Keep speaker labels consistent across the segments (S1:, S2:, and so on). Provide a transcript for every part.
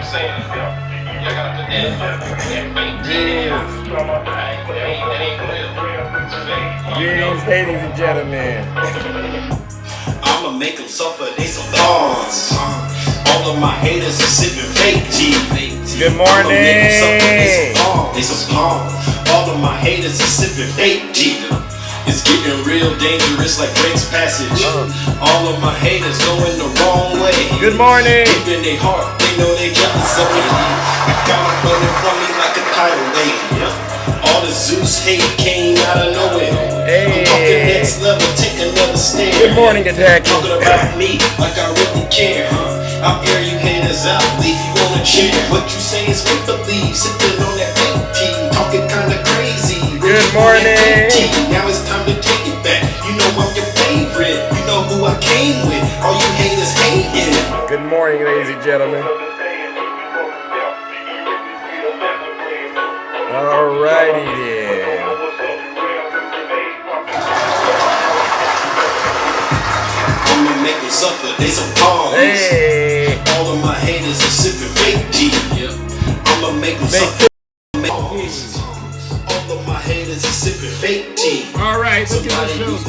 S1: saying? You gotta put that fake T in. Right? That ain't real. It's fake.
S2: Greetings, ladies and gentlemen.
S3: I'ma make them suffer, they some pawns. All of my haters are sipping fake tea.
S2: Good morning.
S3: I'ma make them suffer, they some pawns. All of my haters are sipping fake tea. It's getting real dangerous like Drake's passage. All of my haters going the wrong way.
S2: Good morning.
S3: Deep in their heart, they know they jealous of me. I got them running from me like a tidal wave. All the Zeus hate came out of nowhere. I'm talking next level, take another stand.
S2: Good morning, Attack.
S3: Talking about me like I really care. I'll air you haters out, leave you on a chair. What you say is make believe, sipping on that fake tea, talking kinda crazy.
S2: Good morning.
S3: Now it's time to take it back. You know I'm your favorite. You know who I came with. All you haters hating.
S2: Good morning, ladies and gentlemen. Alrighty then.
S3: I'ma make them suffer, they some pawns.
S2: Hey.
S3: All of my haters are sipping fake tea. I'ma make them suffer. All of my haters are sipping fake tea.
S2: Alright,
S3: Somebody who's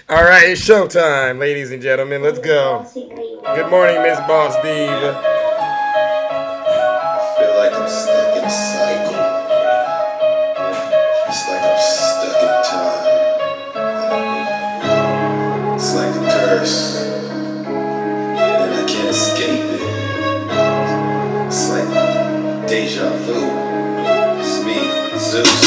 S2: All right, it's showtime, ladies and gentlemen. Let's go. Good morning, Miss Boss Diva.
S3: I feel like I'm stuck in a cycle. It's like I'm stuck in time. It's like a curse, and I can't escape it. It's like deja vu. It's me, Zeus.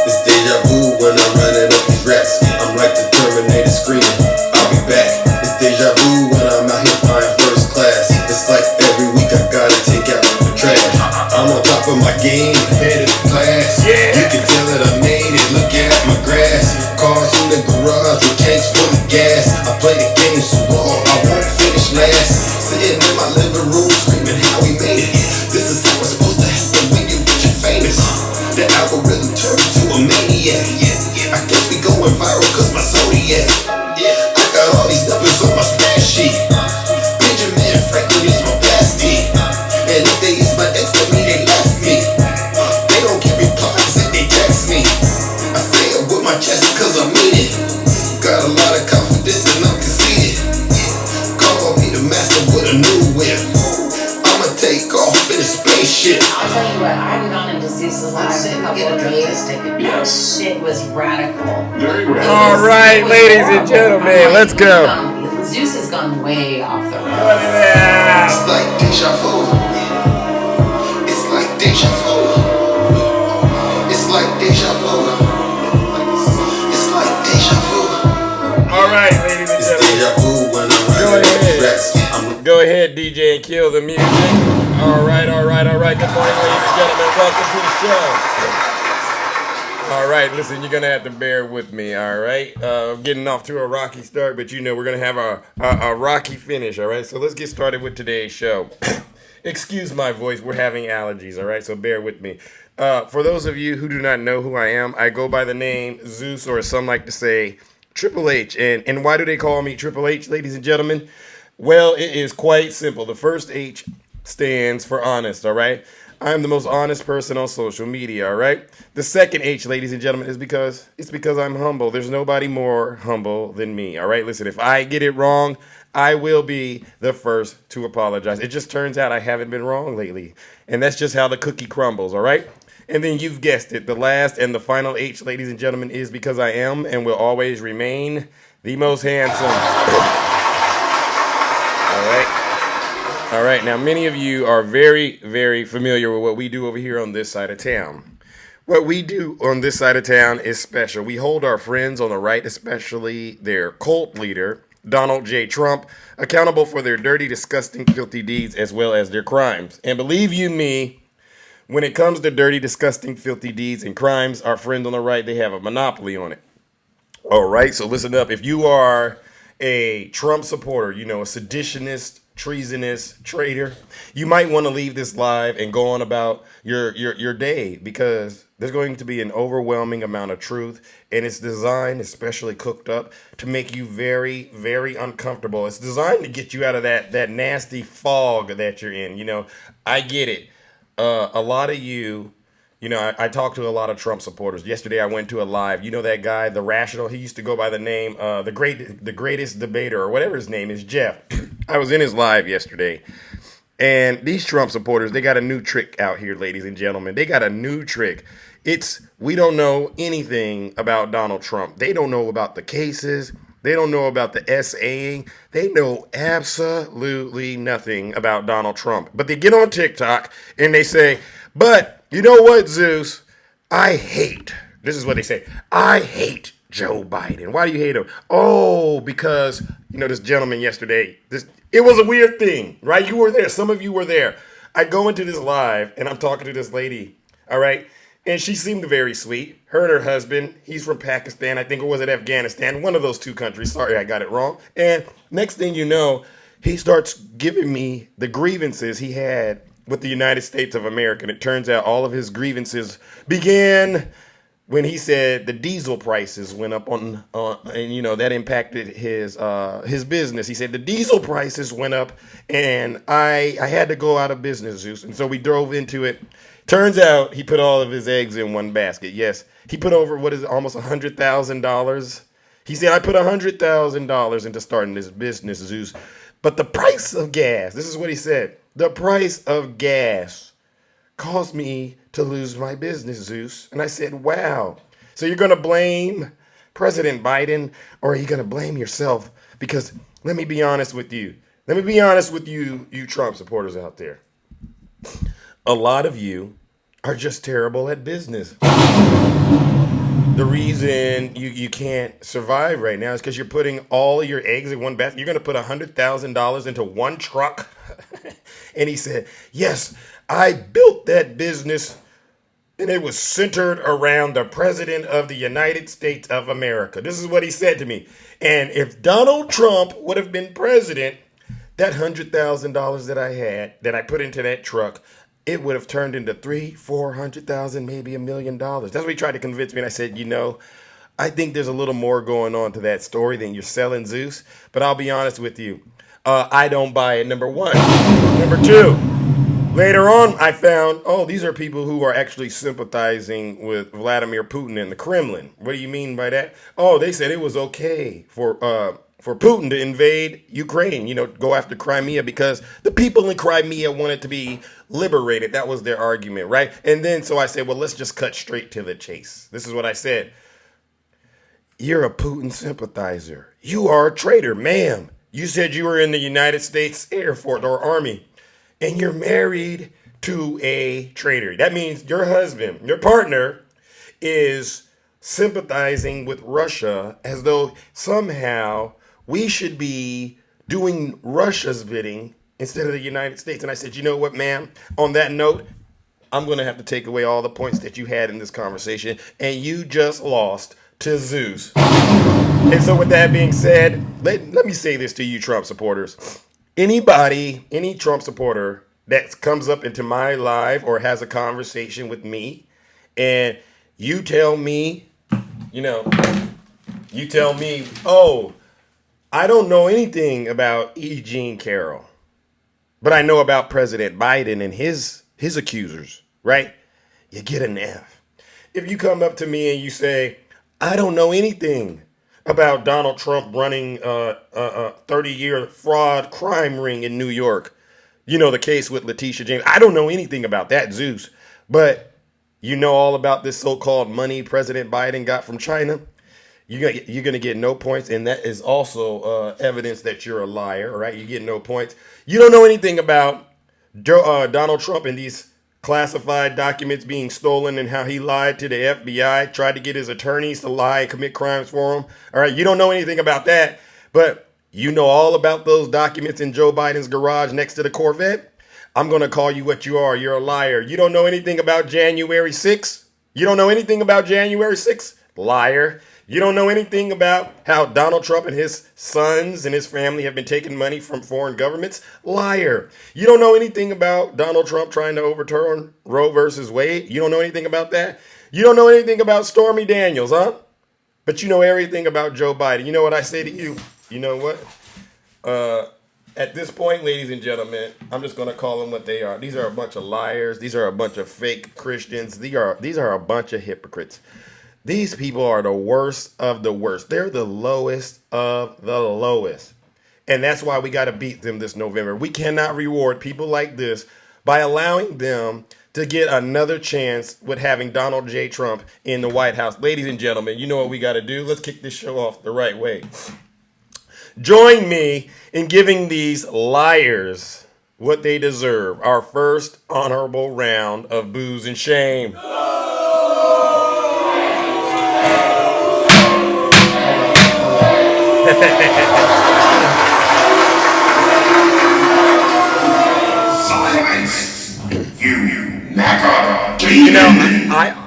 S3: It's deja vu when I'm running up these raps. I'm like the Terminator screaming, I'll be back. It's deja vu when I'm out here flying first class. It's like every week I gotta take out the trash. I'm on top of my game, head of the class. You can tell that I made it, look at my grass. Cars in the garage with tanks full of gas. I play the game so raw, I won't finish last. Sitting in my living room screaming how we made it. This is how it's supposed to happen when you get your famous. The algorithm turned to a maniac. I guess we going viral cause my zodiac. I got all these numbers on my spreadsheet. Benjamin Franklin is my bestie. And if they use my ex, that mean they left me. They don't get replies if they text me. I say it with my chest cause I mean it. Got a lot of confidence and I'm conceited. Call me the master with a new whip. I'ma take off in a spaceship.
S4: I'll tell you what, I've gone into Zeus's live a couple of days. Yes. Shit was radical.
S1: Very radical.
S2: All right, ladies and gentlemen, let's go.
S4: Zeus has gone way off the road.
S3: It's like deja vu. It's like deja vu. It's like deja vu. It's like deja vu.
S2: All right, ladies and
S3: It's
S2: gentlemen.
S3: deja vu when I'm
S2: Go
S3: running up
S2: ahead.
S3: the racks.
S2: Go ahead, DJ, and kill the music. All right. Good morning, ladies and gentlemen. Welcome to the show. All right, listen, you're going to have to bear with me, all right? Getting off to a rocky start, but you know we're going to have a rocky finish, all right? So let's get started with today's show. Excuse my voice, we're having allergies, all right? So bear with me. For those of you who do not know who I am, I go by the name Zeus, or as some like to say, Triple H. And why do they call me Triple H, ladies and gentlemen? Well, it is quite simple. The first H stands for honest, all right? I'm the most honest person on social media, all right? The second H, ladies and gentlemen, is because I'm humble. There's nobody more humble than me, all right? Listen, if I get it wrong, I will be the first to apologize. It just turns out I haven't been wrong lately, and that's just how the cookie crumbles, all right? And then you've guessed it. The last and the final H, ladies and gentlemen, is because I am and will always remain the most handsome. All right, now many of you are very, very familiar with what we do over here on this side of town. What we do on this side of town is special. We hold our friends on the right, especially their cult leader, Donald J. Trump, accountable for their dirty, disgusting, filthy deeds as well as their crimes. And believe you me, when it comes to dirty, disgusting, filthy deeds and crimes, our friends on the right, they have a monopoly on it. All right, so listen up. If you are a Trump supporter, you know, a seditionist, treasonous traitor, you might want to leave this live and go on about your day, because there's going to be an overwhelming amount of truth, and it's designed, especially cooked up, to make you very, very uncomfortable. It's designed to get you out of that nasty fog that you're in. I get it. A lot of you. I talked to a lot of Trump supporters. Yesterday, I went to a live. You know that guy, The Rational? He used to go by the name, the greatest debater, or whatever his name is, Jeff. I was in his live yesterday. And these Trump supporters, they got a new trick out here, ladies and gentlemen. They got a new trick. We don't know anything about Donald Trump. They don't know about the cases. They don't know about the SAing. They know absolutely nothing about Donald Trump. But they get on TikTok and they say, but you know what, Zeus? This is what they say, I hate Joe Biden. Why do you hate him? Oh, because, this gentleman yesterday, it was a weird thing, right? You were there. Some of you were there. I go into this live and I'm talking to this lady, all right? And she seemed very sweet. Her and her husband, he's from Pakistan, I think, or was it Afghanistan? One of those two countries. Sorry, I got it wrong. And next thing you know, he starts giving me the grievances he had with the United States of America. And it turns out all of his grievances began when he said the diesel prices went up and that impacted his business. He said the diesel prices went up and I had to go out of business, Zeus. And so we drove into it. Turns out he put all of his eggs in one basket. Yes, he put over, almost $100,000. He said, I put $100,000 into starting this business, Zeus. But the price of gas, this is what he said, the price of gas caused me to lose my business, Zeus. And I said, wow. So you're going to blame President Biden, or are you going to blame yourself? Because let me be honest with you. Let me be honest with you Trump supporters out there. A lot of you are just terrible at business. The reason you can't survive right now is because you're putting all of your eggs in one basket. You're going to put $100,000 into one truck. And he said, yes, I built that business and it was centered around the President of the United States of America. This is what he said to me. And if Donald Trump would have been president, that $100,000 that I put into that truck, it would have turned into $300,000, $400,000, maybe $1 million. That's what he tried to convince me. And I said, I think there's a little more going on to that story than you're selling, Zeus. But I'll be honest with you. I don't buy it, number one. Number two, later on, I found, these are people who are actually sympathizing with Vladimir Putin and the Kremlin. What do you mean by that? Oh, they said it was okay for Putin to invade Ukraine, go after Crimea because the people in Crimea wanted to be liberated. That was their argument, right? And then so I said, well, let's just cut straight to the chase. This is what I said. You're a Putin sympathizer. You are a traitor, ma'am. You said you were in the United States Air Force or Army, and you're married to a traitor. That means your husband, your partner, is sympathizing with Russia as though somehow we should be doing Russia's bidding instead of the United States. And I said, you know what, ma'am? On that note, I'm going to have to take away all the points that you had in this conversation. And you just lost to Zeus. And so with that being said, let me say this to you Trump supporters. Any Trump supporter that comes up into my live or has a conversation with me and you tell me, oh, I don't know anything about E. Jean Carroll, but I know about President Biden and his accusers, right? You get an F. If you come up to me and you say, I don't know anything about Donald Trump running a 30-year fraud crime ring in New York, the case with Letitia James, I don't know anything about that, Zeus, but you know all about this so-called money President Biden got from China, you're going to get no points. And that is also evidence that you're a liar. All right. You get no points. You don't know anything about Donald Trump and these classified documents being stolen and how he lied to the FBI, tried to get his attorneys to lie and commit crimes for him. All right. You don't know anything about that, but you know all about those documents in Joe Biden's garage next to the Corvette. I'm going to call you what you are. You're a liar. You don't know anything about January 6th. You don't know anything about January 6th? Liar. You don't know anything about how Donald Trump and his sons and his family have been taking money from foreign governments? Liar. You don't know anything about Donald Trump trying to overturn Roe versus Wade? You don't know anything about that? You don't know anything about Stormy Daniels, huh? But you know everything about Joe Biden. You know what I say to you? You know what? At this point, ladies and gentlemen, I'm just going to call them what they are. These are a bunch of liars. These are a bunch of fake Christians. These are a bunch of hypocrites. These people are the worst of the worst. They're the lowest of the lowest. And that's why we got to beat them this November. We cannot reward people like this by allowing them to get another chance with having Donald J. Trump in the White House. Ladies and gentlemen, you know what we got to do? Let's kick this show off the right way. Join me in giving these liars what they deserve. Our first honorable round of booze and shame.
S3: Silence! You maca demon!
S2: You know,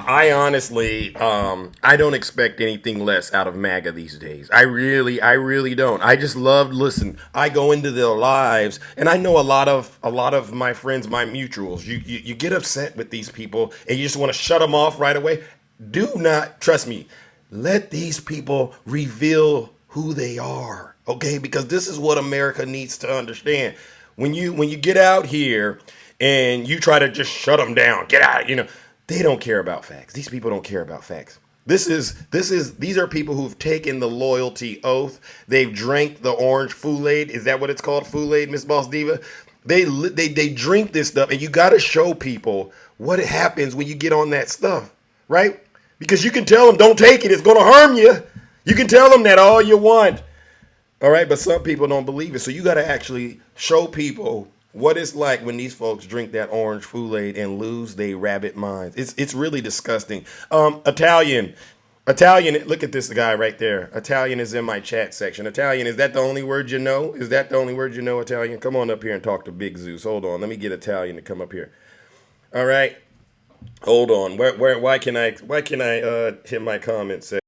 S2: I honestly, I don't expect anything less out of MAGA these days. I really don't. I just love, listen, I go into their lives, and I know a lot of my friends, my mutuals, you get upset with these people, and you just want to shut them off right away. Do not, trust me, let these people reveal who they are, okay? Because this is what America needs to understand. When you get out here and you try to just shut them down, get out, they don't care about facts. These people don't care about facts. These are people who've taken the loyalty oath. They've drank the orange Kool-Aid. Is that what it's called? Kool-Aid, Miss Boss Diva? They drink this stuff, and you got to show people what happens when you get on that stuff, right? Because you can tell them, don't take it. It's going to harm you. You can tell them that all you want. All right, but some people don't believe it. So you got to actually show people what it's like when these folks drink that orange Kool-Aid and lose their rabbit minds. It's really disgusting. Italian, look at this guy right there. Italian is in my chat section. Italian, is that the only word you know? Is that the only word you know, Italian? Come on up here and talk to Big Zeus. Hold on. Let me get Italian to come up here. All right. Hold on. Why can I hit my comment section?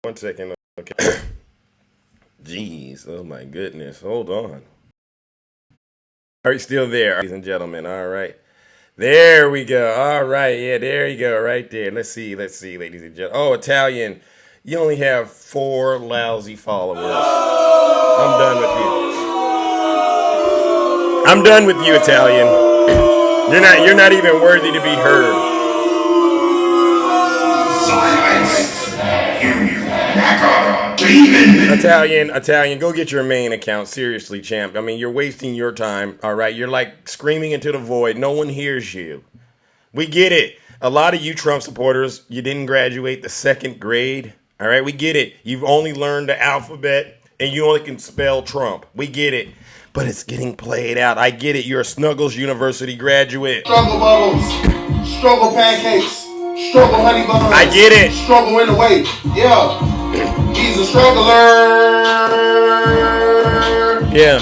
S2: 1 second. Okay. Jeez. Oh my goodness. Hold on. Are you still there, ladies and gentlemen? All right. There we go. All right. Yeah, there you go. Right there. Let's see, ladies and gentlemen. Oh, Italian. You only have 4 lousy followers. I'm done with you. I'm done with you, Italian. You're not even worthy to be heard.
S3: Silence! You maca demon!
S2: Italian, go get your main account. Seriously, champ. I mean, you're wasting your time, all right? You're like screaming into the void. No one hears you. We get it. A lot of you Trump supporters, you didn't graduate the 2nd grade, all right? We get it. You've only learned the alphabet, and you only can spell Trump. We get it. But it's getting played out. I get it. You're a Snuggles University graduate.
S5: Struggle bubbles, struggle pancakes, struggle honey buns.
S2: I get it.
S5: Struggle in the weight. Yeah. He's a struggler.
S2: Yeah.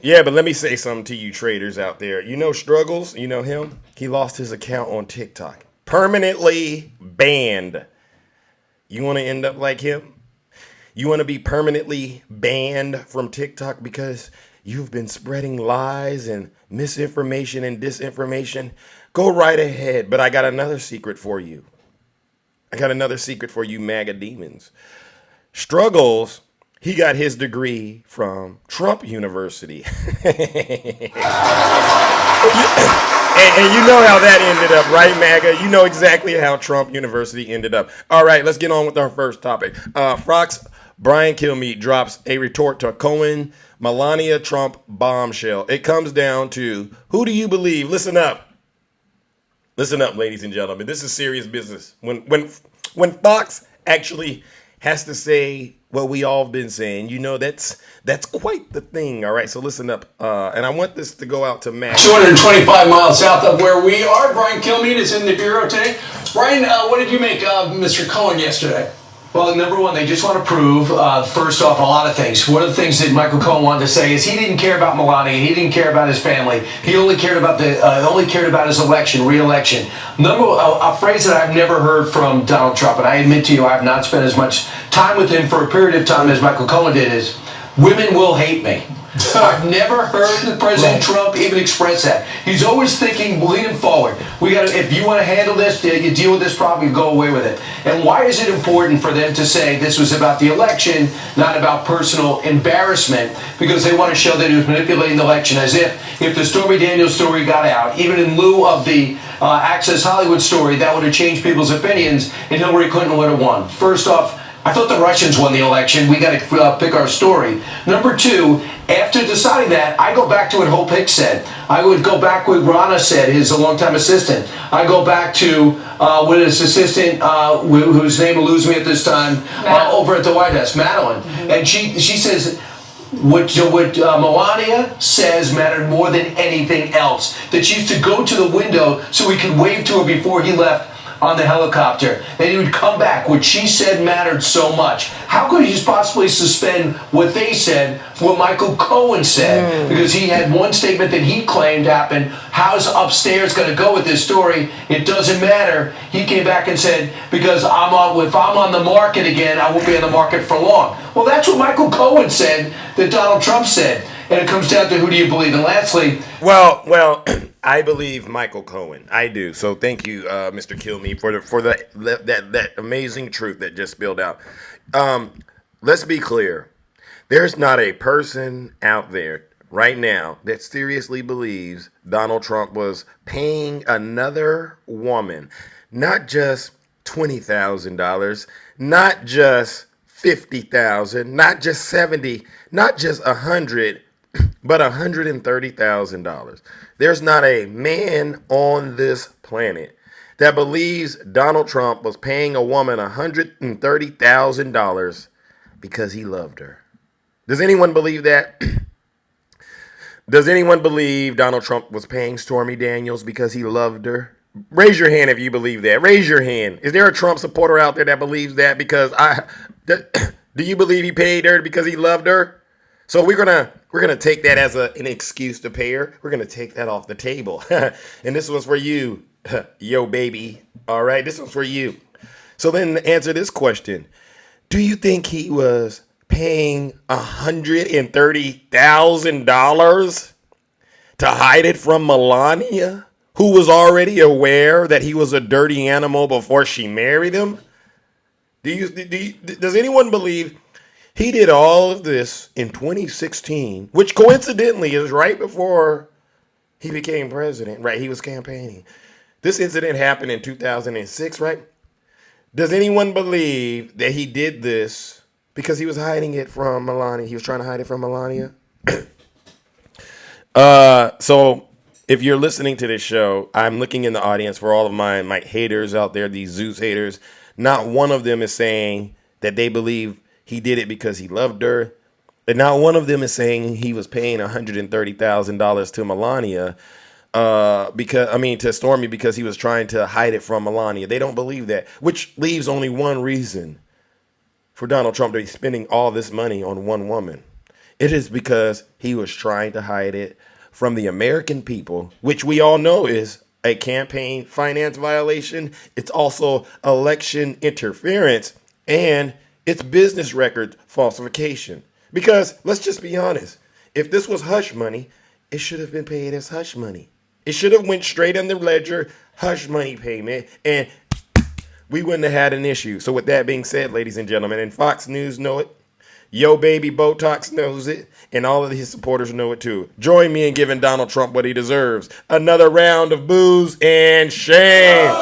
S2: Yeah, but let me say something to you traders out there. You know Struggles? You know him? He lost his account on TikTok. Permanently banned. You want to end up like him? You want to be permanently banned from TikTok because you've been spreading lies and misinformation and disinformation? Go right ahead. But I got another secret for you. MAGA demons. Struggles, he got his degree from Trump University. And you know how that ended up, right, MAGA? You know exactly how Trump University ended up. All right, let's get on with our first topic. Fox Brian Kilmeade drops a retort to Cohen Melania Trump bombshell. It comes down to, who do you believe? Listen up. Listen up, ladies and gentlemen. This is serious business. When Fox actually has to say what we all have been saying, you know, that's quite the thing. All right, so listen up. And I want this to go out to Matt.
S6: 225 miles south of where we are. Brian Kilmeade is in the bureau today. Brian, what did you make of Mr. Cohen yesterday? Well, number one, they just want to prove, first off, a lot of things. One of the things that Michael Cohen wanted to say is he didn't care about Melania. He didn't care about his family. He only cared about his election, re-election. A phrase that I've never heard from Donald Trump, and I admit to you, I have not spent as much time with him for a period of time as Michael Cohen did, is women will hate me. I've never heard President Trump even express that. He's always thinking, leaning forward. If you want to handle this, you deal with this problem, you go away with it. And why is it important for them to say this was about the election, not about personal embarrassment? Because they want to show that he was manipulating the election, as if the Stormy Daniels story got out, even in lieu of the Access Hollywood story, that would have changed people's opinions, and Hillary Clinton would have won. First off, I thought the Russians won the election. We got to pick our story. Number two, after deciding that, I go back to what Hope Hicks said. I would go back what Rana said, his longtime assistant. I go back to what his assistant, whose name eludes me at this time, over at the White House, Madeline. Mm-hmm. And she says, what Melania says mattered more than anything else. That she used to go to the window so he could wave to her before he left on the helicopter. And he would come back. What she said mattered so much. How could he just possibly suspend what they said for what Michael Cohen said? Because he had one statement that he claimed happened. How's upstairs going to go with this story? It doesn't matter. He came back and said, because if I'm on the market again, I won't be on the market for long. Well, that's what Michael Cohen said that Donald Trump said. And it comes down to who do you believe? And lastly,
S2: well, I believe Michael Cohen. I do. So thank you, Mr. Kilme, for that amazing truth that just spilled out. Let's be clear. There's not a person out there right now that seriously believes Donald Trump was paying another woman, not just $20,000, not just $50,000, not just $70,000, not just $100,000. But $130,000. There's not a man on this planet that believes Donald Trump was paying a woman $130,000 because he loved her. Does anyone believe that? Does anyone believe Donald Trump was paying Stormy Daniels because he loved her? Raise your hand if you believe that. Raise your hand. Is there a Trump supporter out there that believes that? Because do you believe he paid her because he loved her? So we're gonna take that as an excuse to pay her. We're gonna take that off the table. And this was for you, yo baby. All right, this was for you. So then answer this question: do you think he was paying $130,000 to hide it from Melania, who was already aware that he was a dirty animal before she married him? Does anyone believe he did all of this in 2016, which coincidentally is right before he became president, right? He was campaigning. This incident happened in 2006, right? Does anyone believe that he did this because he was hiding it from Melania? He was trying to hide it from Melania? So if you're listening to this show, I'm looking in the audience for all of my haters out there, these Zeus haters. Not one of them is saying that they believe he did it because he loved her. And not one of them is saying he was paying $130,000 to Melania, to Stormy, because he was trying to hide it from Melania. They don't believe that, which leaves only one reason for Donald Trump to be spending all this money on one woman. It is because he was trying to hide it from the American people, which we all know is a campaign finance violation. It's also election interference, and it's business record falsification. Because let's just be honest. If this was hush money, it should have been paid as hush money. It should have went straight in the ledger, hush money payment, and we wouldn't have had an issue. So with that being said, ladies and gentlemen, and Fox News know it, Yo Baby Botox knows it, and all of his supporters know it too. Join me in giving Donald Trump what he deserves. Another round of booze and shame.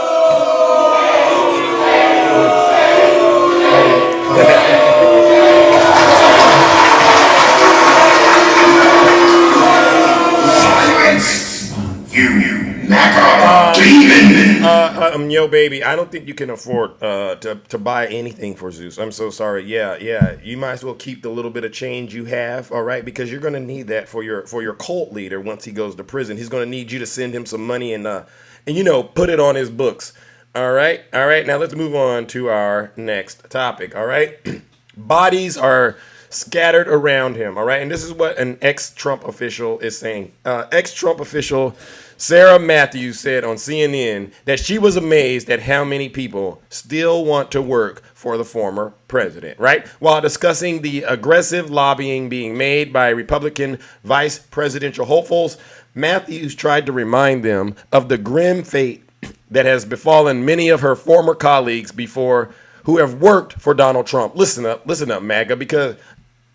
S2: Yo, baby, I don't think you can afford to buy anything for Zeus. I'm so sorry. Yeah. You might as well keep the little bit of change you have, all right? Because you're going to need that for your cult leader once he goes to prison. He's going to need you to send him some money and put it on his books. All right. All right. Now let's move on to our next topic. All right. Bodies are scattered around him. All right. And this is what an ex-Trump official is saying. Ex-Trump official Sarah Matthews said on CNN that she was amazed at how many people still want to work for the former president, right? While discussing the aggressive lobbying being made by Republican vice presidential hopefuls, Matthews tried to remind them of the grim fate that has befallen many of her former colleagues before who have worked for Donald Trump. Listen up, MAGA, because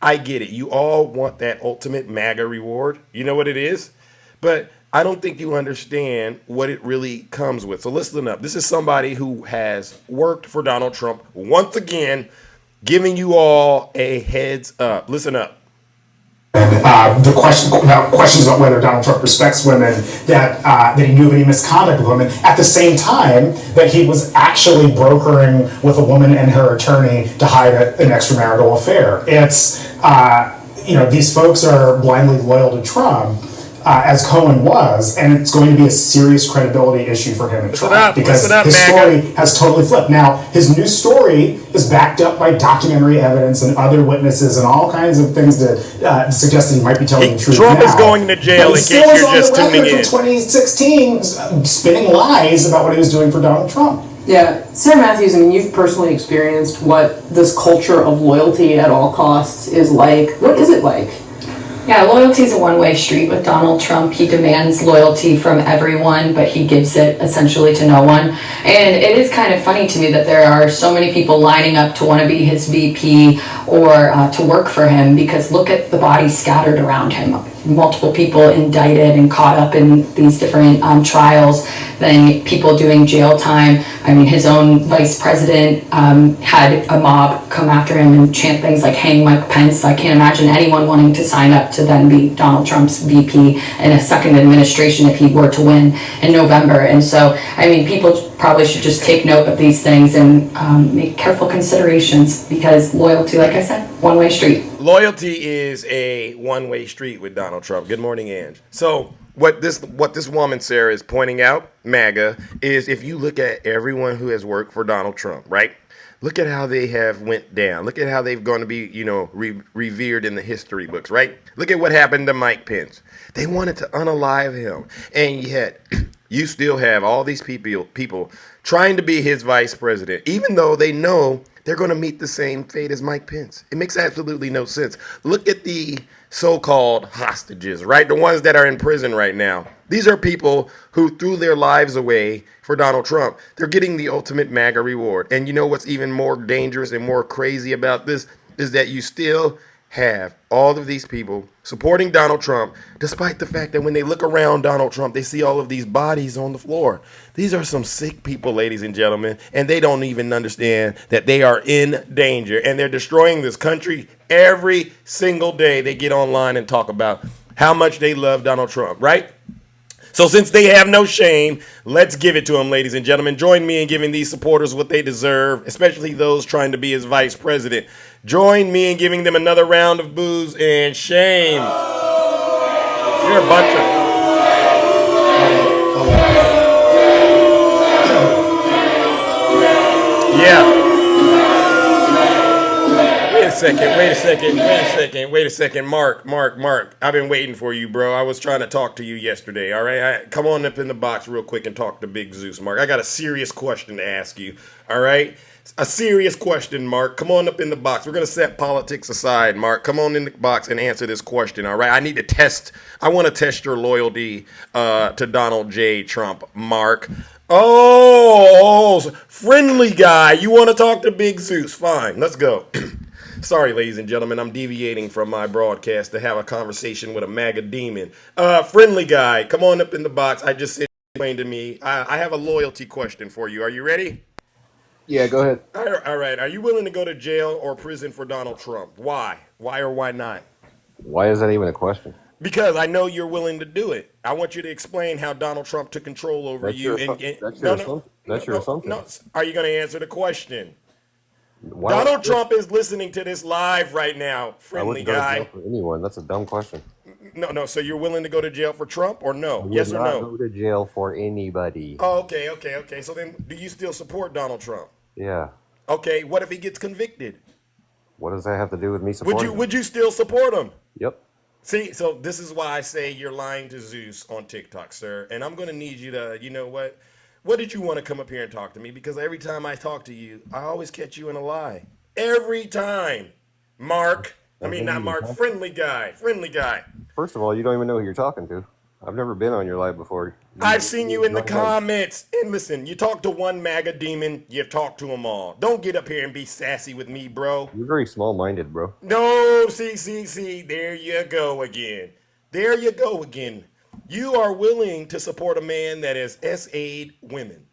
S2: I get it. You all want that ultimate MAGA reward. You know what it is? But I don't think you understand what it really comes with. So listen up. This is somebody who has worked for Donald Trump, once again, giving you all a heads up. Listen up.
S7: The questions about whether Donald Trump respects women, that he knew of any misconduct with women, at the same time that he was actually brokering with a woman and her attorney to hide an extramarital affair. It's, these folks are blindly loyal to Trump, as Cohen was, and it's going to be a serious credibility issue for him at Trump because his story has totally flipped. Now, his new story is backed up by documentary evidence and other witnesses and all kinds of things to suggest that he might be telling the truth.
S2: Trump is going to jail in case you're just tuning in.
S7: From 2016, spinning lies about what he was doing for Donald Trump.
S8: Yeah, Sarah Matthews, I mean, you've personally experienced what this culture of loyalty at all costs is like. What is it like?
S4: Yeah, loyalty is a one-way street with Donald Trump. He demands loyalty from everyone, but he gives it essentially to no one. And it is kind of funny to me that there are so many people lining up to want to be his VP or to work for him, because look at the bodies scattered around him. Multiple people indicted and caught up in these different trials, then people doing jail time. I mean, his own vice president had a mob come after him and chant things like "hang Mike Pence." I can't imagine anyone wanting to sign up to then be Donald Trump's VP in a second administration if he were to win in November. And so, I mean, people probably should just take note of these things and make careful considerations, because loyalty, like I said, one-way street.
S2: Loyalty is a one-way street with Donald Trump. Good morning, Ange. So what this woman, Sarah, is pointing out, MAGA, is if you look at everyone who has worked for Donald Trump, right? Look at how they have went down. Look at how they've going to be, revered in the history books, right? Look at what happened to Mike Pence. They wanted to unalive him. And yet you still have all these people trying to be his vice president, even though they know they're going to meet the same fate as Mike Pence. It makes absolutely no sense. Look at the so-called hostages, right? The ones that are in prison right now. These are people who threw their lives away for Donald Trump. They're getting the ultimate MAGA reward. And you know what's even more dangerous and more crazy about this is that you still have all of these people supporting Donald Trump, despite the fact that when they look around Donald Trump, they see all of these bodies on the floor. These are some sick people, ladies and gentlemen, and they don't even understand that they are in danger, and they're destroying this country every single day. They get online and talk about how much they love Donald Trump, right? So since they have no shame, let's give it to them, ladies and gentlemen. Join me in giving these supporters what they deserve, especially those trying to be his vice president. Join me in giving them another round of boos and shame. You're a bunch of... Yeah. Wait a second. Mark. I've been waiting for you, bro. I was trying to talk to you yesterday, all right? Come on up in the box real quick and talk to Big Zeus, Mark. I got a serious question to ask you, all right? A serious question, Mark. Come on up in the box. We're going to set politics aside, Mark. Come on in the box and answer this question, all right? I want to test your loyalty to Donald J. Trump, Mark. Oh, friendly guy. You want to talk to Big Zeus? Fine, let's go. Sorry, ladies and gentlemen, I'm deviating from my broadcast to have a conversation with a MAGA demon. Friendly guy, come on up in the box. I just said, explain to me. I have a loyalty question for you. Are you ready?
S9: Yeah, go ahead.
S2: All right. Are you willing to go to jail or prison for Donald Trump? Why? Why or why not?
S9: Why is that even a question?
S2: Because I know you're willing to do it. I want you to explain how Donald Trump took control over you.
S9: That's your assumption.
S2: No. Are you going to answer the question?
S9: Why
S2: Donald Trump is listening to this live right now, friendly guy.
S9: For anyone, that's a dumb question.
S2: No. So you're willing to go to jail for Trump or
S9: I
S2: no?
S9: would
S2: Yes or
S9: not
S2: no?
S9: go to jail for anybody.
S2: Oh, okay. So then, do you still support Donald Trump?
S9: Yeah.
S2: Okay. What if he gets convicted?
S9: What does that have to do with me
S2: Would
S9: supporting
S2: you
S9: him?
S2: would you still support him?
S9: Yep.
S2: See, so this is why I say you're lying to Zeus on TikTok, sir. And I'm gonna need you to, you know what? What did you want to come up here and talk to me? Because every time I talk to you, I always catch you in a lie. Every time. Mark. I mean, not Mark. Friendly guy. Friendly guy.
S9: First of all, you don't even know who you're talking to. I've never been on your live before.
S2: I've seen you in the comments. And listen, you talk to one MAGA demon, you talk to them all. Don't get up here and be sassy with me, bro.
S9: You're very small-minded, bro.
S2: No, see. There you go again. There you go again. You are willing to support a man that has SA'd women.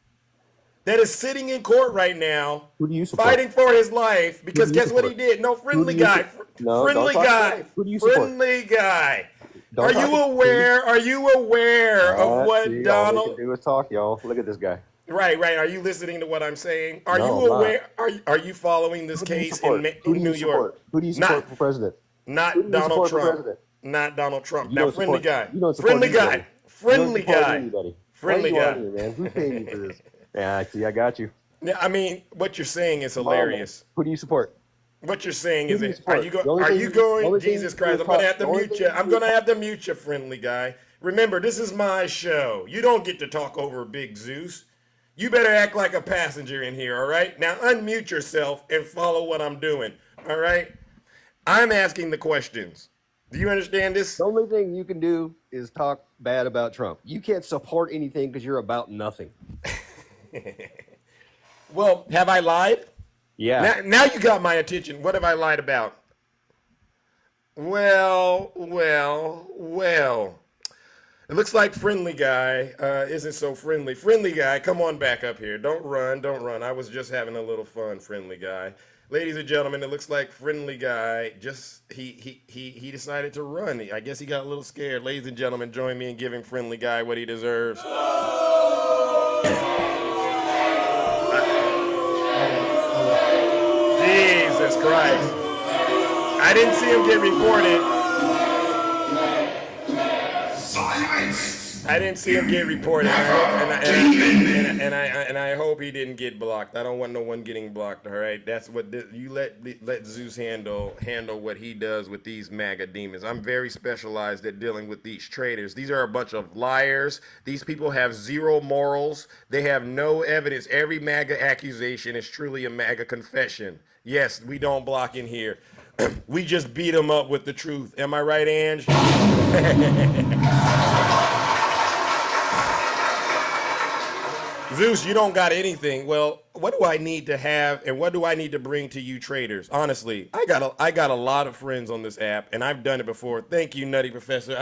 S2: That is sitting in court right now,
S9: Who do you support?
S2: fighting for his life because
S9: Who do you
S2: guess what he
S9: support?
S2: did? No, friendly
S9: Who do you
S2: guy.
S9: No,
S2: Friendly
S9: don't talk
S2: guy.
S9: about it. Who do you support?
S2: Friendly guy.
S9: Don't
S2: Are
S9: talk
S2: you
S9: about it.
S2: aware? Are you aware of what
S9: See, all they
S2: Donald?
S9: can do is talk, y'all. Look at this guy.
S2: Right. Are you listening to what I'm saying? Are
S9: No,
S2: you
S9: I'm not.
S2: aware? Are you following this
S9: Who do you
S2: case
S9: support? Who do
S2: in
S9: you
S2: New York?
S9: support? Who do you support
S2: Not
S9: for president? Who
S2: not
S9: do you
S2: Donald
S9: support for
S2: Trump.
S9: president?
S2: Not Donald Trump.
S9: You
S2: Now,
S9: don't
S2: friendly
S9: support-
S2: guy.
S9: you don't support
S2: Friendly
S9: anybody.
S2: guy.
S9: You
S2: Friendly
S9: don't support
S2: guy.
S9: anybody.
S2: Friendly
S9: Why are you
S2: guy.
S9: on here, man? Who paid you for this? Yeah, see, I got you.
S2: Yeah, I mean, what you're saying is
S9: Come on, man.
S2: hilarious.
S9: Who do you support?
S2: What you're saying
S9: Who
S2: is
S9: do you
S2: it? Are
S9: support?
S2: you
S9: The
S2: going?
S9: only
S2: Are
S9: thing
S2: you
S9: the
S2: going?
S9: only thing
S2: Jesus
S9: you
S2: Christ!
S9: do
S2: I'm gonna
S9: is
S2: have to
S9: talk. The only
S2: mute
S9: thing
S2: you.
S9: you
S2: I'm
S9: do
S2: gonna
S9: is
S2: have to mute you, friendly guy. Remember, this is my show. You don't get to talk over Big Zeus. You better act like a passenger in here, all right? Now unmute yourself and follow what I'm doing, all right? I'm asking the questions. Do you understand this?
S9: The only thing you can do is talk bad about Trump. You can't support anything because you're about nothing.
S2: Well, have I lied?
S9: Yeah.
S2: Now you got my attention. What have I lied about? Well. It looks like friendly guy isn't so friendly. Friendly guy, come on back up here. Don't run. I was just having a little fun, friendly guy. Ladies and gentlemen, it looks like friendly guy just he decided to run. I guess he got a little scared. Ladies and gentlemen, join me in giving friendly guy what he deserves. Jesus Christ. I didn't see him get reported. I didn't see him get reported, and I hope he didn't get blocked. I don't want no one getting blocked. All right, that's what you let Zeus handle what he does with these MAGA demons. I'm very specialized at dealing with these traitors. These are a bunch of liars. These people have zero morals. They have no evidence. Every MAGA accusation is truly a MAGA confession. Yes, we don't block in here. We just beat them up with the truth. Am I right, Ange? Zeus, you don't got anything. Well, what do I need to have and what do I need to bring to you traders? Honestly, I got a lot of friends on this app and I've done it before. Thank you, Nutty Professor.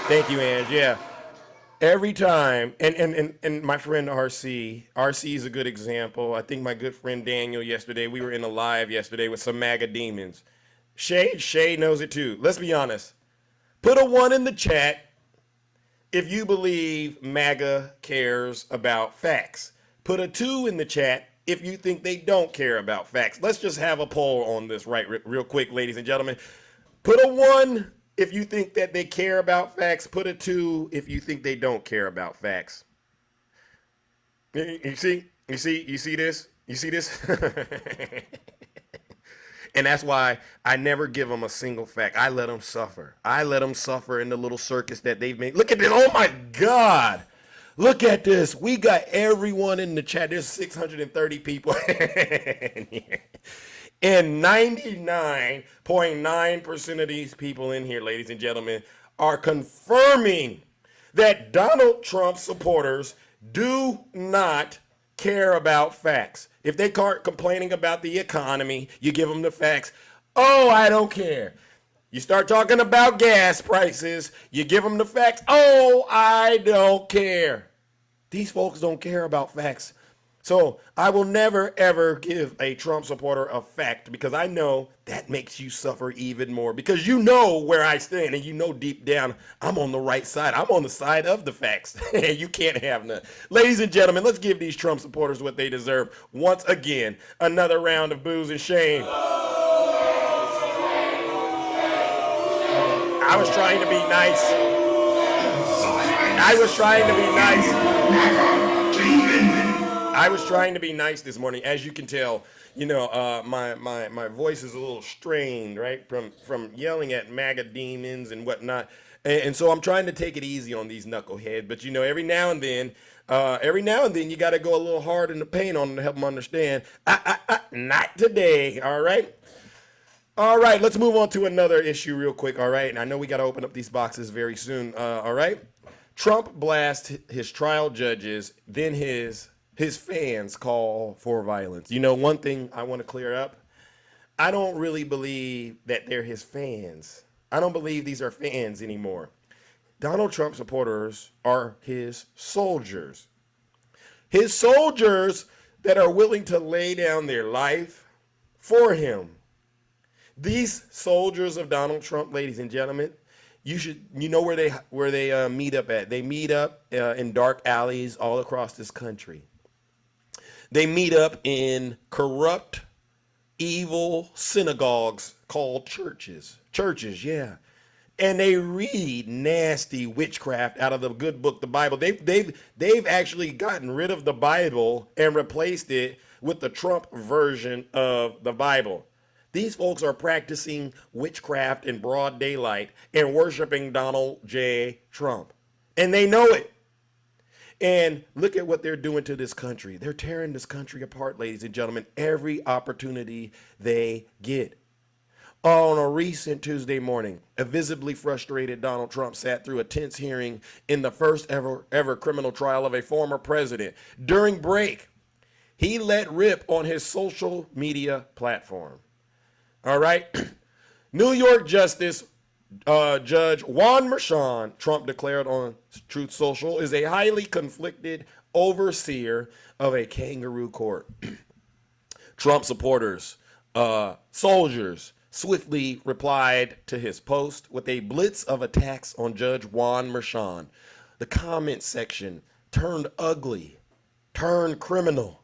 S2: Thank you, Ange. Yeah. Every time, and my friend RC is a good example. I think my good friend Daniel yesterday, we were in a live yesterday with some MAGA demons. Shay knows it too. Let's be honest. Put a 1 in the chat if you believe MAGA cares about facts. Put a 2 in the chat if you think they don't care about facts. Let's just have a poll on this real quick, ladies and gentlemen. Put a 1 if you think that they care about facts. Put a 2 if you think they don't care about facts. You see this? You see this? And that's why I never give them a single fact. I let them suffer. I let them suffer in the little circus that they've made. Look at this. Oh my God. Look at this. We got everyone in the chat. There's 630 people in here. And 99.9% of these people in here, ladies and gentlemen, are confirming that Donald Trump supporters do not care about facts. If they start complaining about the economy, you give them the facts. Oh, I don't care. You start talking about gas prices, you give them the facts. Oh, I don't care. These folks don't care about facts. So I will never, ever give a Trump supporter a fact because I know that makes you suffer even more because you know where I stand and you know deep down I'm on the right side. I'm on the side of the facts. You can't have none. Ladies and gentlemen, let's give these Trump supporters what they deserve. Once again, another round of booze and shame. I was trying to be nice. I was trying to be nice. I was trying to be nice this morning. As you can tell, you know, my voice is a little strained, right? From yelling at MAGA demons and whatnot. And so I'm trying to take it easy on these knuckleheads. But, you know, every now and then you got to go a little hard in the paint on them to help them understand. Not today, all right? All right, let's move on to another issue real quick, all right? And I know we got to open up these boxes very soon, all right? Trump blasts his trial judges, then his fans call for violence. You know, one thing I want to clear up, I don't really believe that they're his fans. I don't believe these are fans anymore. Donald Trump supporters are his soldiers. His soldiers that are willing to lay down their life for him. These soldiers of Donald Trump, ladies and gentlemen, you know where they meet up at. They meet up in dark alleys all across this country. They meet up in corrupt, evil synagogues called churches. Churches, yeah. And they read nasty witchcraft out of the good book, the Bible. They've actually gotten rid of the Bible and replaced it with the Trump version of the Bible. These folks are practicing witchcraft in broad daylight and worshiping Donald J. Trump. And they know it. And look at what they're doing to this country. They're tearing this country apart, ladies and gentlemen, every opportunity they get. On a recent Tuesday morning, a visibly frustrated Donald Trump sat through a tense hearing in the first ever criminal trial of a former president. During break, he let rip on his social media platform. All right. New York Justice Judge Juan Merchan, Trump declared on Truth Social, is a highly conflicted overseer of a kangaroo court. Trump supporters, soldiers, swiftly replied to his post with a blitz of attacks on Judge Juan Merchan. The comment section turned ugly, turned criminal.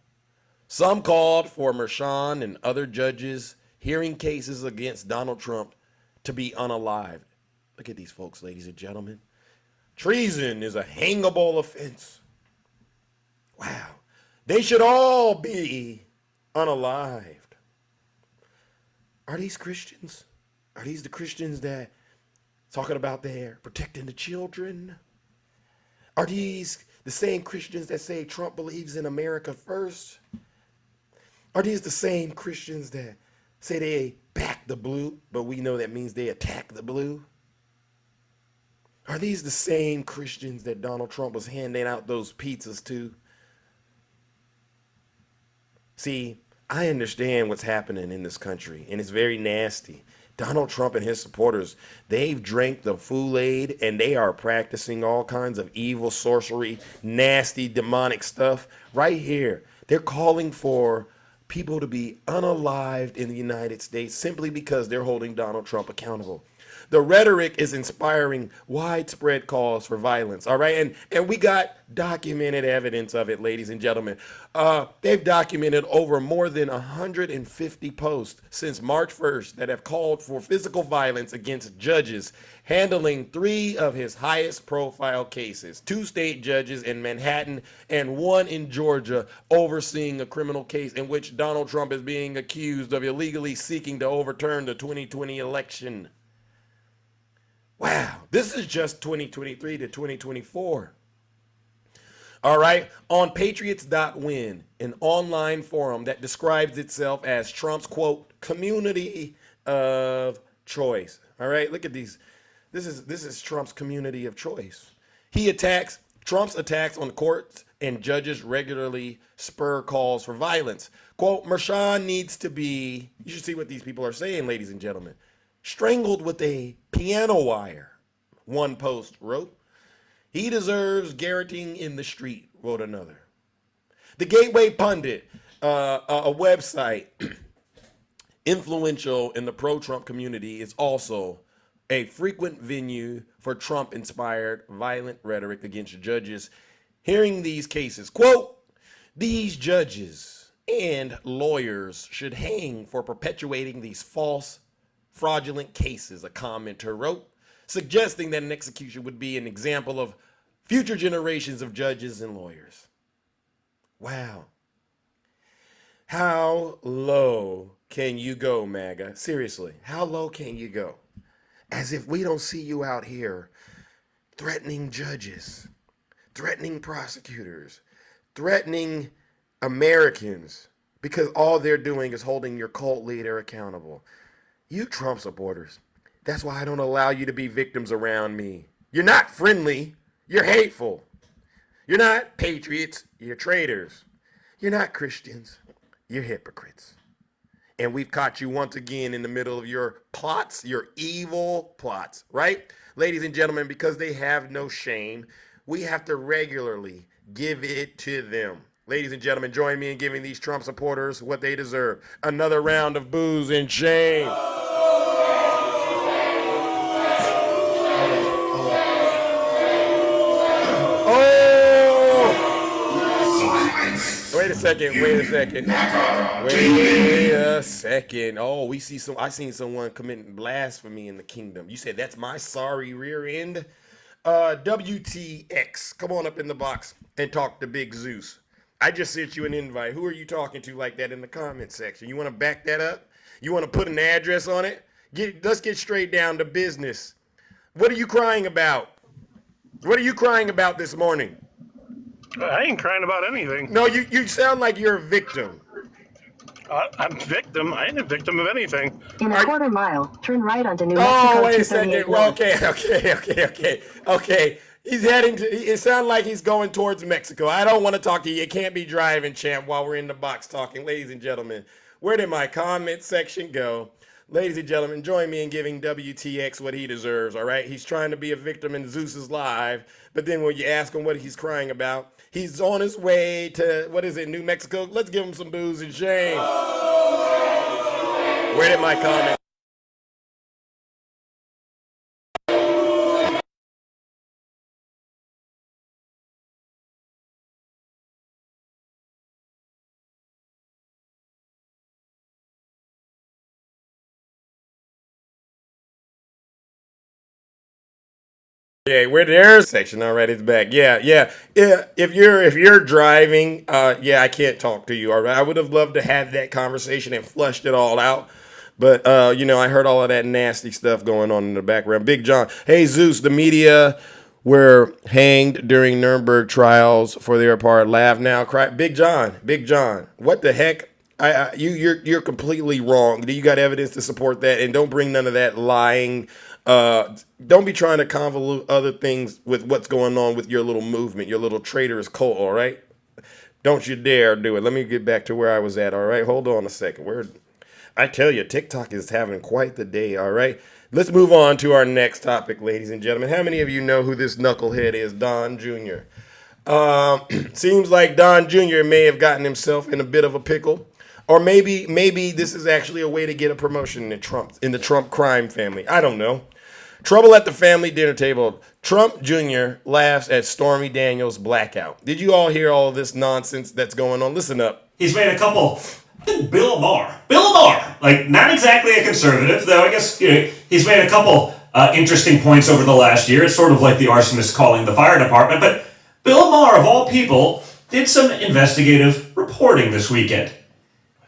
S2: Some called for Merchan and other judges hearing cases against Donald Trump to be unalived. Look at these folks, ladies and gentlemen. Treason is a hangable offense. Wow. They should all be unalived. Are these Christians? Are these the Christians that talking about they're protecting the children? Are these the same Christians that say Trump believes in America first? Are these the same Christians that say they back the blue, but we know that means they attack the blue? Are these the same Christians that Donald Trump was handing out those pizzas to? See, I understand what's happening in this country, and it's very nasty. Donald Trump and his supporters, they've drank the Kool-Aid, and they are practicing all kinds of evil, sorcery, nasty, demonic stuff right here. They're calling for people to be unalived in the United States simply because they're holding Donald Trump accountable. The rhetoric is inspiring widespread calls for violence, all right? And we got documented evidence of it, ladies and gentlemen. They've documented over more than 150 posts since March 1st that have called for physical violence against judges handling 3 of his highest profile cases, 2 state judges in Manhattan and 1 in Georgia overseeing a criminal case in which Donald Trump is being accused of illegally seeking to overturn the 2020 election. Wow, this is just 2023 to 2024. All right, on patriots.win, an online forum that describes itself as Trump's, quote, community of choice. All right, look at these. This is Trump's community of choice. Trump's attacks on courts and judges regularly spur calls for violence. Quote, Merchan needs to be, you should see what these people are saying, ladies and gentlemen, strangled with a piano wire, one post wrote. He deserves garroting in the street, wrote another. The Gateway Pundit, a website influential in the pro-Trump community, is also a frequent venue for Trump-inspired violent rhetoric against judges hearing these cases. Quote, these judges and lawyers should hang for perpetuating these false, fraudulent cases, a commenter wrote. suggesting that an execution would be an example of future generations of judges and lawyers. Wow. How low can you go, MAGA? Seriously, how low can you go? As if we don't see you out here threatening judges, threatening prosecutors, threatening Americans, because all they're doing is holding your cult leader accountable. You Trump supporters, that's why I don't allow you to be victims around me. You're not friendly, you're hateful. You're not patriots, you're traitors. You're not Christians, you're hypocrites. And we've caught you once again in the middle of your plots, your evil plots, right? Ladies and gentlemen, because they have no shame, we have to regularly give it to them. Ladies and gentlemen, join me in giving these Trump supporters what they deserve. Another round of booze and shame. Wait a second. Oh, I seen someone committing blasphemy in the kingdom. You said that's my sorry rear end? WTX, come on up in the box and talk to Big Zeus. I just sent you an invite. Who are you talking to like that in the comment section? You want to back that up? You want to put an address on it? Let's get straight down to business. What are you crying about? What are you crying about this morning?
S10: I ain't crying about anything.
S2: No, you sound like you're a victim.
S10: I'm a victim. I ain't a victim of anything.
S11: In a quarter mile, turn right onto New Mexico.
S2: Oh, wait a second. Well, okay. He's heading to, it sounds like he's going towards Mexico. I don't want to talk to you. You can't be driving, champ, while we're in the box talking. Ladies and gentlemen, where did my comment section go? Ladies and gentlemen, join me in giving WTX what he deserves, all right? He's trying to be a victim in Zeus's live, but then when you ask him what he's crying about, he's on his way to, New Mexico? Let's give him some booze and shame. Where did my comment? Yeah, we're there section. All right, it's back. Yeah. If you're driving, I can't talk to you. All right, I would have loved to have that conversation and flushed it all out, but I heard all of that nasty stuff going on in the background. Big John, hey Zeus, the media were hanged during Nuremberg trials for their part. Laugh now, cry. Big John, what the heck? You're completely wrong. You got evidence to support that, and don't bring none of that lying. Don't be trying to convolute other things with what's going on with your little movement, your little traitorous cult, all right? Don't you dare do it. Let me get back to where I was at, all right? Hold on a second. I tell you, TikTok is having quite the day, all right? Let's move on to our next topic, ladies and gentlemen. How many of you know who this knucklehead is, Don Jr.? Seems like Don Jr. may have gotten himself in a bit of a pickle. Or maybe this is actually a way to get a promotion in the Trump crime family. I don't know. Trouble at the family dinner table. Trump Jr. laughs at Stormy Daniels' blackout. Did you all hear all of this nonsense that's going on? Listen up.
S12: He's made a couple. Bill Maher, like not exactly a conservative, though. I guess he's made a couple interesting points over the last year. It's sort of like the arsonist calling the fire department. But Bill Maher, of all people, did some investigative reporting this weekend.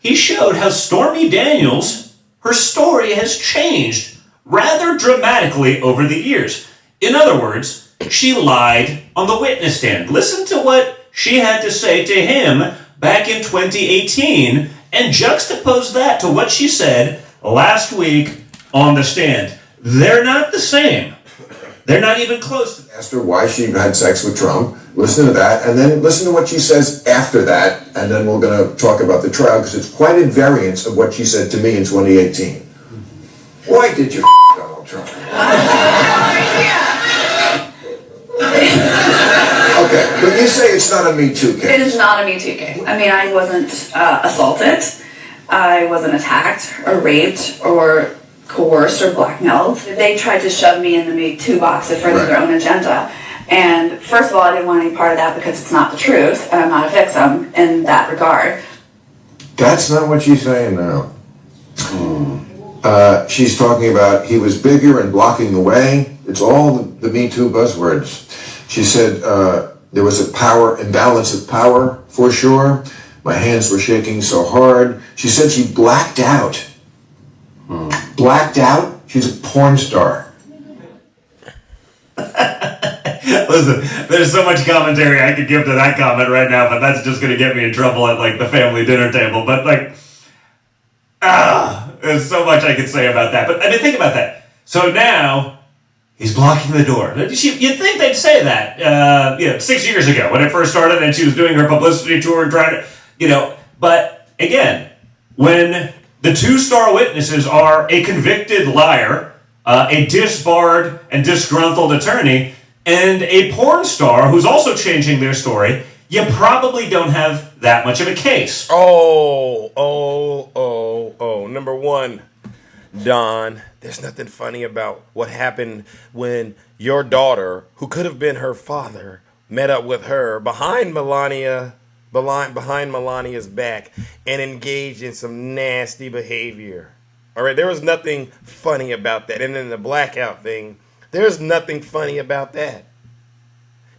S12: He showed how Stormy Daniels, her story has changed rather dramatically over the years. In other words, she lied on the witness stand. Listen to what she had to say to him back in 2018 and juxtapose that to what she said last week on the stand. They're not the same. They're not even close.
S13: Asked her why she had sex with Trump. Listen to that, and then listen to what she says after that, and then we're going to talk about the trial, because it's quite in variance of what she said to me in 2018. Why did you Donald Trump? Okay, but you say it's not a Me Too case.
S14: It is not a Me Too case. I mean, I wasn't assaulted. I wasn't attacked or raped or coerced or blackmailed. They tried to shove me in the Me Too box to further their own agenda. And first of all, I didn't want any part of that because it's not the truth, and I'm not a victim in that regard.
S13: That's not what she's saying now. She's talking about he was bigger and blocking the way. It's all the Me Too buzzwords. She said there was a power imbalance of power for sure. My hands were shaking so hard. She said she blacked out. Blacked out? She's a porn star.
S12: Listen, there's so much commentary I could give to that comment right now, but that's just going to get me in trouble at like the family dinner table. But like, there's so much I could say about that. But I mean, think about that. So now he's blocking the door. You'd think they'd say that, 6 years ago when it first started and she was doing her publicity tour and trying to, But again, when the two star witnesses are a convicted liar, a disbarred and disgruntled attorney, and a porn star who's also changing their story, you probably don't have that much of a case.
S2: Number one, Don, there's nothing funny about what happened when your daughter, who could have been her father, met up with her behind Melania's back and engaged in some nasty behavior. All right, there was nothing funny about that. And then the blackout thing, there's nothing funny about that.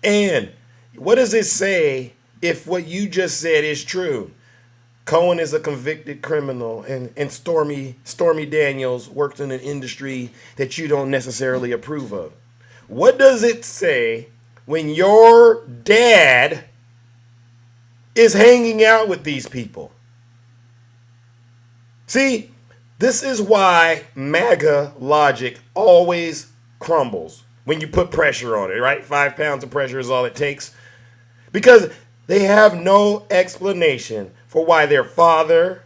S2: And what does it say if what you just said is true? Cohen is a convicted criminal, and Stormy Daniels works in an industry that you don't necessarily approve of. What does it say when your dad is hanging out with these people? See, this is why MAGA logic always crumbles when you put pressure on it, right? 5 pounds of pressure is all it takes. Because they have no explanation for why their father,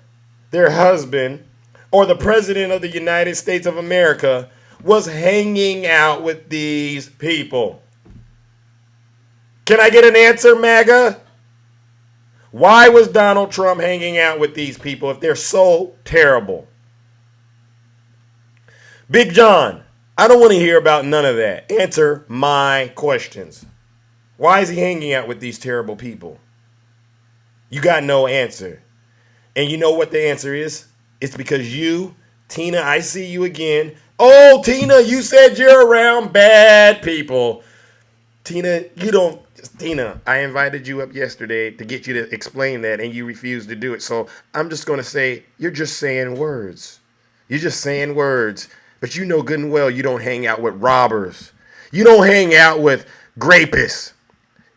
S2: their husband, or the president of the United States of America was hanging out with these people. Can I get an answer, MAGA? Why was Donald Trump hanging out with these people if they're so terrible? Big John, I don't want to hear about none of that. Answer my questions. Why is he hanging out with these terrible people? You got no answer. And you know what the answer is? It's because you, Tina, I see you again. Oh, Tina, you said you're around bad people. Tina, I invited you up yesterday to get you to explain that, and you refused to do it. So I'm just going to say, you're just saying words. You're just saying words. But you know good and well you don't hang out with robbers. You don't hang out with rapists.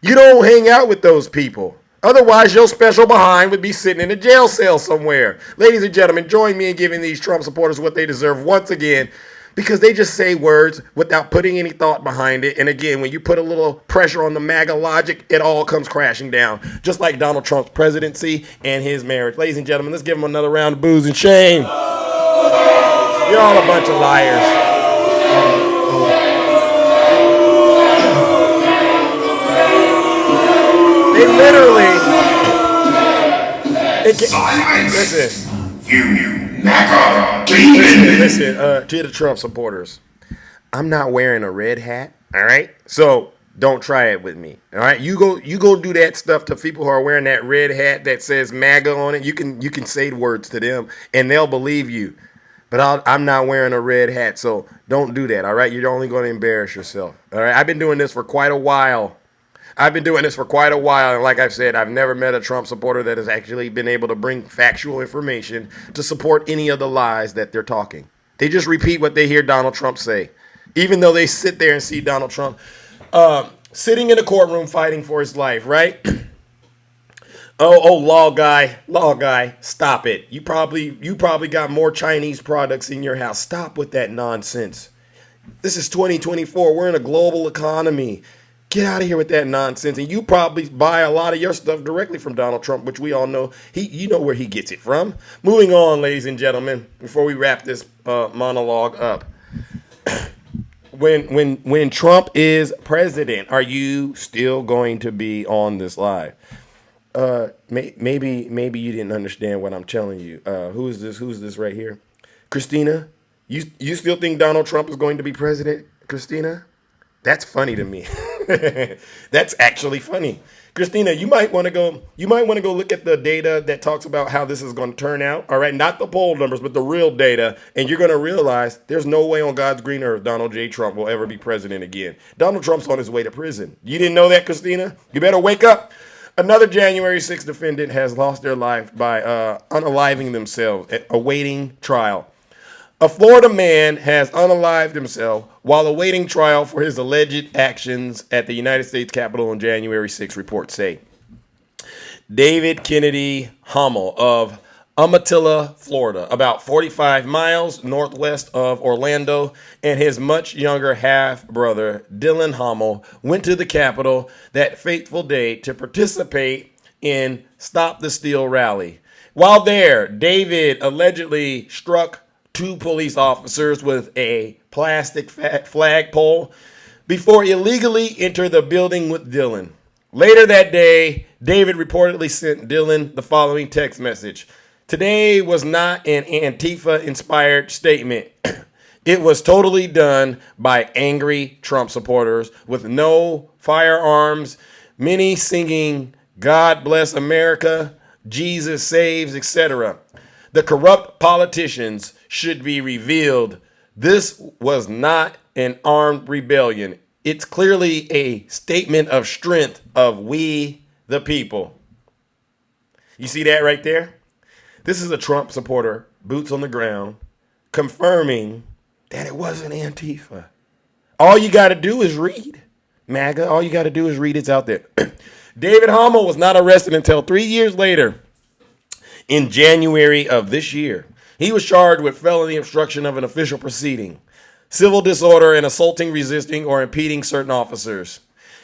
S2: You don't hang out with those people. Otherwise, your special behind would be sitting in a jail cell somewhere. Ladies and gentlemen, join me in giving these Trump supporters what they deserve once again, because they just say words without putting any thought behind it. And again, when you put a little pressure on the MAGA logic, it all comes crashing down, just like Donald Trump's presidency and his marriage. Ladies and gentlemen, let's give him another round of boos and shame. You're all a bunch of liars. They literally. Listen.
S5: You MAGA demon.
S2: Listen, to the Trump supporters, I'm not wearing a red hat. All right, so don't try it with me. All right, you go do that stuff to people who are wearing that red hat that says MAGA on it. You can say words to them and they'll believe you. But I'm not wearing a red hat, so don't do that. All right, you're only going to embarrass yourself. All right, I've been doing this for quite a while. And like I've said, I've never met a Trump supporter that has actually been able to bring factual information to support any of the lies that they're talking. They just repeat what they hear Donald Trump say, even though they sit there and see Donald Trump sitting in a courtroom fighting for his life, right? Law guy, stop it. You probably got more Chinese products in your house. Stop with that nonsense. This is 2024. We're in a global economy. Get out of here with that nonsense. And you probably buy a lot of your stuff directly from Donald Trump, which we all know. You know where he gets it from. Moving on, ladies and gentlemen, before we wrap this monologue up. When Trump is president, are you still going to be on this live? Maybe you didn't understand what I'm telling you. Who's this right here? Christina, you still think Donald Trump is going to be president, Christina? That's funny to me. That's actually funny. Christina, you might want to go look at the data that talks about how this is going to turn out. All right, not the poll numbers, but the real data, and you're going to realize there's no way on God's green earth Donald J. Trump will ever be president again. Donald Trump's on his way to prison. You didn't know that, Christina? You better wake up. Another January 6th defendant has lost their life by unaliving themselves awaiting trial. A Florida man has unalived himself while awaiting trial for his alleged actions at the United States Capitol on January 6, reports say. David Kennedy Hummel of Umatilla, Florida, about 45 miles northwest of Orlando, and his much younger half-brother, Dylan Hummel, went to the Capitol that fateful day to participate in Stop the Steal rally. While there, David allegedly struck two police officers with a plastic flagpole before illegally entered the building with Dylan. Later that day, David reportedly sent Dylan the following text message. Today was not an Antifa-inspired statement. It was totally done by angry Trump supporters with no firearms, many singing God Bless America, Jesus Saves, etc. The corrupt politicians should be revealed. This was not an armed rebellion. It's clearly a statement of strength of we the people. You see that right there? This is a Trump supporter, boots on the ground, confirming that it wasn't Antifa. All you got to do is read. MAGA, all you got to do is read. It's out there. David Hummel was not arrested until 3 years later in January of this year. He was charged with felony obstruction of an official proceeding, civil disorder, and assaulting, resisting, or impeding certain officers.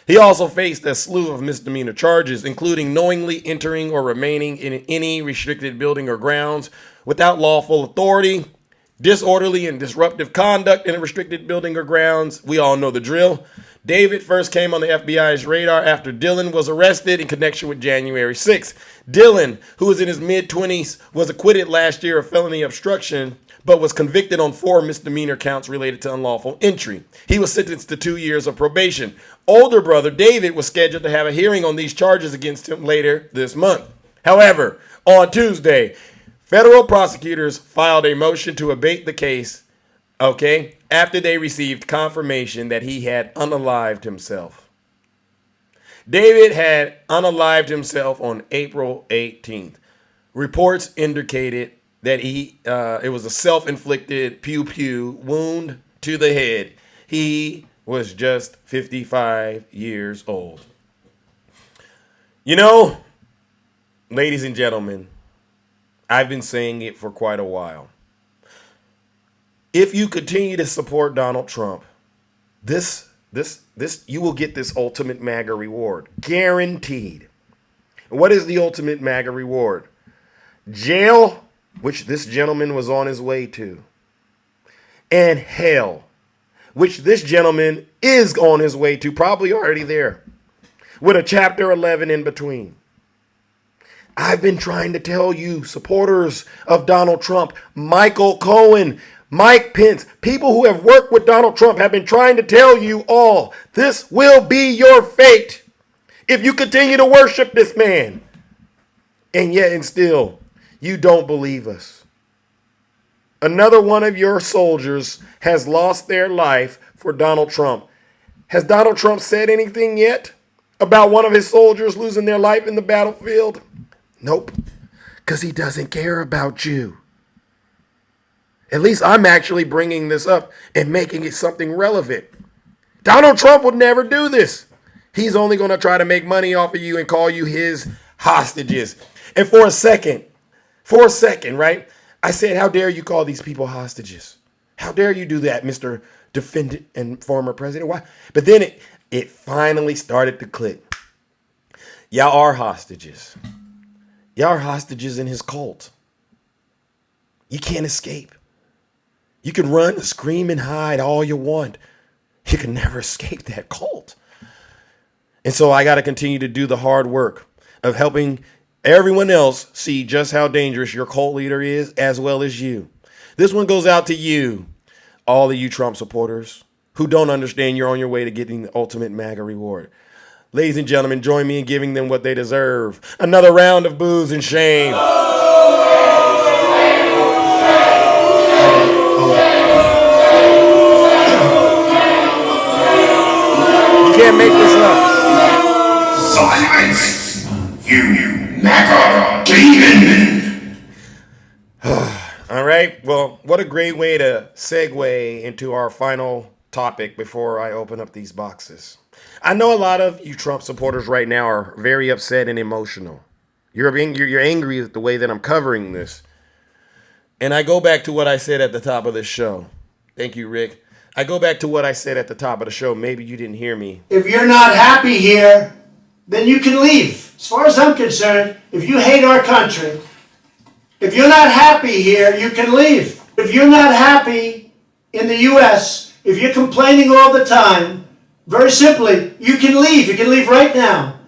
S2: He also faced a slew of misdemeanor charges, including knowingly entering or remaining in any restricted building or grounds without lawful authority, disorderly and disruptive conduct in a restricted building or grounds. We all know the drill. David first came on the FBI's radar after Dylan was arrested in connection with January 6th. Dylan, who was in his mid-20s, was acquitted last year of felony obstruction, but was convicted on 4 misdemeanor counts related to unlawful entry. He was sentenced to 2 years of probation. Older brother David was scheduled to have a hearing on these charges against him later this month. However, on Tuesday, federal prosecutors filed a motion to abate the case, after they received confirmation that he had unalived himself. David had unalived himself on April 18th. Reports indicated that it was a self-inflicted pew-pew wound to the head. He was just 55 years old. You know, ladies and gentlemen, I've been saying it for quite a while. If you continue to support Donald Trump, you will get this ultimate MAGA reward, guaranteed. What is the ultimate MAGA reward? Jail, which this gentleman was on his way to, and hell, which this gentleman is on his way to, probably already there, with a chapter 11 in between. I've been trying to tell you, supporters of Donald Trump, Michael Cohen, Mike Pence, people who have worked with Donald Trump have been trying to tell you all, this will be your fate if you continue to worship this man. And yet and still, you don't believe us. Another one of your soldiers has lost their life for Donald Trump. Has Donald Trump said anything yet about one of his soldiers losing their life in the battlefield? Nope, because he doesn't care about you. At least I'm actually bringing this up and making it something relevant. Donald Trump would never do this. He's only going to try to make money off of you and call you his hostages. And for a second, right? I said, how dare you call these people hostages? How dare you do that, Mr. Defendant and former president? Why? But then it finally started to click. Y'all are hostages. Y'all are hostages in his cult. You can't escape. You can run, scream, and hide all you want. You can never escape that cult. And so I got to continue to do the hard work of helping everyone else see just how dangerous your cult leader is, as well as you. This one goes out to you, all of you Trump supporters. who don't understand you're on your way to getting the ultimate MAGA reward. Ladies and gentlemen, join me in giving them what they deserve. Another round of boos and shame. You can't make this up.
S3: Silence, you MAGA demon!
S2: All right. Well, what a great way to segue into our final topic before I open up these boxes. I know a lot of you Trump supporters right now are very upset and emotional. You're angry at the way that I'm covering this. And I go back to what I said at the top of this show. Thank you, Rick. I go back to what I said at the top of the show. Maybe you didn't hear me.
S15: If you're not happy here, then you can leave. As far as I'm concerned, if you hate our country, if you're not happy here, you can leave. If you're not happy in the U.S., if you're complaining all the time, very simply, you can leave. You can leave right now.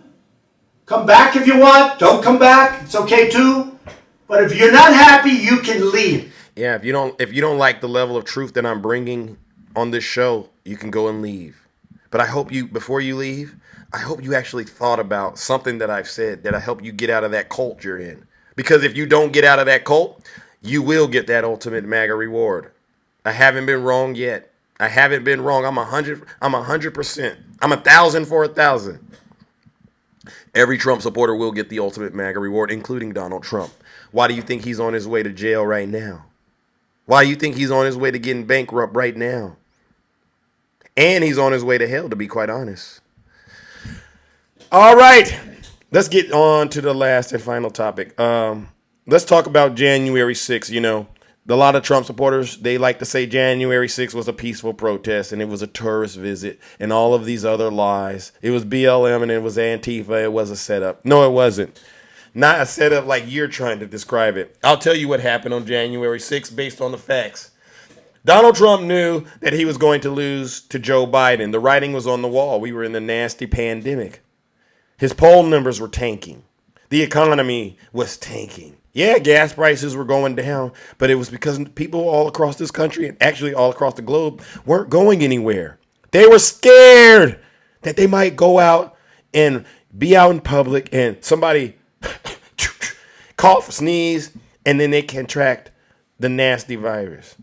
S15: Come back if you want. Don't come back. It's okay too. But if you're not happy, you can leave.
S2: Yeah, if you don't like the level of truth that I'm bringing on this show, you can go and leave. But I hope you, before you leave, I hope you actually thought about something that I've said that I help you get out of that cult you're in. Because if you don't get out of that cult, you will get that ultimate MAGA reward. I haven't been wrong yet. I haven't been wrong. I'm 100%. I'm 1,000 for 1,000. Every Trump supporter will get the ultimate MAGA reward, including Donald Trump. Why do you think he's on his way to jail right now? Why do you think he's on his way to getting bankrupt right now? And he's on his way to hell, to be quite honest. All right. Let's get on to the last and final topic. Let's talk about January 6th. You know, a lot of Trump supporters, they like to say January 6th was a peaceful protest and it was a tourist visit and all of these other lies. It was BLM and it was Antifa. It was a setup. No, it wasn't. Not a setup like you're trying to describe it. I'll tell you what happened on January 6th based on the facts. Donald Trump knew that he was going to lose to Joe Biden. The writing was on the wall. We were in the nasty pandemic. His poll numbers were tanking. The economy was tanking. Yeah, gas prices were going down, but it was because people all across this country and actually all across the globe weren't going anywhere. They were scared that they might go out and be out in public and somebody cough, sneeze, and then they contract the nasty virus.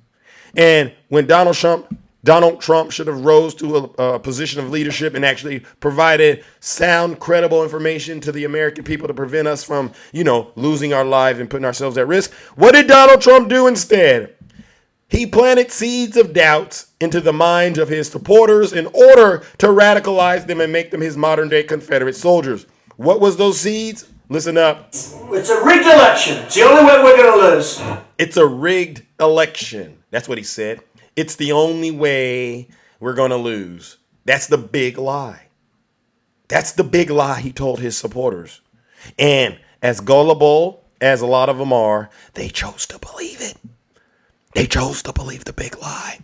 S2: And when Donald Trump should have rose to a position of leadership and actually provided sound, credible information to the American people to prevent us from, losing our lives and putting ourselves at risk. What did Donald Trump do instead? He planted seeds of doubts into the minds of his supporters in order to radicalize them and make them his modern-day Confederate soldiers. What was those seeds? Listen up.
S15: It's a rigged election. It's the only way we're going to lose.
S2: It's a rigged election. That's what he said. It's the only way we're going to lose. That's the big lie. That's the big lie he told his supporters. And as gullible as a lot of them are, they chose to believe it. They chose to believe the big lie.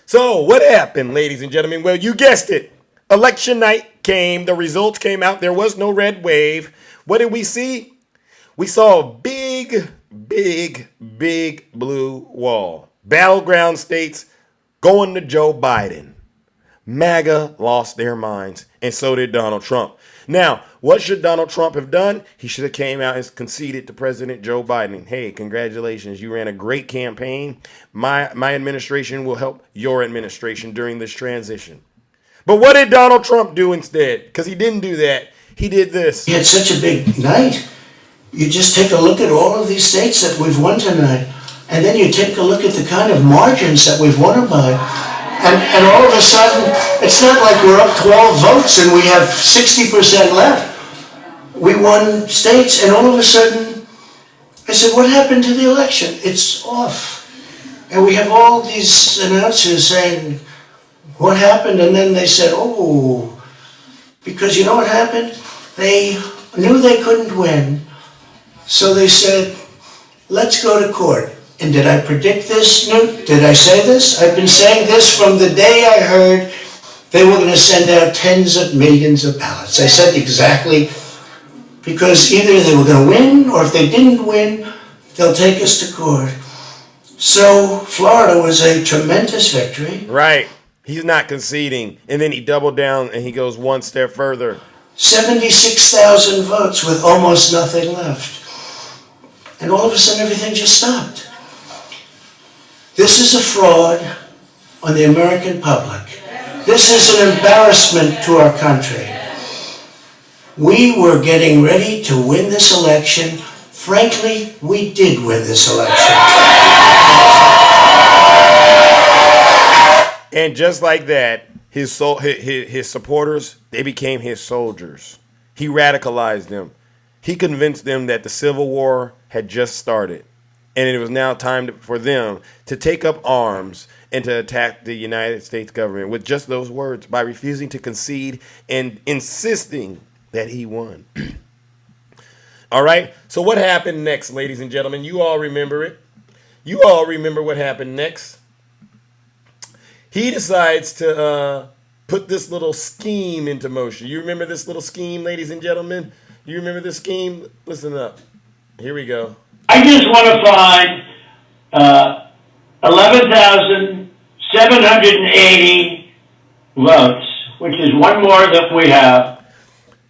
S2: So what happened, ladies and gentlemen? Well, you guessed it. Election night came. The results came out. There was no red wave. What did we see? We saw a big blue wall. Battleground states going to Joe Biden. MAGA lost their minds, and so did Donald Trump. Now, what should Donald Trump have done? He should have came out and conceded to President Joe Biden. Hey, congratulations. You ran a great campaign. My administration will help your administration during this transition. But what did Donald Trump do instead? Because he didn't do that. He did this.
S15: He had such a big night. You just take a look at all of these states that we've won tonight, and then you take a look at the kind of margins that we've won them by. And all of a sudden, it's not like we're up 12 votes and we have 60% left. We won states, and all of a sudden, I said, what happened to the election? It's off. And we have all these announcers saying, what happened? And then they said, oh, because you know what happened? They knew they couldn't win. So they said, let's go to court. And did I predict this, Newt? Did I say this? I've been saying this from the day I heard they were going to send out tens of millions of ballots. I said exactly, because either they were going to win, or if they didn't win, they'll take us to court. So Florida was a tremendous victory.
S2: Right. He's not conceding. And then he doubled down and he goes one step further.
S15: 76,000 votes with almost nothing left. And all of a sudden everything just stopped. This is a fraud on the American public. This is an embarrassment to our country. We were getting ready to win this election. Frankly, we did win this election.
S2: And just like that, his supporters, they became his soldiers. He radicalized them. He convinced them that the Civil War had just started. And it was now time for them to take up arms and to attack the United States government with just those words, by refusing to concede and insisting that he won. All right. So what happened next, ladies and gentlemen? You all remember it. You all remember what happened next. He decides to put this little scheme into motion. You remember this little scheme, ladies and gentlemen? You remember this scheme? Listen up. Here we go.
S16: I just want to find 11,780 votes, which is one more than we have.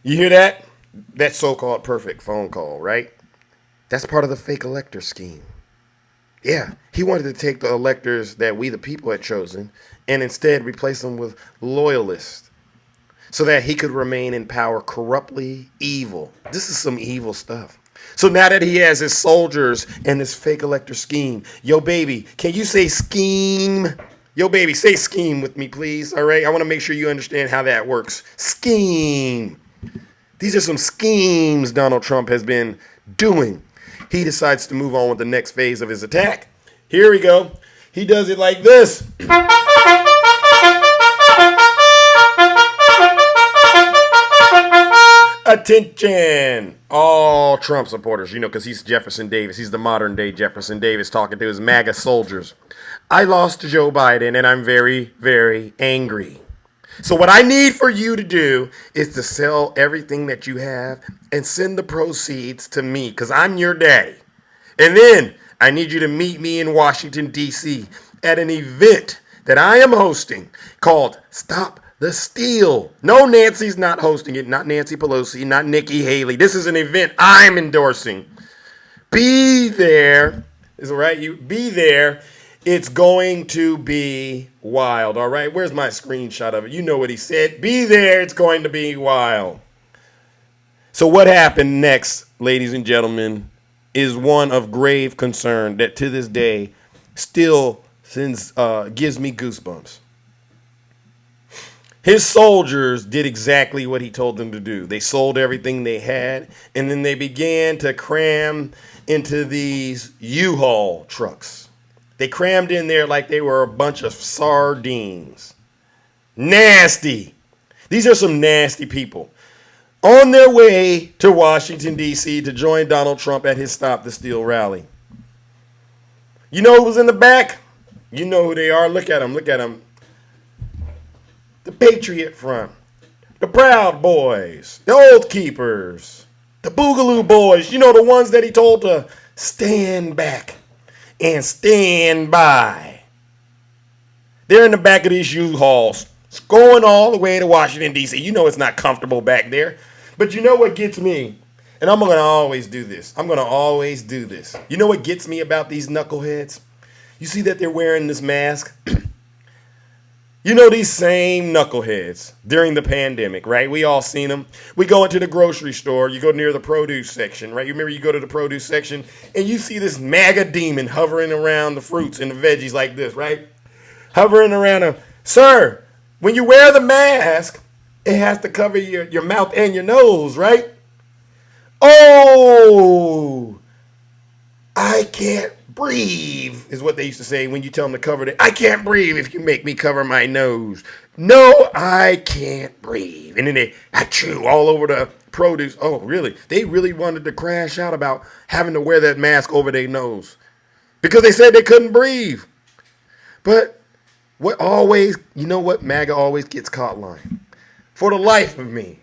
S2: You hear that? That so-called perfect phone call, right? That's part of the fake elector scheme. Yeah, he wanted to take the electors that we the people had chosen and instead replace them with loyalists so that he could remain in power corruptly evil. This is some evil stuff. So now that he has his soldiers and this fake elector scheme, yo, baby, can you say scheme? Yo, baby, say scheme with me, please. All right, I want to make sure you understand how that works. Scheme. These are some schemes Donald Trump has been doing. He decides to move on with the next phase of his attack. Here we go. He does it like this. Attention, all Trump supporters, because he's Jefferson Davis. He's the modern day Jefferson Davis talking to his MAGA soldiers. I lost to Joe Biden and I'm very, very angry. So what I need for you to do is to sell everything that you have and send the proceeds to me because I'm your daddy. And then I need you to meet me in Washington, D.C. at an event that I am hosting called Stop the Steal. No, Nancy's not hosting it. Not Nancy Pelosi, not Nikki Haley. This is an event I'm endorsing. Be there. Is it right? You be there. It's going to be wild. All right. Where's my screenshot of it? You know what he said. Be there. It's going to be wild. So what happened next, ladies and gentlemen, is one of grave concern that to this day still gives me goosebumps. His soldiers did exactly what he told them to do. They sold everything they had, and then they began to cram into these U-Haul trucks. They crammed in there like they were a bunch of sardines. Nasty. These are some nasty people. On their way to Washington, D.C. to join Donald Trump at his Stop the Steal rally. You know who was in the back? You know who they are. Look at them. Look at them. The Patriot Front, the Proud Boys, the Oath Keepers, the Boogaloo Boys, the ones that he told to stand back and stand by. They're in the back of these U-Hauls, going all the way to Washington, D.C. You know it's not comfortable back there. But you know what gets me? And I'm going to always do this. I'm going to always do this. You know what gets me about these knuckleheads? You see that they're wearing this mask? These same knuckleheads during the pandemic, right? We all seen them. We go into the grocery store. You go near the produce section, right? You remember you go to the produce section and you see this MAGA demon hovering around the fruits and the veggies like this, right? Hovering around them. Sir, when you wear the mask, it has to cover your mouth and your nose, right? Oh, I can't breathe is what they used to say when you tell them to cover it. I can't breathe if you make me cover my nose. No, I can't breathe. And then they chew all over the produce. Oh, really? They really wanted to crash out about having to wear that mask over their nose because they said they couldn't breathe. But what MAGA always gets caught lying. For the life of me,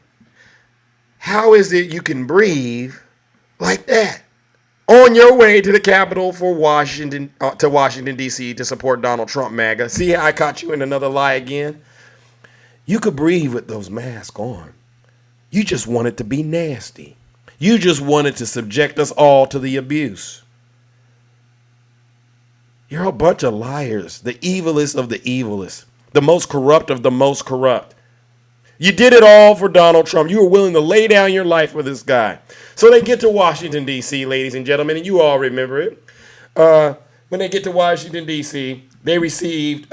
S2: how is it you can breathe like that? on your way to the Capitol for Washington, D.C. to support Donald Trump, MAGA. See how I caught you in another lie again? You could breathe with those masks on. You just wanted to be nasty. You just wanted to subject us all to the abuse. You're a bunch of liars, the evilest of the evilest, the most corrupt of the most corrupt. You did it all for Donald Trump. You were willing to lay down your life for this guy. So they get to Washington, D.C., ladies and gentlemen, and you all remember it. When they get to Washington, D.C., they received,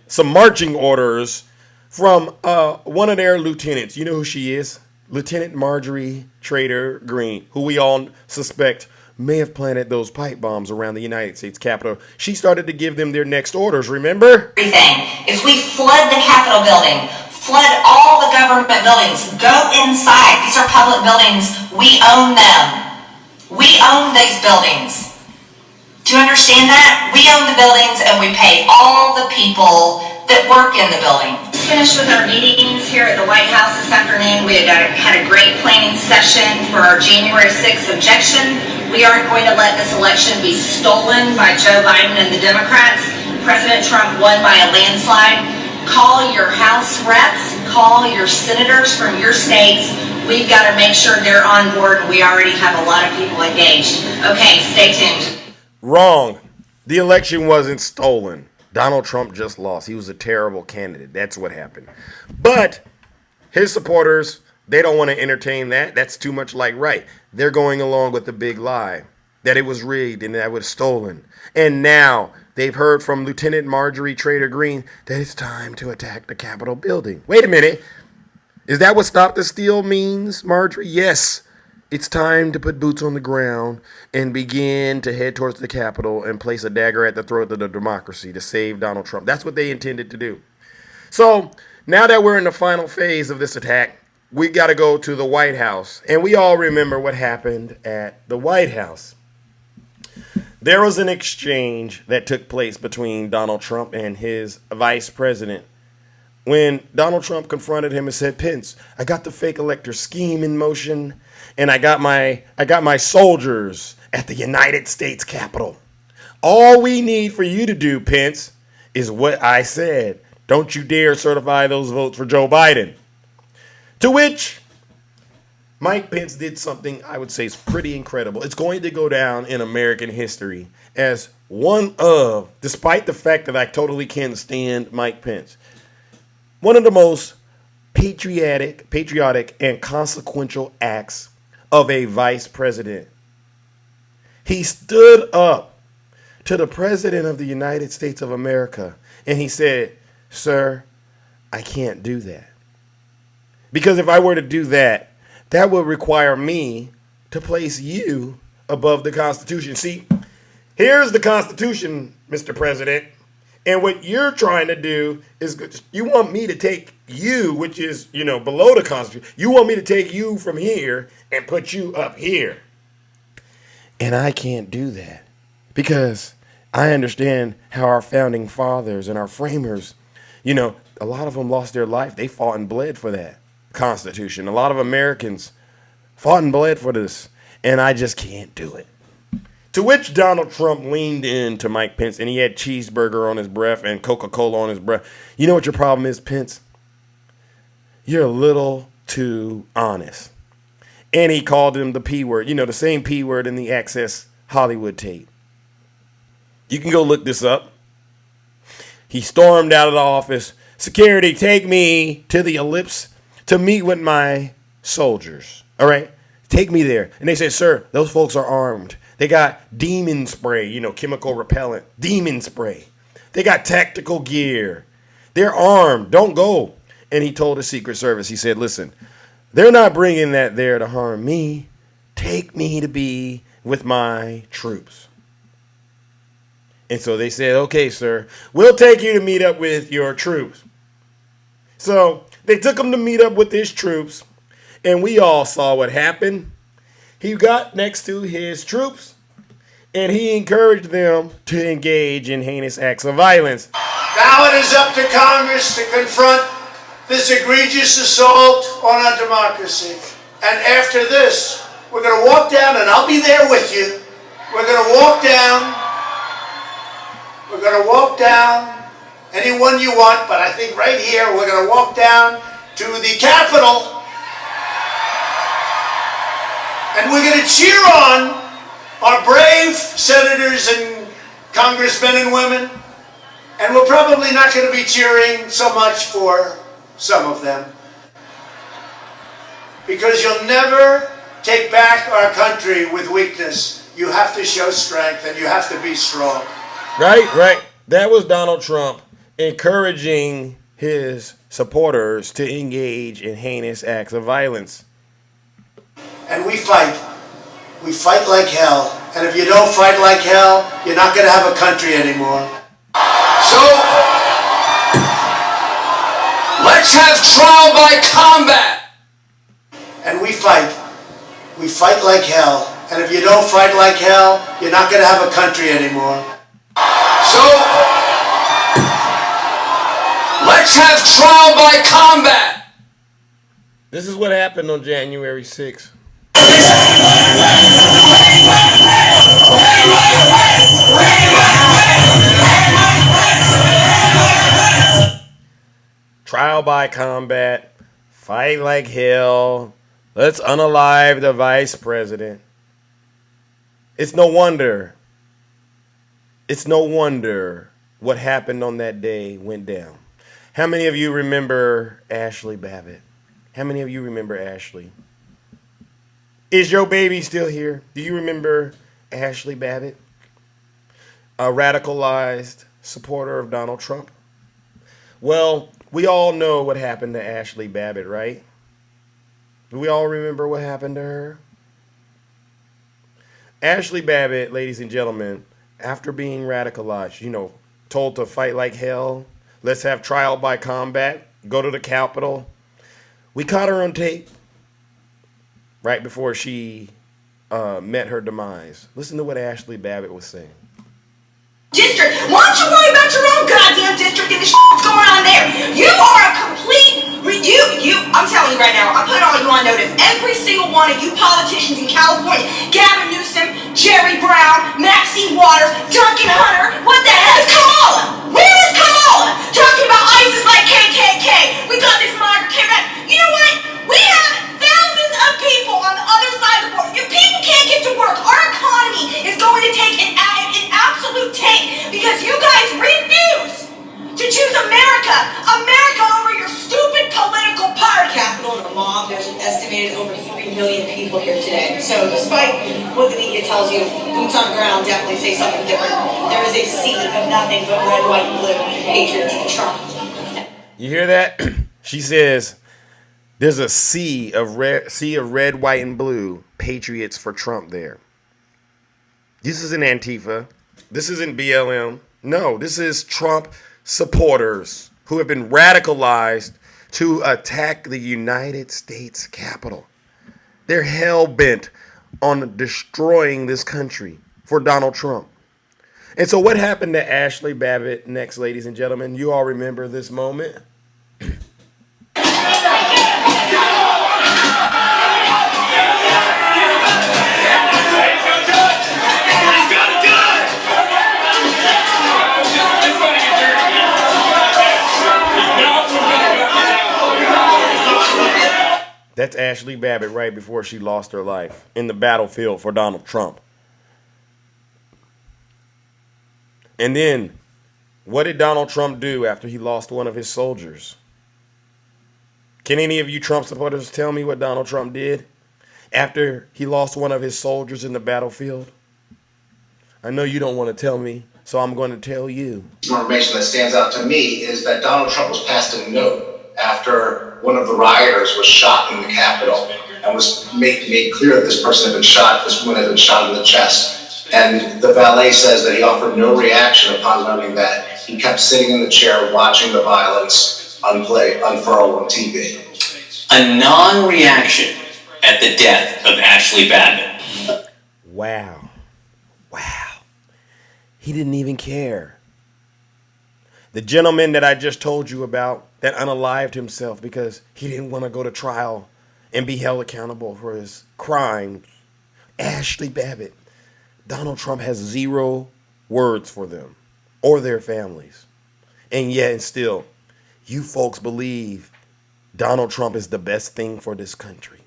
S2: some marching orders from one of their lieutenants. You know who she is? Lieutenant Marjorie Trader Greene, who we all suspect may have planted those pipe bombs around the United States Capitol. She started to give them their next orders, remember?
S17: Everything. If we flood the Capitol building, flood all the government buildings, go inside. These are public buildings. We own them. We own these buildings. Do you understand that? We own the buildings and we pay all the people that work in the building. Finished with our meetings here at the White House this afternoon. We had a great planning session for our January 6th objection. We aren't going to let this election be stolen by Joe Biden and the Democrats. President Trump won by a landslide. Call your House reps, call your senators from your states. We've got to make sure they're on board. We already have a lot of people engaged. Okay, stay tuned.
S2: Wrong. The election wasn't stolen. Donald Trump just lost. He was a terrible candidate. That's what happened. But his supporters, they don't want to entertain that. That's too much like right. They're going along with the big lie that it was rigged and that it was stolen. And now they've heard from Lieutenant Marjorie Trader Greene that it's time to attack the Capitol building. Wait a minute. Is that what stop the steal means, Marjorie? Yes. It's time to put boots on the ground and begin to head towards the Capitol and place a dagger at the throat of the democracy to save Donald Trump. That's what they intended to do. So now that we're in the final phase of this attack, we got to go to the White House. And we all remember what happened at the White House. There was an exchange that took place between Donald Trump and his vice president. When Donald Trump confronted him and said, Pence, I got the fake elector scheme in motion. And I got my soldiers at the United States Capitol. All we need for you to do, Pence, is what I said. Don't you dare certify those votes for Joe Biden. To which Mike Pence did something I would say is pretty incredible. It's going to go down in American history as one of, despite the fact that I totally can't stand Mike Pence, one of the most patriotic and consequential acts of a vice president. He stood up to the president of the United States of America and he said, sir, I can't do that. Because if I were to do that, that would require me to place you above the Constitution. See, here's the Constitution, Mr. President. And what you're trying to do is you want me to take you, which is, below the Constitution. You want me to take you from here and put you up here. And I can't do that because I understand how our founding fathers and our framers, a lot of them lost their life. They fought and bled for that Constitution. A lot of Americans fought and bled for this. And I just can't do it. To which Donald Trump leaned into Mike Pence and he had cheeseburger on his breath and Coca-Cola on his breath. You know what your problem is, Pence? You're a little too honest. And he called him the P word. The same P word in the Access Hollywood tape. You can go look this up. He stormed out of the office. Security, take me to the ellipse to meet with my soldiers. All right? Take me there. And they said, sir, those folks are armed. They got demon spray, chemical repellent, demon spray. They got tactical gear. They're armed. Don't go. And he told the Secret Service, he said, listen, they're not bringing that there to harm me. Take me to be with my troops. And so they said, okay, sir, we'll take you to meet up with your troops. So they took him to meet up with his troops. And we all saw what happened. He got next to his troops and he encouraged them to engage in heinous acts of violence.
S15: Now it is up to Congress to confront this egregious assault on our democracy. And after this, We're going to walk down, and I'll be there with you. We're going to walk down. We're going to walk down anyone you want, but I think right here we're going to walk down to the Capitol, and we're going to cheer on our brave senators and congressmen and women, and we're probably not going to be cheering so much for some of them, because you'll never take back our country with weakness. You have to show strength, and you have to be strong.
S2: Right. That was Donald Trump encouraging his supporters to engage in heinous acts of violence.
S15: And we fight. We fight like hell. And if you don't fight like hell, you're not going to have a country anymore. So, let's have trial by combat. And we fight. We fight like hell. And if you don't fight like hell, you're not going to have a country anymore. So, let's have trial by combat.
S2: This is what happened on January 6th. Trial by combat, fight like hell, let's unalive the vice president. It's no wonder what happened on that day went down. How many of you remember Ashley Babbitt? How many of you remember Ashley? Is your baby still here? Do you remember Ashley Babbitt? A radicalized supporter of Donald Trump? Well, we all know what happened to Ashley Babbitt, right? Do we all remember what happened to her? Ashley Babbitt, ladies and gentlemen, after being radicalized, told to fight like hell, let's have trial by combat, go to the Capitol. We caught her on tape right before she met her demise. Listen to what Ashley Babbitt was saying.
S17: District. Why don't you worry about your own goddamn district and the shit that's going on there? You are a complete, I'm telling you right now, I'm putting all you on notice. Every single one of you politicians in California, Gavin Newsom, Jerry Brown, Maxine Waters, Duncan Hunter, what the hell is Kamala? Where is Kamala? Talking about ISIS like KKK. We got this Margaret K. You know what? We have thousands of people on the other side of the border. You people can't get to work. Our economy is going to take an absolute tank because you guys refuse to choose America over your stupid political party.
S18: Capital and the mob, there's an estimated over 3 million people here today. So despite what the media tells you, boots on the ground definitely say something different. There is a sea of nothing but red, white, and blue hatred to Trump.
S2: You hear that? She says there's a sea of red, white, and blue patriots for Trump there. This isn't Antifa. This isn't BLM. No, this is Trump supporters who have been radicalized to attack the United States Capitol. They're hell-bent on destroying this country for Donald Trump. And so what happened to Ashley Babbitt next, ladies and gentlemen? You all remember this moment? That's Ashley Babbitt right before she lost her life in the battlefield for Donald Trump. And then, what did Donald Trump do after he lost one of his soldiers? Can any of you Trump supporters tell me what Donald Trump did after he lost one of his soldiers in the battlefield? I know you don't want to tell me, so I'm going to tell you.
S19: Information that stands out to me is that Donald Trump was passed a note after one of the rioters was shot in the Capitol and was made clear that this person had been shot, this woman had been shot in the chest. And the valet says that he offered no reaction upon learning that. He kept sitting in the chair watching the violence unfurl on TV.
S20: A non-reaction at the death of Ashley Babbitt.
S2: Wow. He didn't even care. The gentleman that I just told you about that unalived himself because he didn't want to go to trial and be held accountable for his crimes Ashley Babbitt. Donald Trump has 0 words for them or their families. And yet and still, you folks believe Donald Trump is the best thing for this country.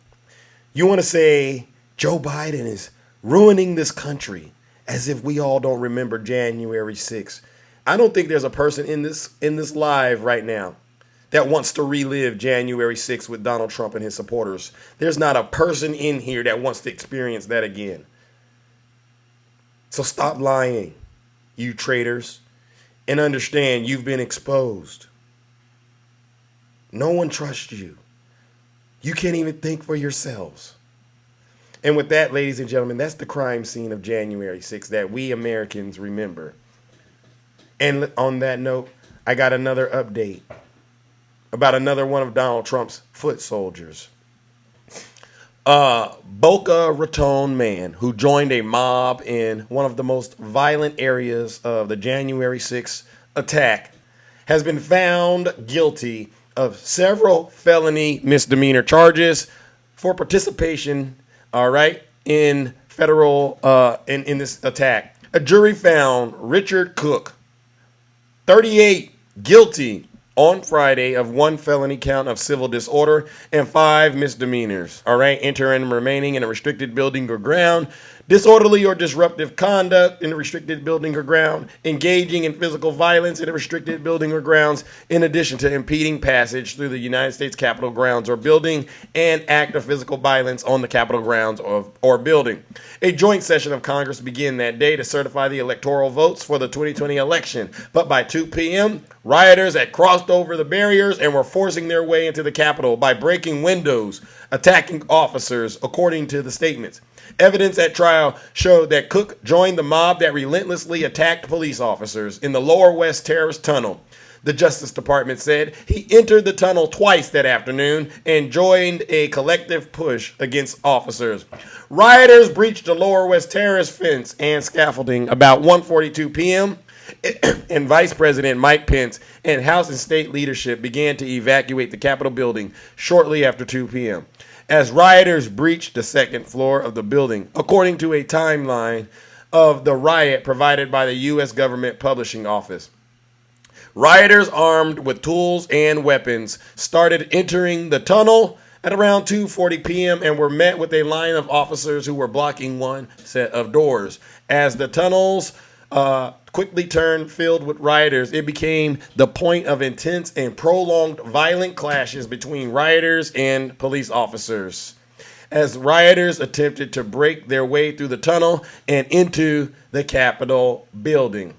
S2: You want to say Joe Biden is ruining this country as if we all don't remember January 6th. I don't think there's a person in this live right now that wants to relive January 6th with Donald Trump and his supporters. There's not a person in here that wants to experience that again. So stop lying, you traitors, and understand you've been exposed. No one trusts you. You can't even think for yourselves. And with that, ladies and gentlemen, that's the crime scene of January 6th that we Americans remember. And on that note, I got another update about another one of Donald Trump's foot soldiers. Boca Raton man who joined a mob in one of the most violent areas of the January 6th attack has been found guilty of several felony misdemeanor charges for participation, in federal, in this attack. A jury found Richard Cook, 38, guilty on Friday of 1 felony count of civil disorder and 5 misdemeanors. Entering and remaining in a restricted building or ground, disorderly or disruptive conduct in a restricted building or ground, engaging in physical violence in a restricted building or grounds, in addition to impeding passage through the United States Capitol grounds or building, and act of physical violence on the Capitol grounds or building. A joint session of Congress began that day to certify the electoral votes for the 2020 election, but by 2 p.m., rioters had crossed over the barriers and were forcing their way into the Capitol by breaking windows, attacking officers, according to the statements. Evidence at trial showed that Cook joined the mob that relentlessly attacked police officers in the Lower West Terrace Tunnel. The Justice Department said he entered the tunnel twice that afternoon and joined a collective push against officers. Rioters breached the Lower West Terrace fence and scaffolding about 1:42 p.m., and Vice President Mike Pence and House and state leadership began to evacuate the Capitol building shortly after 2 p.m. as rioters breached the second floor of the building, according to a timeline of the riot provided by the U.S. Government Publishing Office. Rioters armed with tools and weapons started entering the tunnel at around 2:40 p.m. and were met with a line of officers who were blocking one set of doors. As the tunnels quickly turned filled with rioters, it became the point of intense and prolonged violent clashes between rioters and police officers, as rioters attempted to break their way through the tunnel and into the Capitol building.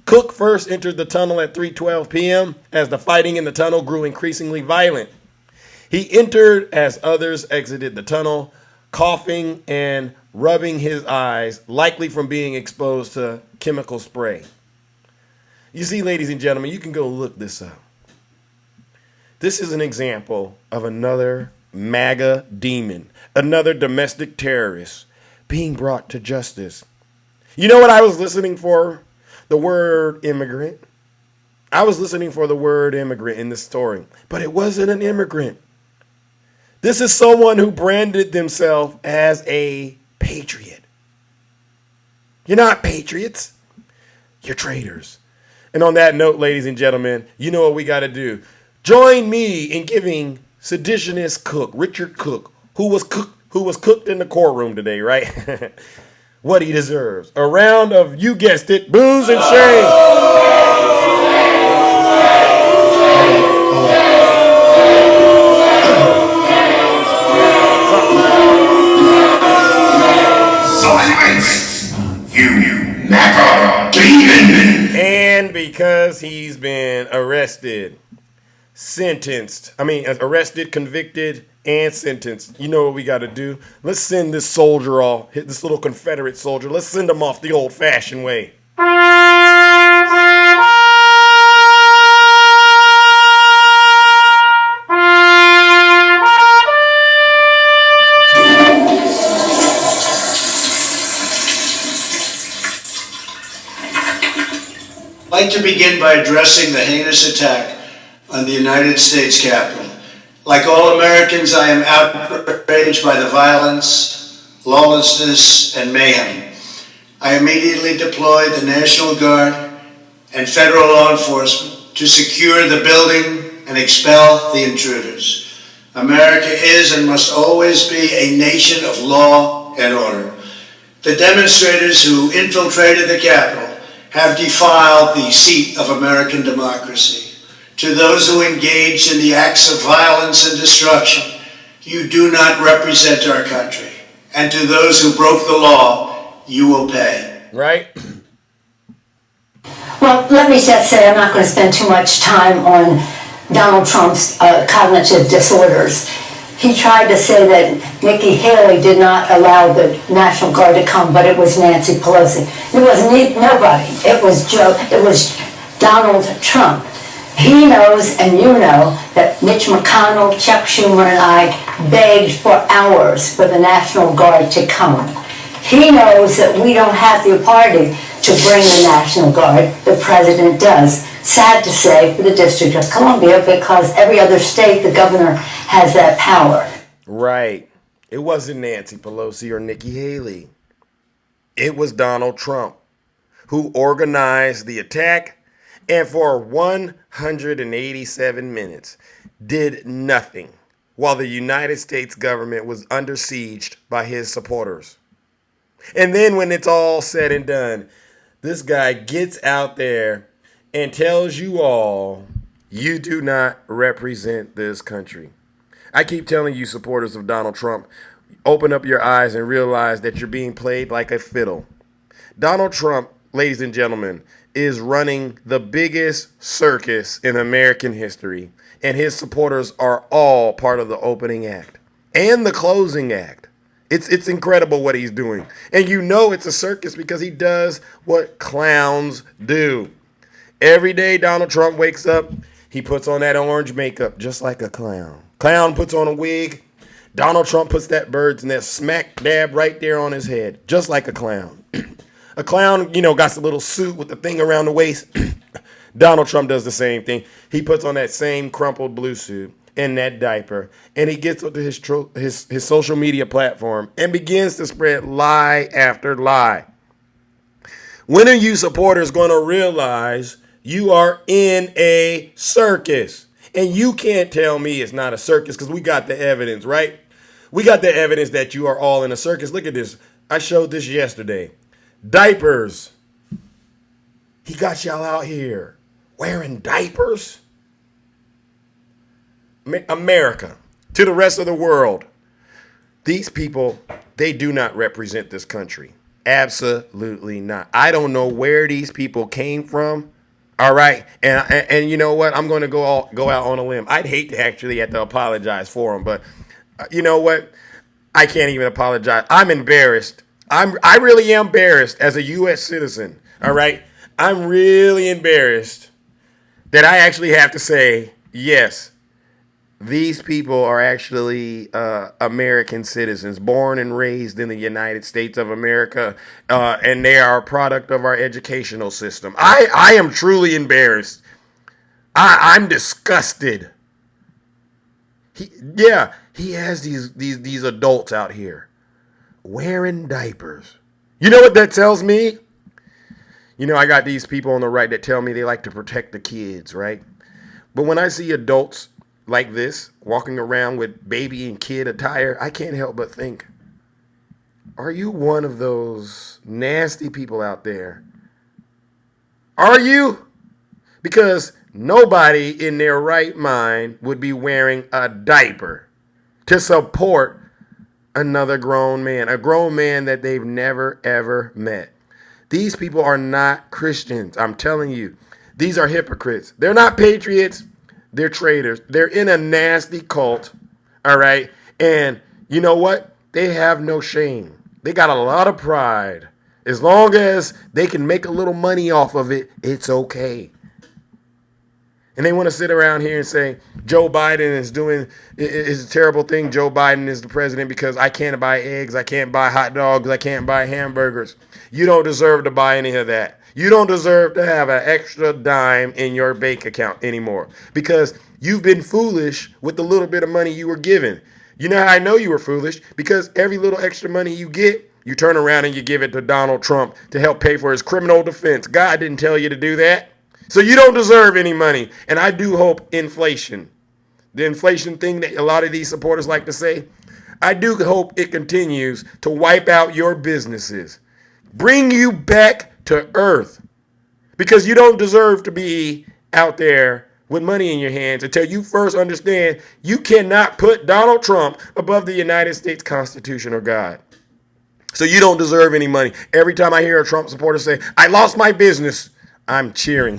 S2: Cook first entered the tunnel at 3:12 p.m. as the fighting in the tunnel grew increasingly violent. He entered as others exited the tunnel, coughing and rubbing his eyes, likely from being exposed to chemical spray. You see, ladies and gentlemen, you can go look this up. This is an example of another MAGA demon, another domestic terrorist being brought to justice. You know what I was listening for? The word immigrant. I was listening for the word immigrant in this story, but it wasn't an immigrant. This is someone who branded themselves as a patriot. You're not patriots. You're traitors. And on that note, ladies and gentlemen, you know what we got to do. Join me in giving seditionist Cook, Richard Cook, who was cooked in the courtroom today, right? What he deserves. A round of, you guessed it, boos and shame.
S3: You MAGA demon!
S2: And because he's been arrested, convicted, and sentenced, you know what we got to do? Let's send this soldier off, this little Confederate soldier, let's send him off the old-fashioned way.
S15: I'd like to begin by addressing the heinous attack on the United States Capitol. Like all Americans, I am outraged by the violence lawlessness, and mayhem. I immediately deployed the National Guard and federal law enforcement to secure the building and expel the intruders. America is and must always be a nation of law and order. The demonstrators who infiltrated the Capitol have defiled the seat of American democracy. To those who engaged in the acts of violence and destruction, you do not represent our country. And to those who broke the law, you will pay.
S2: Right?
S21: Well, let me just say I'm not going to spend too much time on Donald Trump's cognitive disorders. He tried to say that Nikki Haley did not allow the National Guard to come, but it was Nancy Pelosi. It wasn't nobody. It was Joe. It was Donald Trump. He knows, and you know, that Mitch McConnell, Chuck Schumer, and I begged for hours for the National Guard to come. He knows that we don't have the authority to bring the National Guard. The president does. Sad to say for the District of Columbia, because every other state, the governor has that power.
S2: Right. It wasn't Nancy Pelosi or Nikki Haley. It was Donald Trump who organized the attack and for 187 minutes did nothing while the United States government was under siege by his supporters. And then when it's all said and done, this guy gets out there and tells you all, you do not represent this country. I keep telling you, supporters of Donald Trump, open up your eyes and realize that you're being played like a fiddle. Donald Trump, ladies and gentlemen, is running the biggest circus in American history, and his supporters are all part of the opening act and the closing act. It's incredible what he's doing. And you know it's a circus because he does what clowns do. Every day Donald Trump wakes up, he puts on that orange makeup just like a clown. Clown puts on a wig. Donald Trump puts that bird's nest smack dab right there on his head, just like a clown. A clown, got the little suit with the thing around the waist. Donald Trump does the same thing. He puts on that same crumpled blue suit and that diaper, and he gets onto his social media platform and begins to spread lie after lie. When are you supporters going to realize you are in a circus? And you can't tell me it's not a circus because we got the evidence, right? We got the evidence that you are all in a circus. Look at this. I showed this yesterday. Diapers. He got y'all out here wearing diapers. America, to the rest of the world, these people, they do not represent this country. Absolutely not. I don't know where these people came from. All right. And you know what? I'm going to go out on a limb. I'd hate to actually have to apologize for them, but you know what? I can't even apologize. I'm embarrassed. I really am embarrassed as a U.S. citizen. All right. I'm really embarrassed that I actually have to say, yes, these people are actually American citizens, born and raised in the United States of America, and they are a product of our educational system. I am truly embarrassed. I'm disgusted. He has these adults out here wearing diapers. You know what that tells me? I got these people on the right that tell me they like to protect the kids, right? But when I see adults like this walking around with baby and kid attire, I can't help but think, are you one of those nasty people out there? Are you? Because nobody in their right mind would be wearing a diaper to support another grown man, a grown man that they've never, ever met. These people are not Christians. I'm telling you, these are hypocrites. They're not patriots. They're traitors. They're in a nasty cult. All right. And you know what? They have no shame. They got a lot of pride. As long as they can make a little money off of it, it's okay. And they want to sit around here and say, Joe Biden is a terrible thing. Joe Biden is the president because I can't buy eggs. I can't buy hot dogs. I can't buy hamburgers. You don't deserve to buy any of that. You don't deserve to have an extra dime in your bank account anymore because you've been foolish with the little bit of money you were given. You know how I know you were foolish? Because every little extra money you get, you turn around and you give it to Donald Trump to help pay for his criminal defense. God didn't tell you to do that. So you don't deserve any money. And I do hope inflation, the inflation thing that a lot of these supporters like to say, I do hope it continues to wipe out your businesses, bring you back to earth, because you don't deserve to be out there with money in your hands until you first understand you cannot put Donald Trump above the United States Constitution or God. So you don't deserve any money. Every time I hear a Trump supporter say, I lost my business, I'm cheering.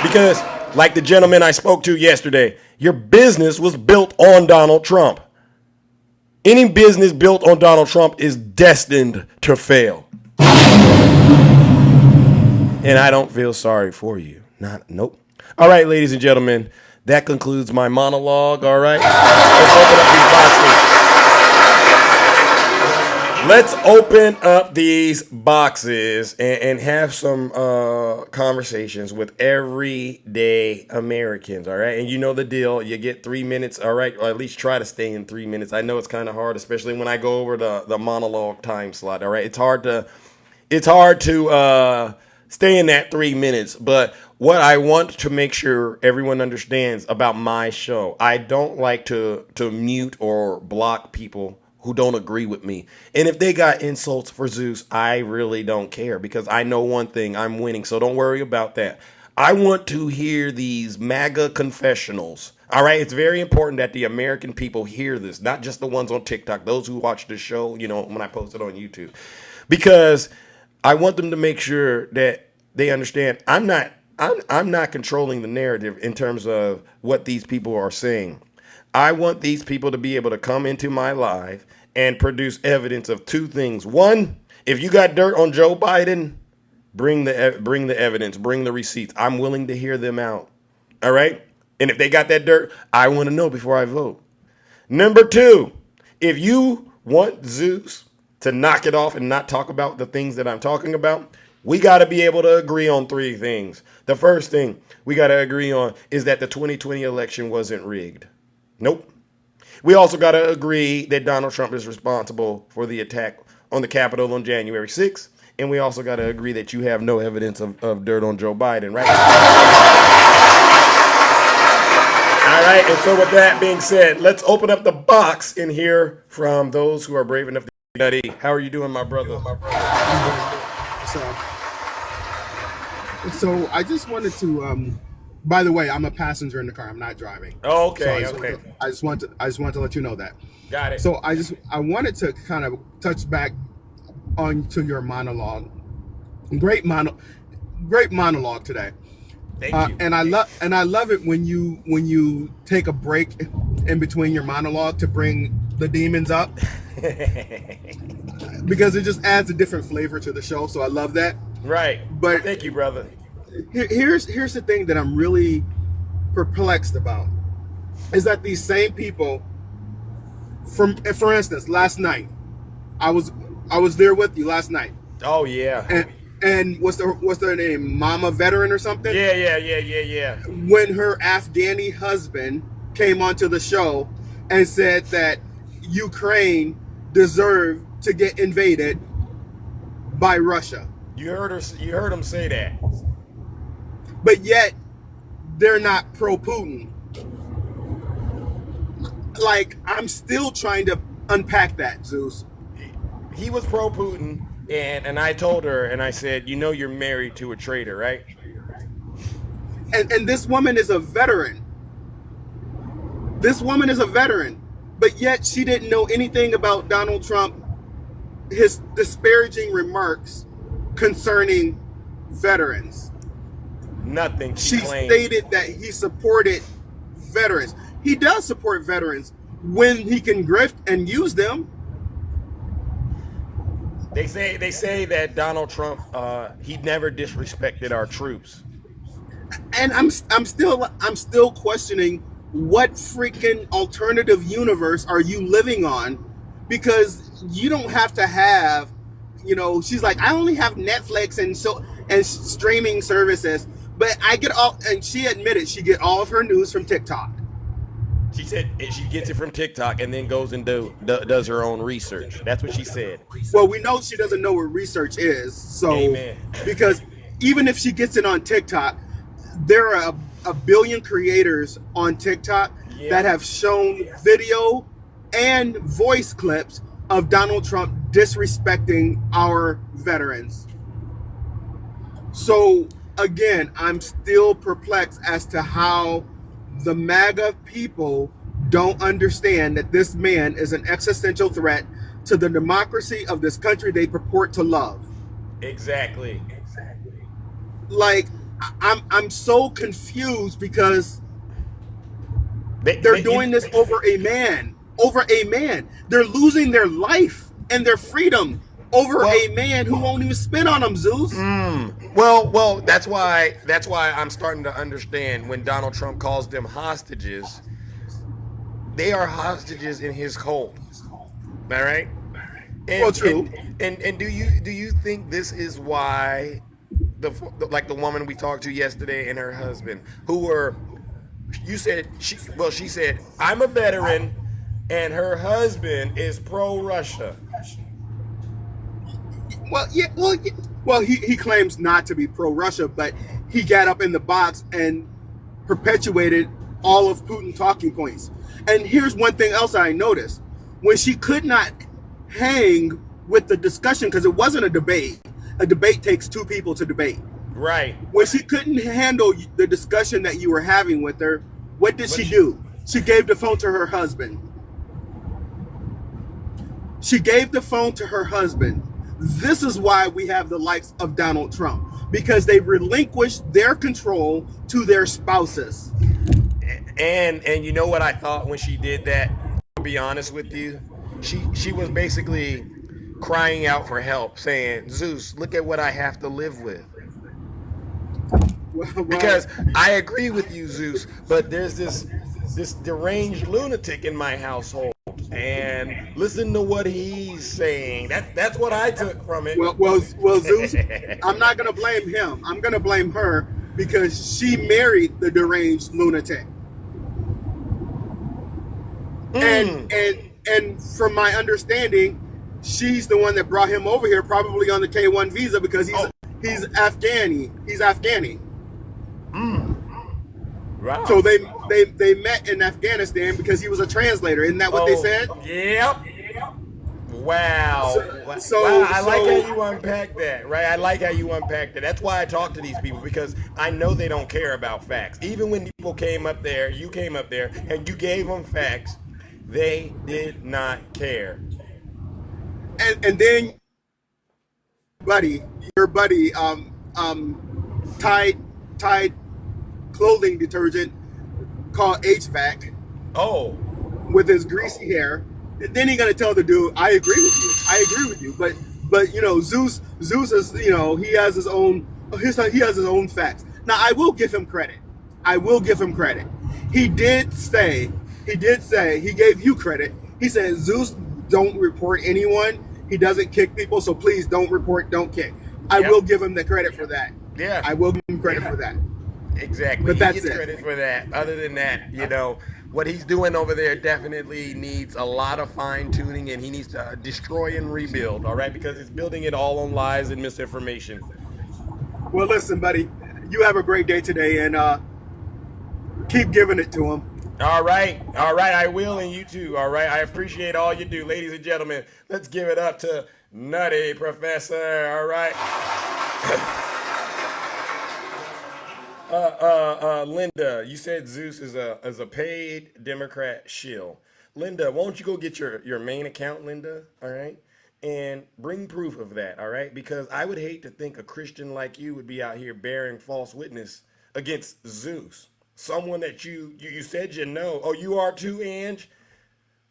S2: Because, like the gentleman I spoke to yesterday, your business was built on Donald Trump. Any business built on Donald Trump is destined to fail. And I don't feel sorry for you. Nope. All right, ladies and gentlemen, that concludes my monologue. All right. Let's open up these boxes and have some conversations with everyday Americans, all right? And you know the deal. You get 3 minutes, all right? Or at least try to stay in 3 minutes. I know it's kind of hard, especially when I go over the monologue time slot, all right? It's hard to stay in that 3 minutes. But what I want to make sure everyone understands about my show, I don't like to mute or block people who don't agree with me. And if they got insults for Zeus, I really don't care, because I know one thing, I'm winning. So don't worry about that. I want to hear these MAGA confessionals. All right, it's very important that the American people hear this, not just the ones on TikTok, those who watch the show, you know, when I post it on YouTube. Because I want them to make sure that they understand I'm not controlling the narrative in terms of what these people are saying. I want these people to be able to come into my live and produce evidence of two things. One, if you got dirt on Joe Biden, bring the evidence, bring the receipts. I'm willing to hear them out. All right? And if they got that dirt, I want to know before I vote. Number two, if you want Zeus to knock it off and not talk about the things that I'm talking about, we got to be able to agree on three things. The first thing we got to agree on is that the 2020 election wasn't rigged. Nope. We also got to agree that Donald Trump is responsible for the attack on the Capitol on January 6th. And we also got to agree that you have no evidence of dirt on Joe Biden, right? All right. And so with that being said, let's open up the box and hear from those who are brave enough to be nutty. How are you doing, my brother?
S5: So I just wanted to by the way, I'm a passenger in the car. I'm not driving.
S2: Oh, okay,
S5: so
S2: okay.
S5: I just want to let you know that.
S2: Got it.
S5: So I wanted to kind of touch back onto your monologue. Great monologue today.
S2: Thank you.
S5: And I love it when you take a break in between your monologue to bring the demons up. Because it just adds a different flavor to the show. So I love that.
S2: Right.
S5: But
S2: thank you, brother.
S5: Here's the thing that I'm really perplexed about is that these same people, for instance, last night, I was there with you last night.
S2: Oh yeah.
S5: And what's their name? Mama Veteran or something?
S2: Yeah.
S5: When her Afghani husband came onto the show and said that Ukraine deserved to get invaded by Russia.
S2: You heard him say that.
S5: But yet they're not pro-Putin. Like, I'm still trying to unpack that, Zeus.
S2: He was pro-Putin, and I told her, and I said, you know you're married to a traitor, right?
S5: And this woman is a veteran. This woman is a veteran. But yet she didn't know anything about Donald Trump, his disparaging remarks concerning veterans.
S2: Nothing.
S5: She stated that he supported veterans. He does support veterans when he can grift and use them.
S2: They say that Donald Trump he never disrespected our troops.
S5: And I'm still questioning what freaking alternative universe are you living on, because you don't have to have, she's like, I only have Netflix and streaming services. But I get all, and she admitted she get all of her news from TikTok.
S2: She said she gets it from TikTok and then goes and does her own research. That's what she said.
S5: Well, we know she doesn't know what research is, so
S2: Amen.
S5: because even if she gets it on TikTok, there are a billion creators on TikTok that have shown video and voice clips of Donald Trump disrespecting our veterans. So again, I'm still perplexed as to how the MAGA people don't understand that this man is an existential threat to the democracy of this country they purport to love.
S2: Exactly.
S5: Like, I'm so confused because they're doing this over a man. Over a man. They're losing their life and their freedom over a man who won't even spit on them, Zeus.
S2: Well, that's why I'm starting to understand when Donald Trump calls them hostages. They are hostages in his cult. All right. And,
S5: Well, true.
S2: And do you think this is why like the woman we talked to yesterday and her husband who were she said I'm a veteran and her husband is pro Russia.
S5: Well, he claims not to be pro-Russia, but he got up in the box and perpetuated all of Putin talking points. And here's one thing else I noticed. When she could not hang with the discussion, because it wasn't a debate takes two people to debate.
S2: Right.
S5: When she couldn't handle the discussion that you were having with her, what did she do? She gave the phone to her husband. She gave the phone to her husband. This is why we have the likes of Donald Trump, because they relinquished their control to their spouses.
S2: And you know what I thought when she did that? To be honest with you, she was basically crying out for help, saying, "Zeus, look at what I have to live with." Because I agree with you, Zeus, but there's this deranged lunatic in my household, and listen to what he's saying. That's what I took from it.
S5: Well, Zeus, I'm not gonna blame him. I'm gonna blame her because she married the deranged lunatic. And from my understanding, she's the one that brought him over here, probably on the K-1 visa, because he's Afghani. He's Afghani.
S2: Wow.
S5: So they met in Afghanistan because he was a translator. Isn't that what they said?
S2: Yep. Wow. I like how you unpack that, right? I like how you unpack that. That's why I talk to these people, because I know they don't care about facts. Even when people came up there, you came up there, and you gave them facts, they did not care.
S5: And then, your buddy, Tide clothing detergent called HVAC.
S2: Oh.
S5: With his greasy hair. And then he gonna tell the dude, I agree with you. But you know, Zeus is, you know, he has his own facts. Now I will give him credit. He did say, he gave you credit. He said Zeus don't report anyone. He doesn't kick people, so please don't report, don't kick. I will give him the credit for that.
S2: Yeah.
S5: I will give him credit for that.
S2: Exactly.
S5: But that's
S2: he gets credit for that. Other than that, you know, what he's doing over there definitely needs a lot of fine tuning, and he needs to destroy and rebuild, all right? Because it's building it all on lies and misinformation.
S5: Well, listen, buddy, you have a great day today, and keep giving it to him.
S2: All right, I will, and you too, all right? I appreciate all you do. Ladies and gentlemen, let's give it up to Nutty Professor, all right? Linda, you said Zeus is a paid Democrat shill. Linda, won't you go get your main account, Linda, all right? And bring proof of that, all right? Because I would hate to think a Christian like you would be out here bearing false witness against Zeus. Someone that you said you know. Oh, you are too, Ange?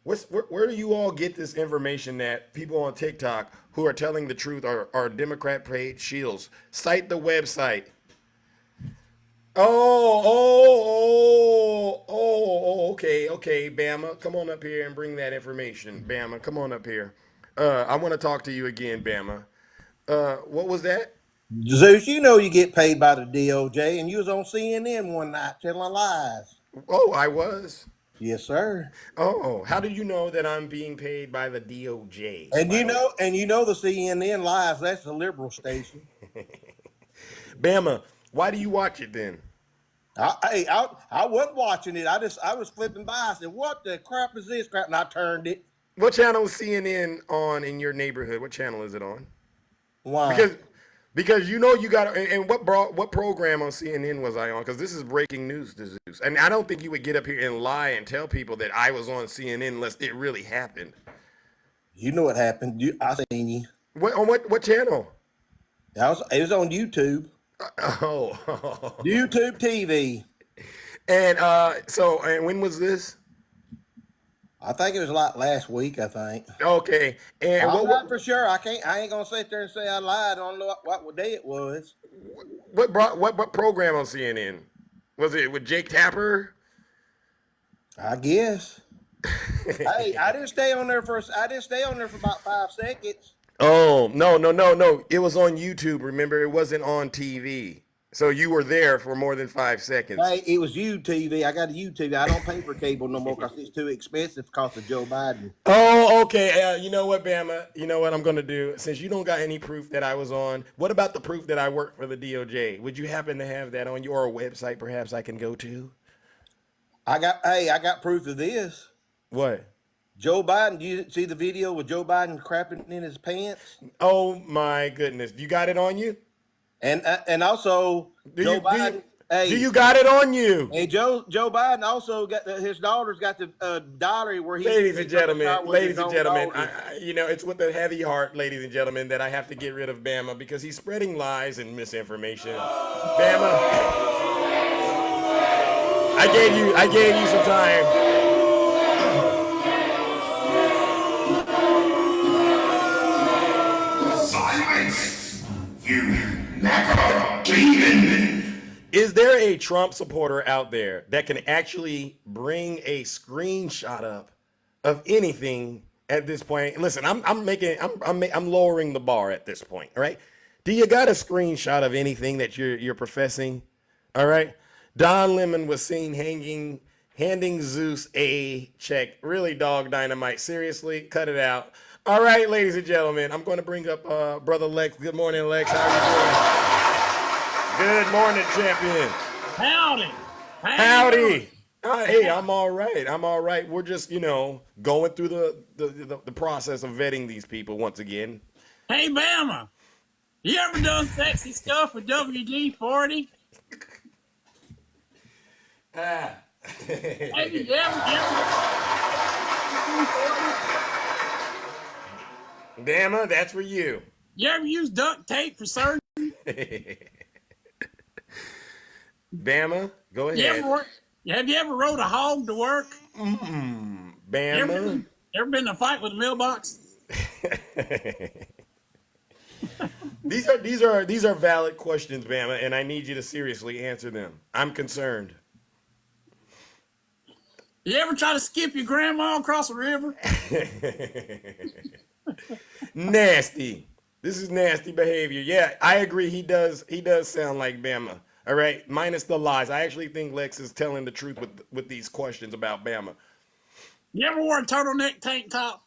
S2: Where do you all get this information that people on TikTok who are telling the truth are Democrat paid shills? Cite the website. Okay, Bama, come on up here and bring that information. Bama, come on up here. I want to talk to you again, Bama. What was that?
S1: Zeus, you know you get paid by the DOJ, and you was on CNN one night telling lies.
S2: Oh, I was.
S1: Yes, sir.
S2: Oh, how did you know that I'm being paid by the DOJ?
S1: And
S2: By the way,
S1: you know the CNN lies. That's the liberal station.
S2: Bama, why do you watch it then?
S1: I wasn't watching it. I was flipping by. I said, "What the crap is this crap?" And I turned it.
S2: What channel is CNN on in your neighborhood? What channel is it on?
S1: Why?
S2: Because you know you got and what program on CNN was I on? Because this is breaking news to Zeus, and I don't think you would get up here and lie and tell people that I was on CNN unless it really happened.
S1: You know what happened? I seen you.
S2: What channel?
S1: It was on YouTube.
S2: Oh,
S1: YouTube TV.
S2: And and when was this?
S1: I think it was like last week. I think.
S2: Okay, and
S1: I'm not for sure. I ain't gonna sit there and say I lied. I don't know what day it was.
S2: What program on CNN? Was it with Jake Tapper?
S1: I guess. Hey, I didn't stay on there for about 5 seconds.
S2: Oh, no. It was on YouTube, remember? It wasn't on TV. So you were there for more than 5 seconds.
S1: Hey, it was YouTube. I got a YouTube. I don't pay for cable no more because it's too expensive because of Joe Biden.
S2: Oh, okay. You know what, Bama? You know what I'm going to do? Since you don't got any proof that I was on, what about the proof that I work for the DOJ? Would you happen to have that on your website perhaps I can go to?
S1: I got proof of this.
S2: What?
S1: Joe Biden, do you see the video with Joe Biden crapping in his pants?
S2: Oh my goodness. You got it on you?
S1: And also Joe Biden.
S2: Do you got it on you?
S1: Hey, Joe Biden also got his daughter's got the diary where he.
S2: Ladies and gentlemen, you know, it's with a heavy heart, ladies and gentlemen, that I have to get rid of Bama because he's spreading lies and misinformation. Bama, I gave you some time.
S3: Silence, you MAGA demon.
S2: Is there a Trump supporter out there that can actually bring a screenshot up of anything at this point? Listen, I'm lowering the bar at this point. All right. Do you got a screenshot of anything that you're professing? All right. Don Lemon was seen handing Zeus a check. Really, dog dynamite. Seriously, cut it out. All right, ladies and gentlemen, I'm going to bring up brother Lex. Good morning, Lex. How are you doing? Good morning, champion.
S22: Howdy.
S2: Howdy. Hey, I'm all right. We're just, going through the process of vetting these people once again.
S22: Hey, Bama. You ever done sexy stuff with WD-40? Have you ever
S2: Bama, that's for you.
S22: You ever use duct tape for surgery?
S2: Bama, go ahead.
S22: Have you ever rode a hog to work?
S2: Bama.
S22: Ever been in a fight with a mailbox?
S2: These are valid questions, Bama, and I need you to seriously answer them. I'm concerned.
S22: You ever try to skip your grandma across a river?
S2: Nasty. This is nasty behavior. Yeah, I agree. He does sound like Bama. All right, minus the lies. I actually think Lex is telling the truth with these questions about Bama.
S22: You ever wore a turtleneck tank top?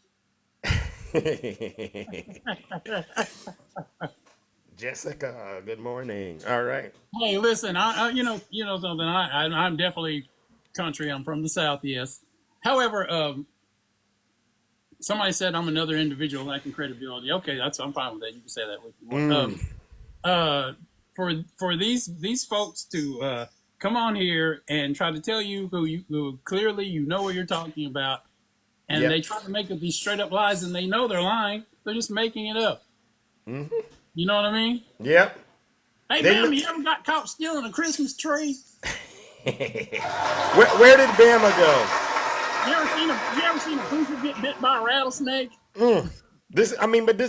S2: Jessica, good morning. All right.
S22: Hey, listen, you know something. I'm definitely country. I'm from the South, yes. However, somebody said I'm another individual lacking credibility. Okay, I'm fine with that. You can say that with you. For these folks to come on here and try to tell you who clearly you know what you're talking about, and they try to make up these straight up lies, and they know they're lying. They're just making it up. Mm-hmm. You know what I mean?
S2: Yep.
S22: Hey, Bama, you ever got caught stealing a Christmas tree?
S2: Where did Bama go?
S22: You ever seen a pooper get bit by a rattlesnake?
S2: But this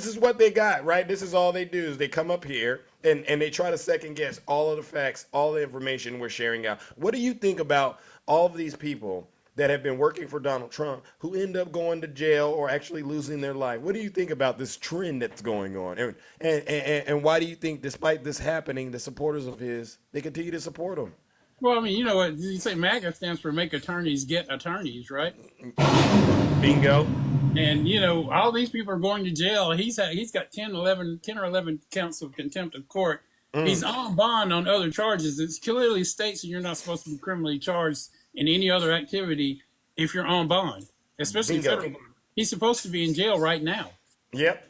S2: is what they got, right? This is all they do is they come up here and they try to second guess all of the facts, all the information we're sharing out. What do you think about all of these people that have been working for Donald Trump who end up going to jail or actually losing their life. What do you think about this trend that's going on? And why do you think, despite this happening, the supporters of his, they continue to support him?
S22: Well, I mean, you know what? You say MAGA stands for make attorneys get attorneys, right?
S2: Bingo.
S22: And, you know, all these people are going to jail. He's got 10 or 11 counts of contempt of court. He's on bond on other charges. It clearly states that you're not supposed to be criminally charged in any other activity if you're on bond, especially federal bond. He's supposed to be in jail right now.
S2: Yep.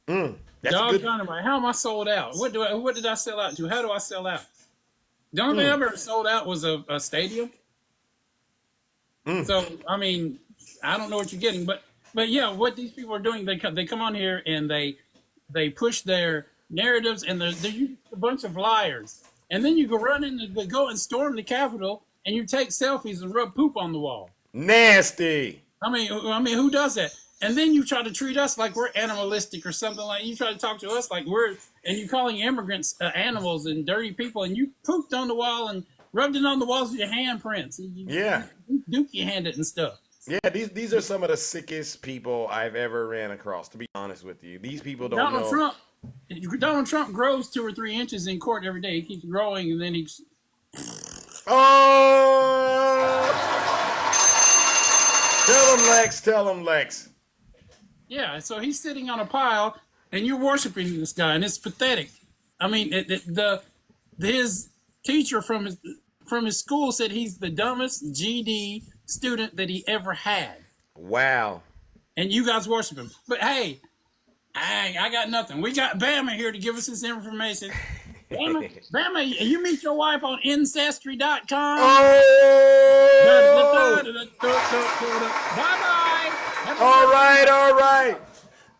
S2: That's
S22: Dog Dynamite. How am I sold out? What did I sell out to? How do I sell out? The only thing I ever sold out was a stadium. So I mean, I don't know what you're getting, but yeah, what these people are doing, they come on here and they push their narratives, and they're a bunch of liars. And then you go and storm the Capitol, and you take selfies and rub poop on the wall.
S2: Nasty.
S22: I mean, who does that? And then you try to treat us like we're animalistic or something like. You try to talk to us like and you calling immigrants animals and dirty people, and you pooped on the wall and rubbed it on the walls with your handprints. You dookie handed and stuff.
S2: Yeah, these are some of the sickest people I've ever ran across, to be honest with you. These people don't know.
S22: Donald Trump grows 2 or 3 inches in court every day. He keeps growing, and then he's.
S2: Tell him, Lex.
S22: Yeah, so he's sitting on a pile, and you're worshiping this guy, and it's pathetic. I mean, his teacher from his school said he's the dumbest GD student that he ever had.
S2: Wow.
S22: And you guys worship him. But hey, I got nothing. We got Bama here to give us this information. Bama, you meet your wife on Ancestry.com. Bye-bye.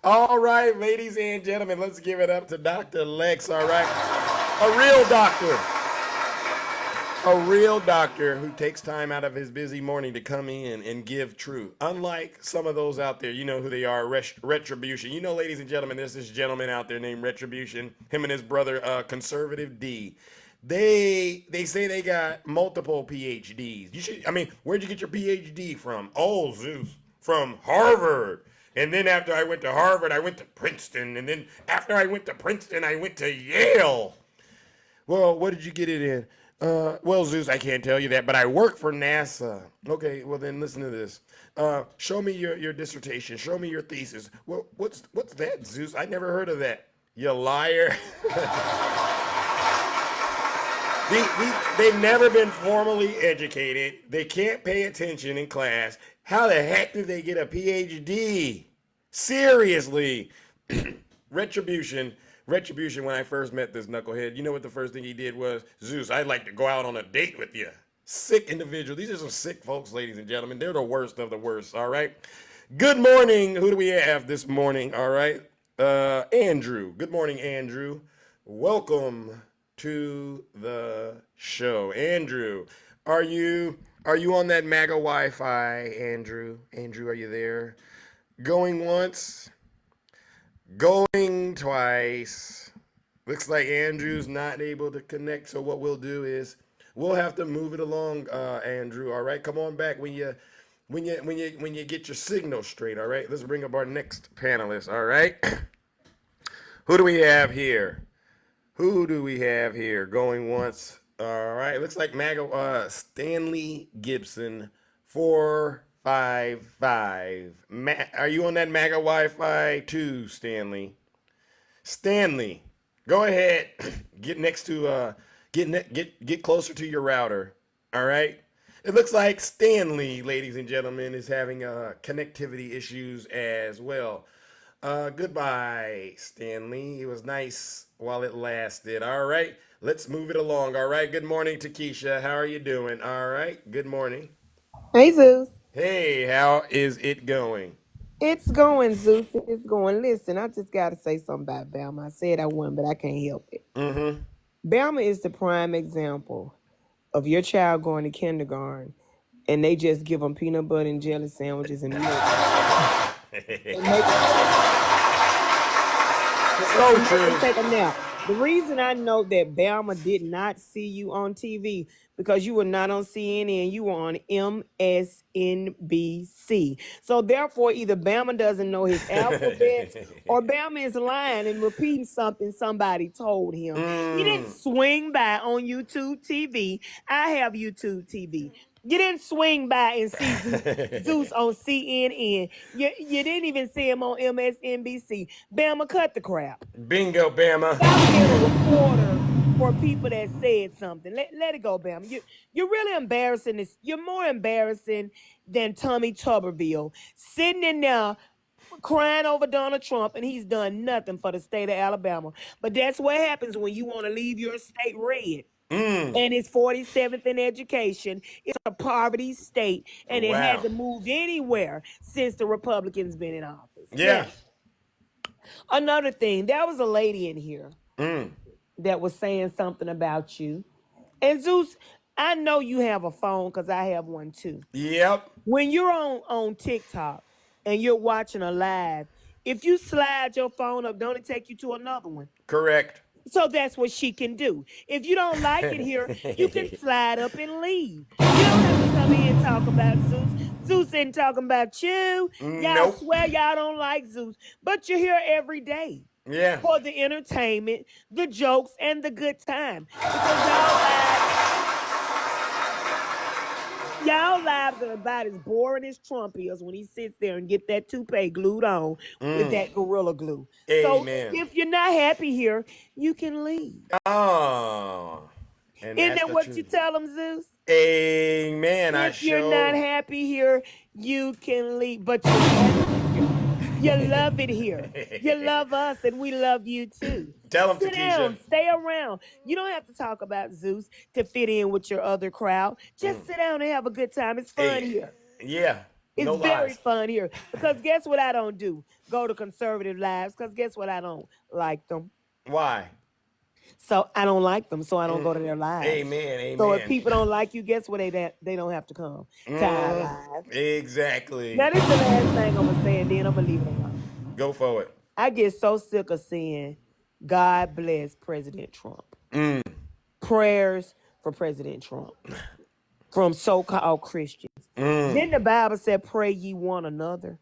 S2: All right, ladies and gentlemen, let's give it up to Dr. Lex, all right? A real doctor who takes time out of his busy morning to come in and give truth. Unlike some of those out there, you know who they are, Retribution. You know, ladies and gentlemen, there's this gentleman out there named Retribution, him and his brother, Conservative D. They say they got multiple PhDs. Where'd you get your PhD from? Oh, Zeus, from Harvard. And then after I went to Harvard, I went to Princeton. And then after I went to Princeton, I went to Yale. Well, what did you get it in? Well, Zeus, I can't tell you that, but I work for NASA. Okay, well then listen to this. Show me your dissertation. Show me your thesis. Well, what's that, Zeus? I never heard of that. You liar. They've never been formally educated. They can't pay attention in class. How the heck did they get a PhD? Seriously. Retribution, when I first met this knucklehead, you know what the first thing he did was? Zeus, I'd like to go out on a date with you. Sick individual. These are some sick folks, ladies and gentlemen. They're the worst of the worst, all right? Good morning. Who do we have this morning, all right? Andrew. Good morning, Andrew. Welcome to the show. Andrew, are you on that MAGA Wi-Fi, Andrew? Andrew, are you there? Going once? Going twice. Looks like Andrew's not able to connect, so what we'll do is we'll have to move it along, Andrew. All right, come on back when you get your signal straight. All right, let's bring up our next panelist. All right, who do we have here? Going once. All right, looks like MAGA Stanley Gibson 455. Are you on that MAGA Wi-Fi too, Stanley? Stanley, go ahead. Get next to get closer to your router. All right. It looks like Stanley, ladies and gentlemen, is having connectivity issues as well. Goodbye, Stanley. It was nice while it lasted. All right, let's move it along. All right. Good morning, Takesha. How are you doing? All right. Good morning.
S6: Hey, Zeus.
S2: Hey, how is it going?
S6: It's going, Zeus. It's going. Listen, I just got to say something about Bama. I said I wouldn't, but I can't help it.
S2: Mm-hmm.
S6: Bama is the prime example of your child going to kindergarten, and they just give them peanut butter and jelly sandwiches and milk.
S2: So true.
S6: Take a nap. The reason I know that Bama did not see you on TV because you were not on CNN, you were on MSNBC. So therefore, either Bama doesn't know his alphabets or Bama is lying and repeating something somebody told him. You didn't swing by on YouTube TV. I have YouTube TV. You didn't swing by and see Zeus on CNN. You didn't even see him on MSNBC. Bama, cut the crap.
S2: Bingo, Bama.
S6: Stop being a reporter for people that said something. Let it go, Bama. You're really embarrassing. You're more embarrassing than Tommy Tuberville sitting in there crying over Donald Trump, and he's done nothing for the state of Alabama. But that's what happens when you want to leave your state red. And it's 47th in education. It's a poverty state, and it
S2: Wow.
S6: hasn't moved anywhere since the Republicans been in office.
S2: Yeah.
S6: Now, another thing, there was a lady in here that was saying something about you. And Zeus, I know you have a phone because I have one too.
S2: Yep.
S6: When you're on TikTok and you're watching a live, if you slide your phone up, don't it take you to another one?
S2: Correct.
S6: So that's what she can do. If you don't like it here, you can slide up and leave. You don't have to come in and talk about Zeus. Zeus ain't talking about you. Y'all
S2: Nope.
S6: swear y'all don't like Zeus, but you're here every day.
S2: Yeah.
S6: For the entertainment, the jokes, and the good time. Because y'all lives are about as boring as Trump is when he sits there and get that toupee glued on with that Gorilla Glue.
S2: Amen.
S6: So if you're not happy here, you can leave.
S2: Oh. And
S6: Isn't
S2: that's
S6: that
S2: the
S6: what
S2: truth.
S6: you tell them, Zeus?
S2: Amen.
S6: If you're not happy here, you can leave. But you're happy here. You love it here. You love us, and we love you too.
S2: Tell them,
S6: Sit
S2: Takesha.
S6: down, stay around. You don't have to talk about Zeus to fit in with your other crowd. Just sit down and have a good time. It's fun here.
S2: Yeah.
S6: It's
S2: No
S6: very
S2: lies.
S6: fun here. Because guess what I don't do? Go to conservative lives. Because guess what? I don't like them.
S2: Why?
S6: So I don't like them. So I don't go to their lives.
S2: Amen.
S6: So if
S2: Amen.
S6: people don't like you, guess what? They don't have to come to our live.
S2: Exactly.
S6: Now this is the last thing I'm gonna say, and then I'm gonna leave it alone.
S2: Go for it.
S6: I get so sick of seeing God bless President Trump. Prayers for President Trump from so-called Christians. Then the Bible said, "Pray ye one another."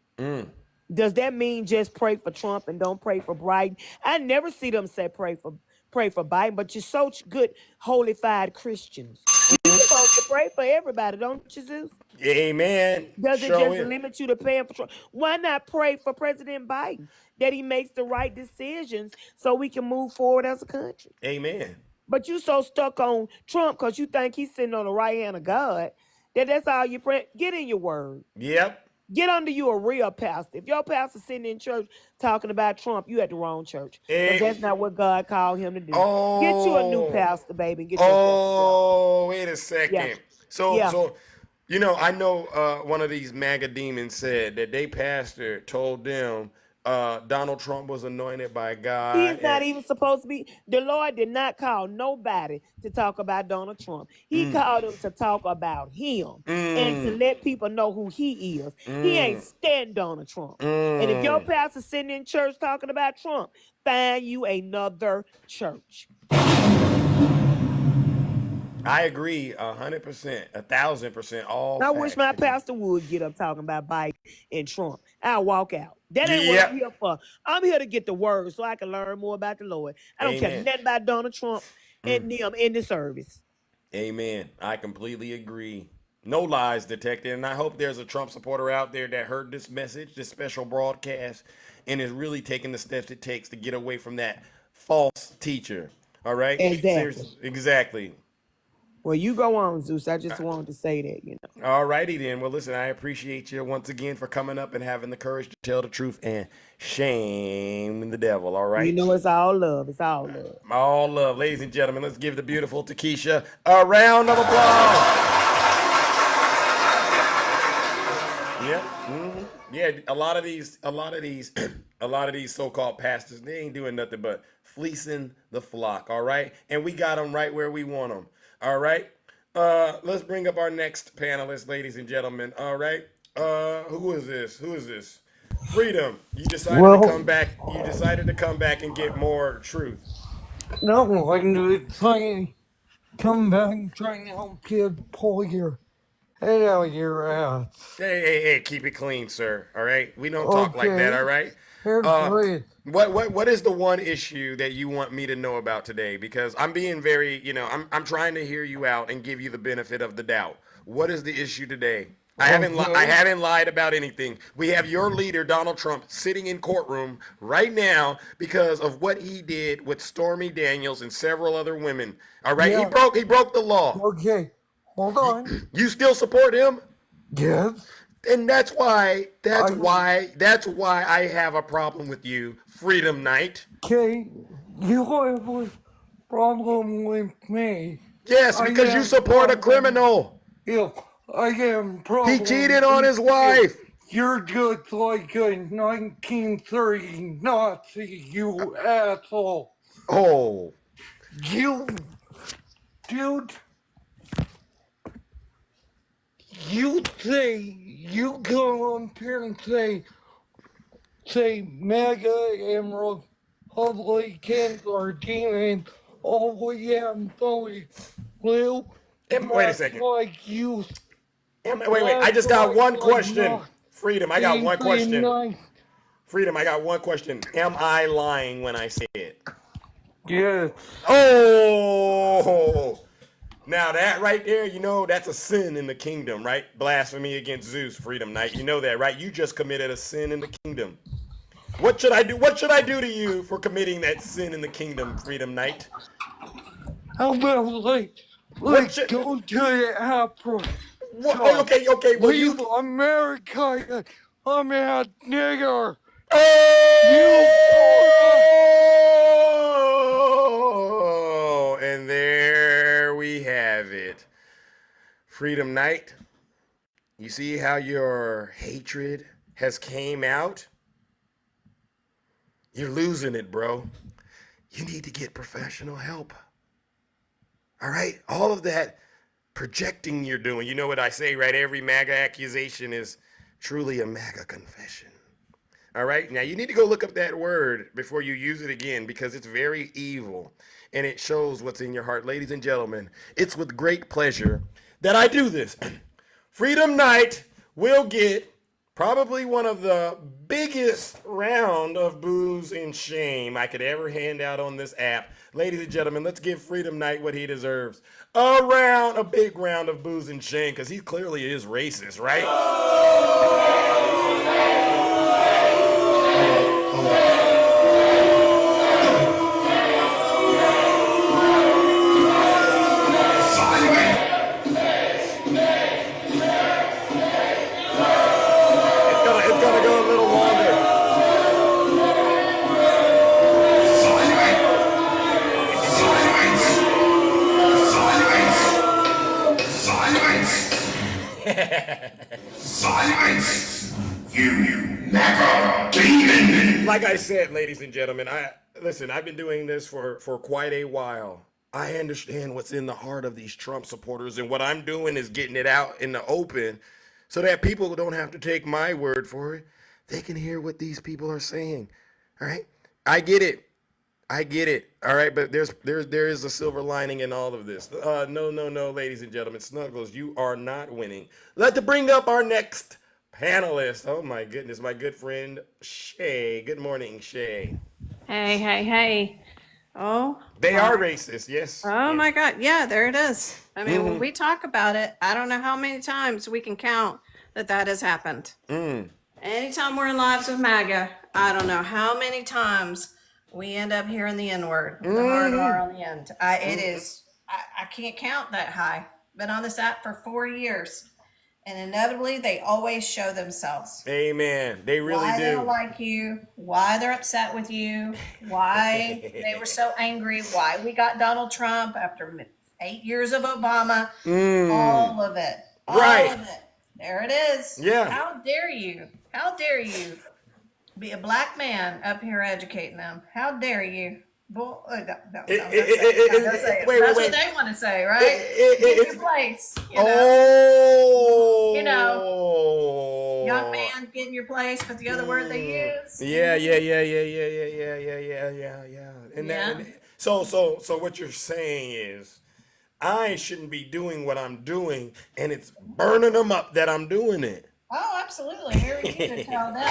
S6: Does that mean just pray for Trump and don't pray for Biden? I never see them say pray for Biden, but you're so good, holified Christians. You're supposed to pray for everybody, don't you, Zeus?
S2: Amen.
S6: Does it
S2: Sure
S6: just
S2: is.
S6: limit you to paying for Trump? Why not pray for President Biden that he makes the right decisions so we can move forward as a country?
S2: Amen.
S6: But you so stuck on Trump because you think he's sitting on the right hand of God that's all you pray. Get in your word.
S2: Yep.
S6: Get under you a real pastor. If your pastor's sitting in church talking about Trump, you at the wrong church. Because that's not what God called him to do. Get you a new pastor, baby, and get yourself together.
S2: Wait a second.
S6: Yeah.
S2: So
S6: Yeah.
S2: I know one of these MAGA demons said that they pastor told them Donald Trump was anointed by God.
S6: He's not even supposed to be. The Lord did not call nobody to talk about Donald Trump. He called him to talk about him and to let people know who he is. He ain't stand Donald Trump. And if your pastor's sitting in church talking about Trump, find you another church.
S2: I agree 100%, 1,000%. All
S6: I wish
S2: facts.
S6: my pastor would get up talking about Biden and Trump. I'll walk out. That ain't what I'm here for. I'm here to get the word so I can learn more about the Lord. I don't care
S2: Amen.
S6: nothing about Donald Trump and them in the service.
S2: Amen. I completely agree. No lies detected. And I hope there's a Trump supporter out there that heard this message, this special broadcast, and is really taking the steps it takes to get away from that false teacher. All right?
S6: Exactly.
S2: Seriously. Exactly.
S6: Well, you go on, Zeus. I just wanted to say that,
S2: All righty then. Well, listen, I appreciate you once again for coming up and having the courage to tell the truth and shame the devil. All right?
S6: You know, it's all love. It's all love.
S2: All love. Ladies and gentlemen, let's give the beautiful Takesha a round of applause. Yep. Yeah, a lot of these so-called pastors, they ain't doing nothing but fleecing the flock, all right? And we got them right where we want them, all right? Let's bring up our next panelist, ladies and gentlemen, all right? Who is this? Freedom. You decided to come back and get more truth.
S7: No, I'm trying to come back, trying to help you pull your head out of your ass.
S2: Hey, keep it clean, sir. All right, we don't talk like that.
S7: Okay.
S2: All right.
S7: Here's great.
S2: What is the one issue that you want me to know about today? Because I'm being very, I'm trying to hear you out and give you the benefit of the doubt. What is the issue today? I haven't lied about anything. We have your leader Donald Trump sitting in courtroom right now because of what he did with Stormy Daniels and several other women. All right,
S7: Yeah.
S2: he broke the law.
S7: Okay, hold on.
S2: You still support him?
S7: Yes.
S2: And that's why I have a problem with you, Freedom Knight.
S7: Okay, you have a problem with me.
S2: Yes, because you support a criminal.
S7: Yeah, I have problem.
S2: He cheated on his wife.
S7: You're just like a 1930 Nazi, you asshole.
S2: Oh.
S7: Dude, you go on here and say MAGA and Republicans are demons. Oh, yeah, I'm sorry, Lou.
S2: Wait a second.
S7: Like you.
S2: Wait. I just got one question. Freedom, I got one question.
S7: Nice.
S2: Freedom, I got one question. Am I lying when I say it?
S7: Yes.
S2: Oh. Now that right there, that's a sin in the kingdom, right? Blasphemy against Zeus, Freedom Knight. You know that, right? You just committed a sin in the kingdom. What should I do? What should I do to you for committing that sin in the kingdom, Freedom Knight?
S7: How about let's go to the opera?
S2: Okay. Well,
S7: leave America. I'm a nigger.
S2: Oh, and there we have it. Freedom Knight, you see how your hatred has came out? You're losing it, bro. You need to get professional help. All right? All of that projecting you're doing. You know what I say, right? Every MAGA accusation is truly a MAGA confession. All right? Now, you need to go look up that word before you use it again because it's very evil and it shows what's in your heart. Ladies and gentlemen, it's with great pleasure that I do this. Freedom Knight will get probably one of the biggest round of booze and shame I could ever hand out on this app. Ladies and gentlemen, let's give Freedom Knight what he deserves. A big round of booze and shame, because he clearly is racist, right? It's gonna go a little longer.
S3: Silence! You never demon!
S2: Like I said, ladies and gentlemen, I've been doing this for quite a while. I understand what's in the heart of these Trump supporters, and what I'm doing is getting it out in the open so that people don't have to take my word for it. They can hear what these people are saying. All right? I get it. All right, but there is a silver lining in all of this. No, ladies and gentlemen, Snuggles, you are not winning. Let's bring up our next panelist. Oh my goodness, my good friend Shay. Good morning, Shay.
S8: Hey. Oh.
S2: They are racist, yes.
S8: Oh my God. Yeah, there it is. I mean, when we talk about it, I don't know how many times we can count that has happened. Anytime we're in lives with MAGA, I don't know how many times we end up hearing the N-word, the hard R on the end. I can't count that high. Been on this app for 4 years. And inevitably, they always show themselves.
S2: Amen. They really
S8: why
S2: do.
S8: They don't like you, why they're upset with you, why they were so angry, why we got Donald Trump after 8 years of Obama. All of it.
S2: Right.
S8: All of it. There it is.
S2: Yeah.
S8: How dare you? How dare you be a black man up here educating them? How dare you? Don't say it. That's what they want to say, right? Get your place. You know, young man, get in your place, but the other word they use.
S2: Yeah. And So what you're saying is, I shouldn't be doing what I'm doing, and it's burning them up that I'm doing it.
S8: Oh, absolutely. Who are you to tell them?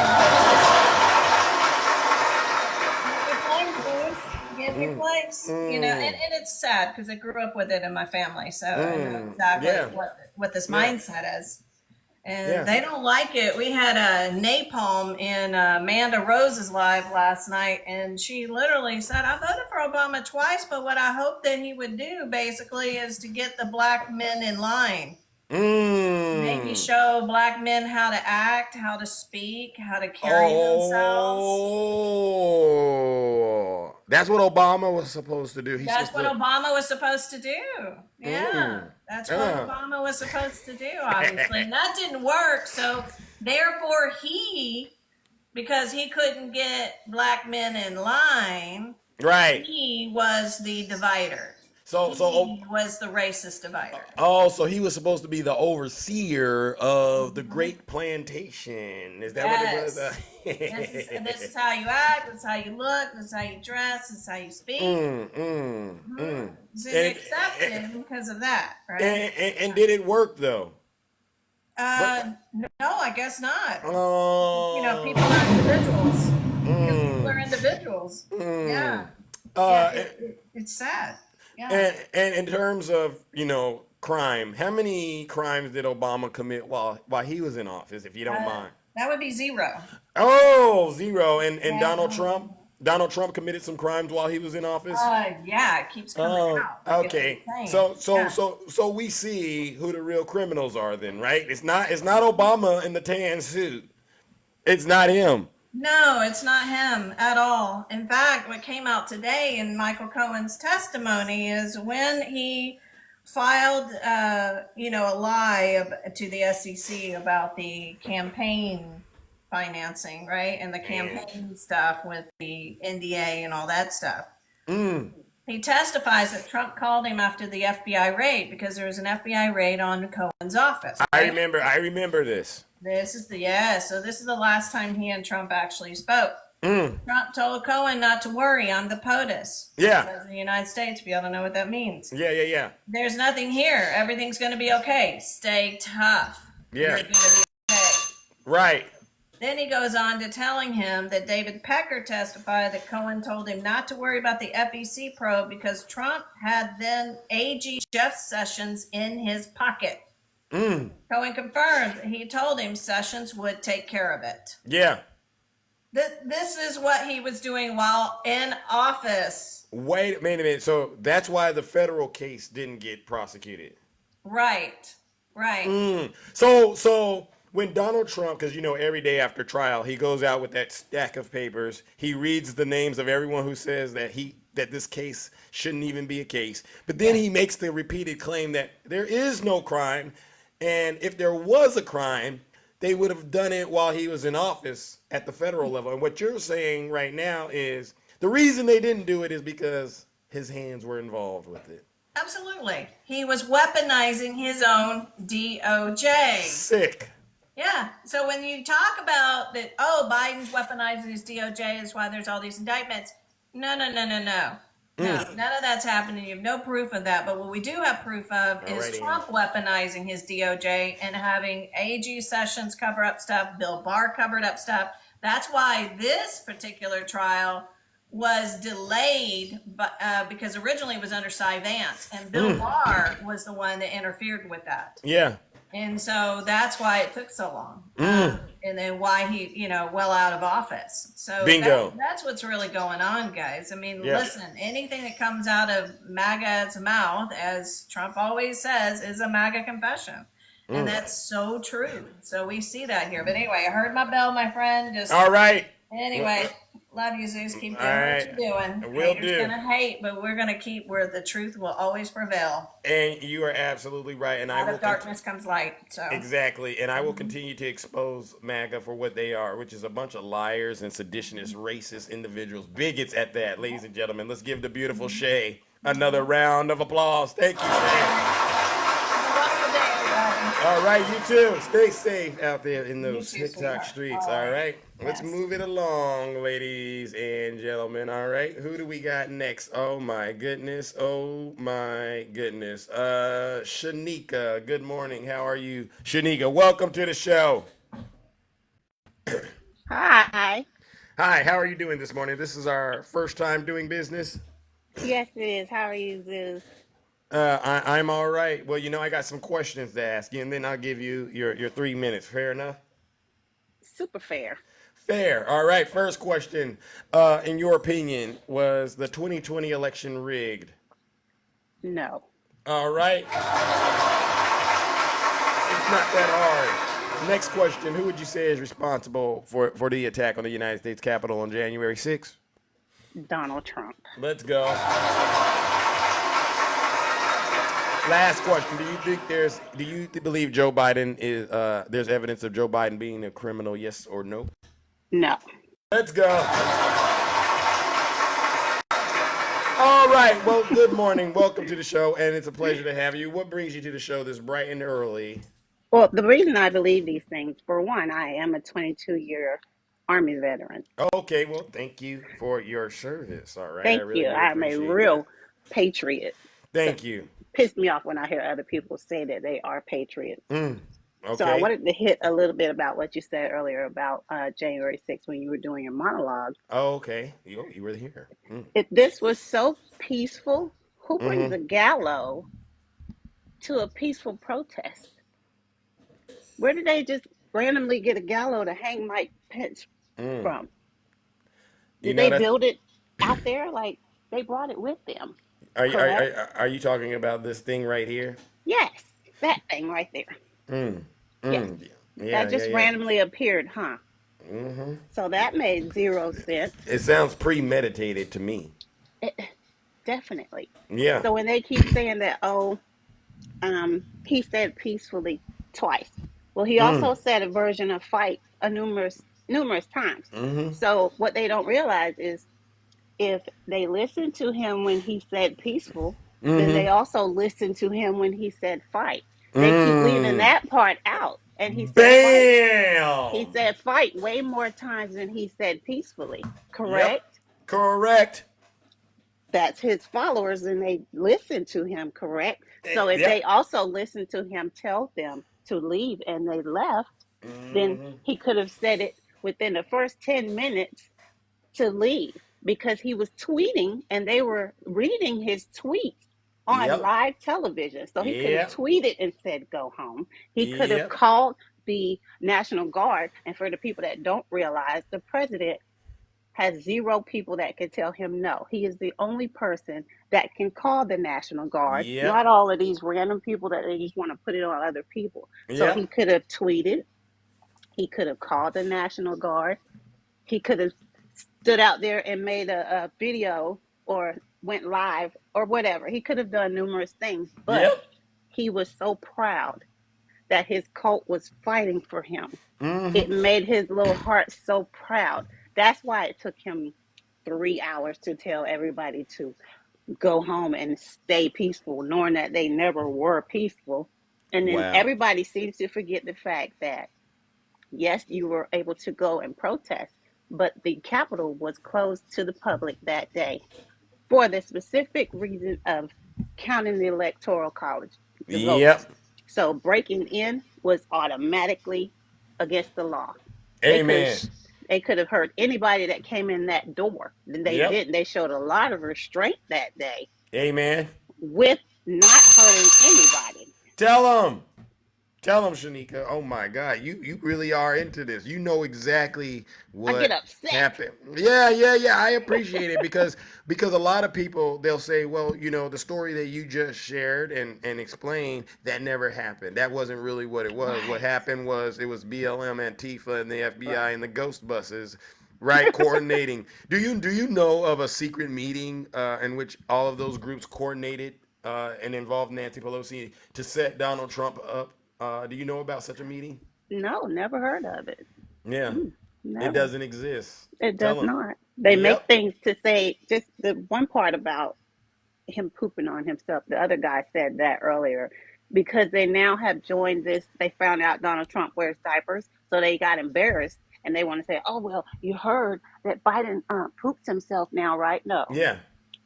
S8: Get your place. You know, and it's sad because I grew up with it in my family, so I know exactly what this mindset is. And they don't like it. We had a napalm in Amanda Rose's live last night, and she literally said, I voted for Obama twice, but what I hoped that he would do basically is to get the black men in line. Maybe show black men how to act, how to speak, how to carry themselves.
S2: Oh, that's what Obama was supposed to do.
S8: That's what Obama was supposed to do. Yeah, that's what Obama was supposed to do, obviously. And that didn't work. So therefore because he couldn't get black men in line,
S2: right?
S8: He was the divider. He was the racist divider.
S2: Oh, so he was supposed to be the overseer of the Great Plantation. Is that what it was?
S8: This is how you act. This is how you look. This is how you dress. This is how you speak. So they accepted him because of that, right?
S2: And did it work though?
S8: No, I guess not. You know, people are individuals. Because people are individuals. Yeah. It's sad. Yeah.
S2: And in terms of, crime, how many crimes did Obama commit while he was in office, if you don't mind?
S8: That would be 0.
S2: Oh, 0. And Donald Trump? Donald Trump committed some crimes while he was in office?
S8: Yeah, it keeps coming out. Like,
S2: okay. So we see who the real criminals are then, right? It's not Obama in the tan suit. It's not him.
S8: No, it's not him at all. In fact, what came out today in Michael Cohen's testimony is when he filed, a lie to the SEC about the campaign financing, right? And the campaign stuff with the NDA and all that stuff. He testifies that Trump called him after the FBI raid because there was an FBI raid on Cohen's office. Right?
S2: I remember this.
S8: So this is the last time he and Trump actually spoke. Trump told Cohen not to worry, I'm the POTUS.
S2: Yeah.
S8: In the United States, if you don't know what that means.
S2: Yeah.
S8: There's nothing here. Everything's going to be okay. Stay tough.
S2: Yeah.
S8: You're going to be okay.
S2: Right.
S8: Then he goes on to telling him that David Pecker testified that Cohen told him not to worry about the FEC probe because Trump had then AG Jeff Sessions in his pocket. Cohen confirms that he told him Sessions would take care of it.
S2: Yeah.
S8: This is what he was doing while in office.
S2: Wait a minute. So that's why the federal case didn't get prosecuted.
S8: Right.
S2: So when Donald Trump, because every day after trial, he goes out with that stack of papers. He reads the names of everyone who says that this case shouldn't even be a case. But then he makes the repeated claim that there is no crime. And if there was a crime, they would have done it while he was in office at the federal level. And what you're saying right now is the reason they didn't do it is because his hands were involved with it.
S8: Absolutely. He was weaponizing his own DOJ.
S2: Sick.
S8: Yeah. So when you talk about that, Biden's weaponizing his DOJ, that's why there's all these indictments. No. No, none of that's happening. You have no proof of that. But what we do have proof of is Trump weaponizing his DOJ and having AG Sessions cover up stuff, Bill Barr covered up stuff. That's why this particular trial was delayed because originally it was under Cy Vance, and Bill Barr was the one that interfered with that.
S2: Yeah.
S8: And so that's why it took so long. And then why he, well out of office. So
S2: bingo.
S8: That's what's really going on, guys. I mean, listen, anything that comes out of MAGA's mouth, as Trump always says, is a MAGA confession. And that's so true. So we see that here. But anyway, I heard my bell, my friend.
S2: All right.
S8: Anyway, love you, Zeus. Keep doing what you're doing.
S2: We'll
S8: Haters gonna hate, but we're gonna keep where the truth will always prevail.
S2: And you are absolutely right. And
S8: out of darkness comes light. So
S2: exactly. And I will continue to expose MAGA for what they are, which is a bunch of liars and seditionists, racist individuals, bigots at that. Ladies and gentlemen, let's give the beautiful Shay another round of applause. Thank you, Shay. All right, you too. Stay safe out there in those TikTok streets. All right. Let's move it along, ladies and gentlemen. All right, who do we got next? Oh my goodness. Oh my goodness. Shanika, good morning. How are you? Shanika, welcome to the show.
S4: Hi.
S2: Hi, how are you doing this morning? This is our first time doing business.
S4: Yes, it is. How are you, Zeus?
S2: I'm all right. Well, I got some questions to ask you, and then I'll give you your 3 minutes. Fair enough?
S4: Super fair.
S2: Fair. All right. First question. In your opinion, was the 2020 election rigged?
S4: No.
S2: All right. It's not that hard. Next question. Who would you say is responsible for the attack on the United States Capitol on January 6th?
S4: Donald Trump.
S2: Let's go. Last question. Do you believe Joe Biden is, there's evidence of Joe Biden being a criminal, yes or no?
S4: No.
S2: Let's go. All right. Well, good morning. Welcome to the show, and it's a pleasure to have you. What brings you to the show this bright and early?
S4: Well, the reason I believe these things, for one, I am a 22-year Army veteran.
S2: Okay. Well, thank you for your service. All right. I
S4: Thank
S2: really
S4: you.
S2: do
S4: I'm a
S2: appreciate that.
S4: real patriot. So
S2: Thank you.
S4: piss me off when I hear other people say that they are patriots. So I
S2: Okay.
S4: wanted to hit a little bit about what you said earlier about January 6th when you were doing your monologue.
S2: Okay. You were here.
S4: If this was so peaceful, who brings
S2: Mm-hmm.
S4: a gallows to a peaceful protest? Where did they just randomly get a gallows to hang Mike Pence
S2: Mm.
S4: from?
S2: You
S4: Did
S2: know
S4: they
S2: that's.
S4: build it out there? Like they brought it with them,
S2: Are you are,
S4: correct?
S2: are, are you talking about this thing right here?
S4: Yes, that thing right there.
S2: Mm.
S4: Yes,
S2: Mm. Yeah.
S4: that
S2: Yeah.
S4: just
S2: Yeah.
S4: randomly appeared, huh?
S2: Mm-hmm.
S4: So that made zero sense.
S2: It sounds premeditated to me.
S4: It, definitely.
S2: Yeah.
S4: So when they keep saying that, oh, he said peacefully twice. Well, he
S2: Mm.
S4: also said a version of fight a numerous times.
S2: Mm-hmm.
S4: So what they don't realize is if they listened to him when he said peaceful, then
S2: Mm-hmm.
S4: they also listened to him when he said fight. They keep leaving
S2: Mm.
S4: that part out. And he said fight. He
S2: Bam.
S4: said fight way more times than he said peacefully.
S2: Yep.
S4: Correct?
S2: Correct.
S4: That's his followers and they listen to him, correct? So if they
S2: Yep.
S4: also listened to him tell them to leave and they left, then
S2: Mm-hmm.
S4: he could have said it within the first 10 minutes to leave because he was tweeting and they were reading his tweets on
S2: Yep.
S4: live television. So he could have
S2: Yep.
S4: tweeted and said, go home. He could have
S2: Yep.
S4: called the National Guard. And for the people that don't realize, the president has zero people that can tell him no. He is the only person that can call the National Guard,
S2: Yep.
S4: not all of these random people that they just want to put it on other people. So he
S2: Yep.
S4: could have tweeted, he could have called the National Guard, he could have stood out there and made a video or went live or whatever. He could have done numerous things, but
S2: Yep.
S4: he was so proud that his cult was fighting for him.
S2: Mm-hmm.
S4: It made his little heart so proud. That's why it took him 3 hours to tell everybody to go home and stay peaceful, knowing that they never were peaceful. And then
S2: Wow.
S4: everybody seems to forget the fact that, yes, you were able to go and protest, but the Capitol was closed to the public that day for the specific reason of counting the electoral college, the votes.
S2: Yep.
S4: So breaking in was automatically against the law. They could have
S2: Amen.
S4: they could have hurt anybody that came in that door. Then they
S2: Yep.
S4: didn't. They showed a lot of restraint that day
S2: Amen.
S4: with not hurting anybody.
S2: Tell them. Tell them, Shanika. Oh my God, you really are into this. You know exactly
S4: I get
S2: what
S4: upset.
S2: happened. Yeah, yeah, yeah. I appreciate it because a lot of people they'll say, well, the story that you just shared and explained that never happened. That wasn't really what it was. What
S4: Right.
S2: happened was it was BLM, Antifa, and the FBI and the ghost buses. Right, coordinating. Do you know of a secret meeting in which all of those groups coordinated and involved Nancy Pelosi to set Donald Trump up? Do you know about such a meeting?
S4: No, never heard of it.
S2: Yeah, it
S4: Never.
S2: doesn't exist.
S4: It does
S2: Tell them.
S4: not. They make
S2: Yep.
S4: things to say just the one part about him pooping on himself. The other guy said that earlier because they now have joined this. They found out Donald Trump wears diapers, so they got embarrassed and they want to say, "Oh well, you heard that Biden poops himself now, right?" No,
S2: Yeah.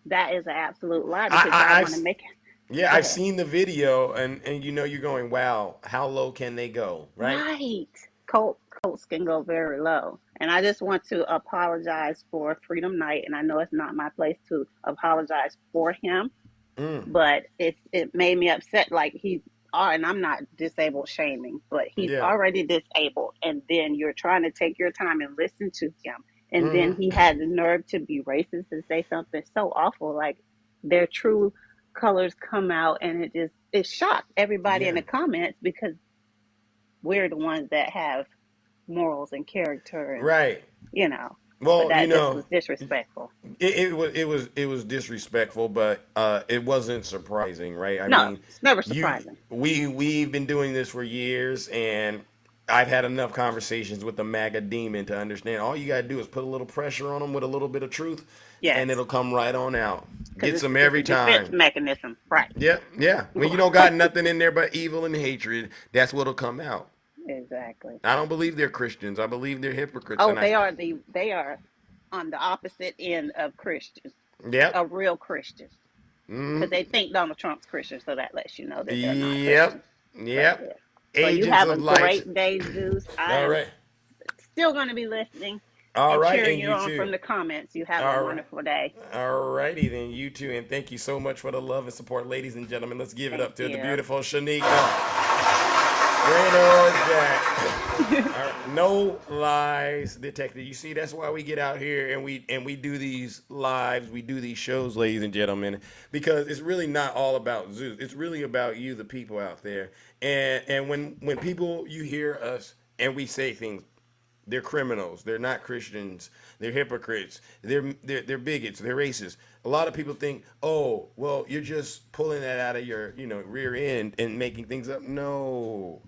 S4: that is an absolute lie
S2: I,
S4: because
S2: I
S4: y'all
S2: I've
S4: want to make it.
S2: yeah,
S4: Go
S2: I've
S4: ahead.
S2: seen the video, and you're going, wow, how low can they go, right?
S4: Right. Colts can go very low. And I just want to apologize for Freedom Night. And I know it's not my place to apologize for him,
S2: Mm.
S4: but it made me upset. Like and I'm not disabled shaming, but he's
S2: Yeah.
S4: already disabled. And then you're trying to take your time and listen to him. And then
S2: Hmm.
S4: he had the nerve to be racist and say something so awful. Like their true colors come out, and it shocked everybody in
S2: Yeah.
S4: the comments because we're the ones that have morals and character and
S2: Right.
S4: you know but
S2: Well,
S4: that just was disrespectful.
S2: it was disrespectful, but it wasn't surprising, right? I
S4: No,
S2: mean,
S4: it's never
S2: you
S4: surprising.
S2: we've been doing this for years, and I've had enough conversations with the MAGA demon to understand all you gotta do is put a little pressure on them with a little bit of truth, and
S4: Yes,
S2: it'll come right on out.
S4: because
S2: Gets them
S4: it's a
S2: every
S4: defense
S2: time.
S4: mechanism, right?
S2: Yeah, yeah. When you don't got nothing in there but evil and hatred, that's what'll come out.
S4: Exactly.
S2: I don't believe they're Christians. I believe they're hypocrites,
S4: Oh,
S2: and I.
S4: they are on the opposite end of Christians,
S2: Yep.
S4: of real Christians, because
S2: Mm.
S4: they think Donald Trump's Christian, so that lets you know that they're not
S2: Yep.
S4: Christians right
S2: Yep.
S4: there. Well, you
S2: Agents
S4: have a
S2: of light.
S4: great day, Zeus. I
S2: All
S4: am
S2: right.
S4: still going to be listening
S2: All
S4: and
S2: right,
S4: cheering
S2: and
S4: you
S2: you
S4: on
S2: too.
S4: from the comments. You have a
S2: All right.
S4: wonderful day.
S2: All righty then, you too, and thank you so much for the love and support, ladies and gentlemen. Let's give it
S4: Thank
S2: up to the
S4: you.
S2: beautiful Shanika. Great old Jack. All right. No lies detected. You see, that's why we get out here and we do these lives, we do these shows, ladies and gentlemen, because it's really not all about Zeus. It's really about you, the people out there. And when people you hear us and we say things, they're criminals. They're not Christians. They're hypocrites. They're bigots. They're racist. A lot of people think, oh, well, you're just pulling that out of your rear end and making things up. No,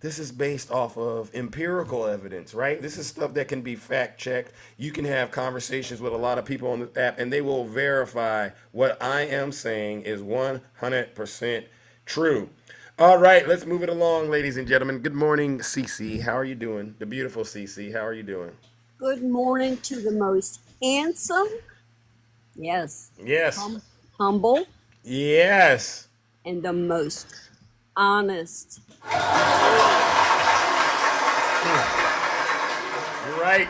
S2: this is based off of empirical evidence, right? This is stuff that can be fact checked. You can have conversations with a lot of people on the app, and they will verify what I am saying is 100% true. All right, let's move it along, ladies and gentlemen. Good morning, Cece. How are you doing? The beautiful Cece. How are you doing?
S9: Good morning to the most handsome, yes,
S2: Yes.
S9: humble,
S2: Yes.
S9: and the most honest.
S2: You're right.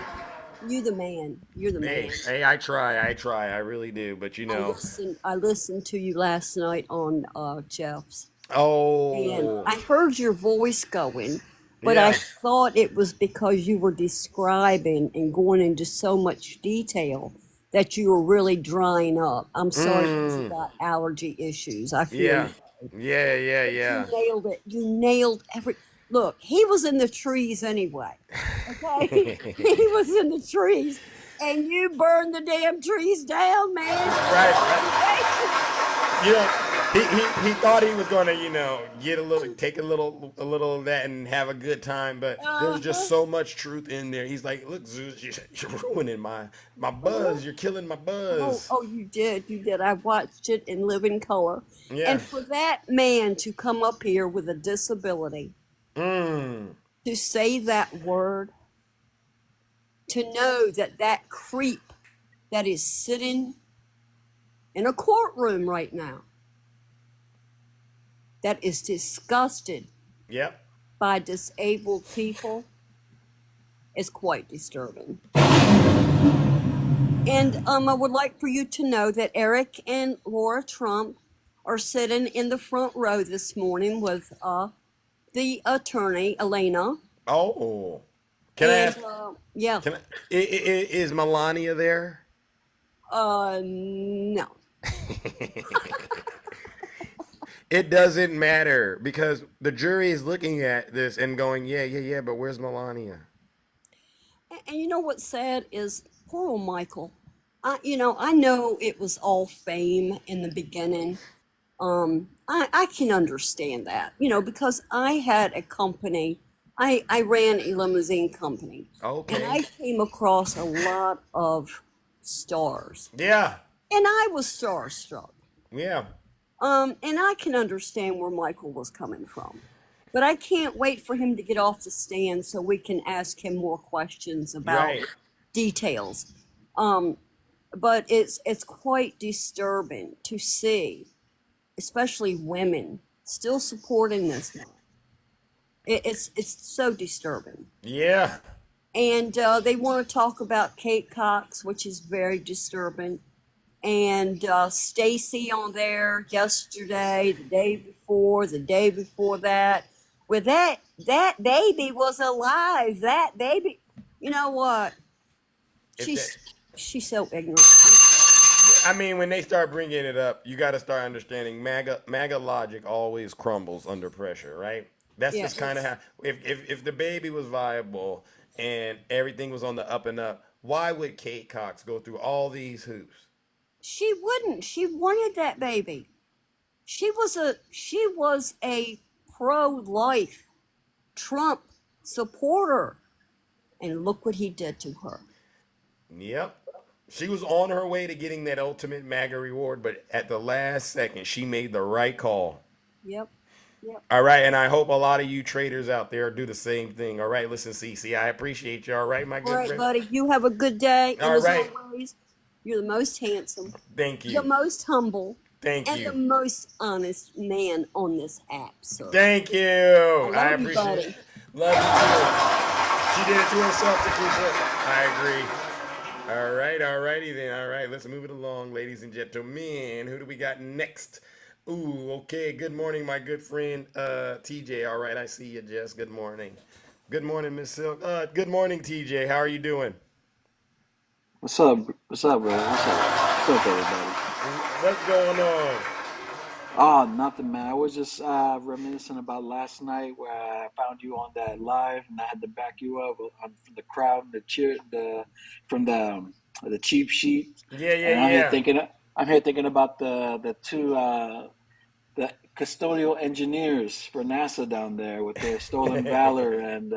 S9: You the man. You're the man.
S2: Hey, I try. I really do. But
S9: I listened to you last night on Jeff's, and
S2: Oh,
S9: I heard your voice going, but I
S2: yeah.
S9: thought it was because you were describing and going into so much detail that you were really drying up. I'm sorry that you
S2: Mm.
S9: got allergy issues. I feel
S2: Yeah.
S9: you.
S2: Yeah, yeah,
S9: But you
S2: yeah.
S9: nailed it. You nailed every. Look, he was in the trees anyway. Okay, he was in the trees, and you burned the damn trees down, man.
S2: You know, he thought he was gonna, get take a little of that and have a good time, but there was just so much truth in there. He's like, look, Zeus, you're ruining my buzz. You're killing my
S9: Oh,
S2: buzz.
S9: oh, you did. You did. I watched it in living color.
S2: Yeah.
S9: And for that man to come up here with a disability,
S2: Mm.
S9: to say that word, to know that that creep that is sitting in a courtroom right now, that is disgusted
S2: Yep.
S9: by disabled people, is quite disturbing. And I would like for you to know that Eric and Laura Trump are sitting in the front row this morning with the attorney, Elena.
S2: Oh. Can I
S9: And
S2: ask?
S9: yeah,
S2: Is Melania there?
S9: no.
S2: It doesn't matter because the jury is looking at this and going, yeah, yeah, yeah, but where's Melania?
S9: And you know what's sad is poor old Michael. I know it was all fame in the beginning. I can understand that, because I had a company. I ran a limousine company, and I
S2: Okay.
S9: came across a lot of stars,
S2: Yeah.
S9: and I was starstruck.
S2: Yeah.
S9: And I can understand where Michael was coming from. But I can't wait for him to get off the stand so we can ask him more questions about
S2: Right.
S9: details. But it's quite disturbing to see, especially women, still supporting this man. It's so disturbing.
S2: Yeah.
S9: And they want to talk about Kate Cox, which is very disturbing. And Stacy on there yesterday, the day before that, where that baby was alive. That baby, you know what?
S2: If that,
S9: She's so ignorant.
S2: I mean, when they start bringing it up, you got to start understanding MAGA logic always crumbles under pressure, right? That's
S9: Yeah,
S2: just kind of
S9: it's
S2: how. If the baby was viable and everything was on the up and up, why would Kate Cox go through all these hoops?
S9: she wouldn't. She wanted that baby. She was a pro-life Trump supporter, and look what he did to her.
S2: Yep. She was on her way to getting that ultimate MAGA reward, but at the last second, she made the right call.
S9: Yep. Yep.
S2: All right, and I hope a lot of you traders out there do the same thing. All right, listen, CC, I appreciate you. All right, my
S9: All
S2: good
S9: right,
S2: friend.
S9: buddy. You have a good day. And
S2: All
S9: as
S2: right,
S9: always, you're the most handsome,
S2: thank
S9: the
S2: you,
S9: most humble,
S2: thank
S9: and the
S2: you,
S9: most honest man on this app, sir.
S2: thank you.
S9: I
S2: I
S9: love you,
S2: appreciate it.
S9: buddy.
S2: Love you too. She did it to herself to Keisha. I agree. All right, all righty then. All right, let's move it along, ladies and gentlemen. Who do we got next? Ooh, okay. Good morning, my good friend TJ. All right, I see you, Jess. Good morning. Good morning, Miss Silk. Good morning, TJ. How are you doing?
S10: What's up? What's up, bro? What's up? What's up, everybody?
S2: What's going on?
S10: Oh, nothing, man. I was just reminiscing about last night where I found you on that live, and I had to back you up from the crowd, from the cheap sheet,
S2: Yeah, yeah,
S10: and
S2: yeah.
S10: I'm here thinking about the two the custodial engineers for NASA down there with their stolen valor and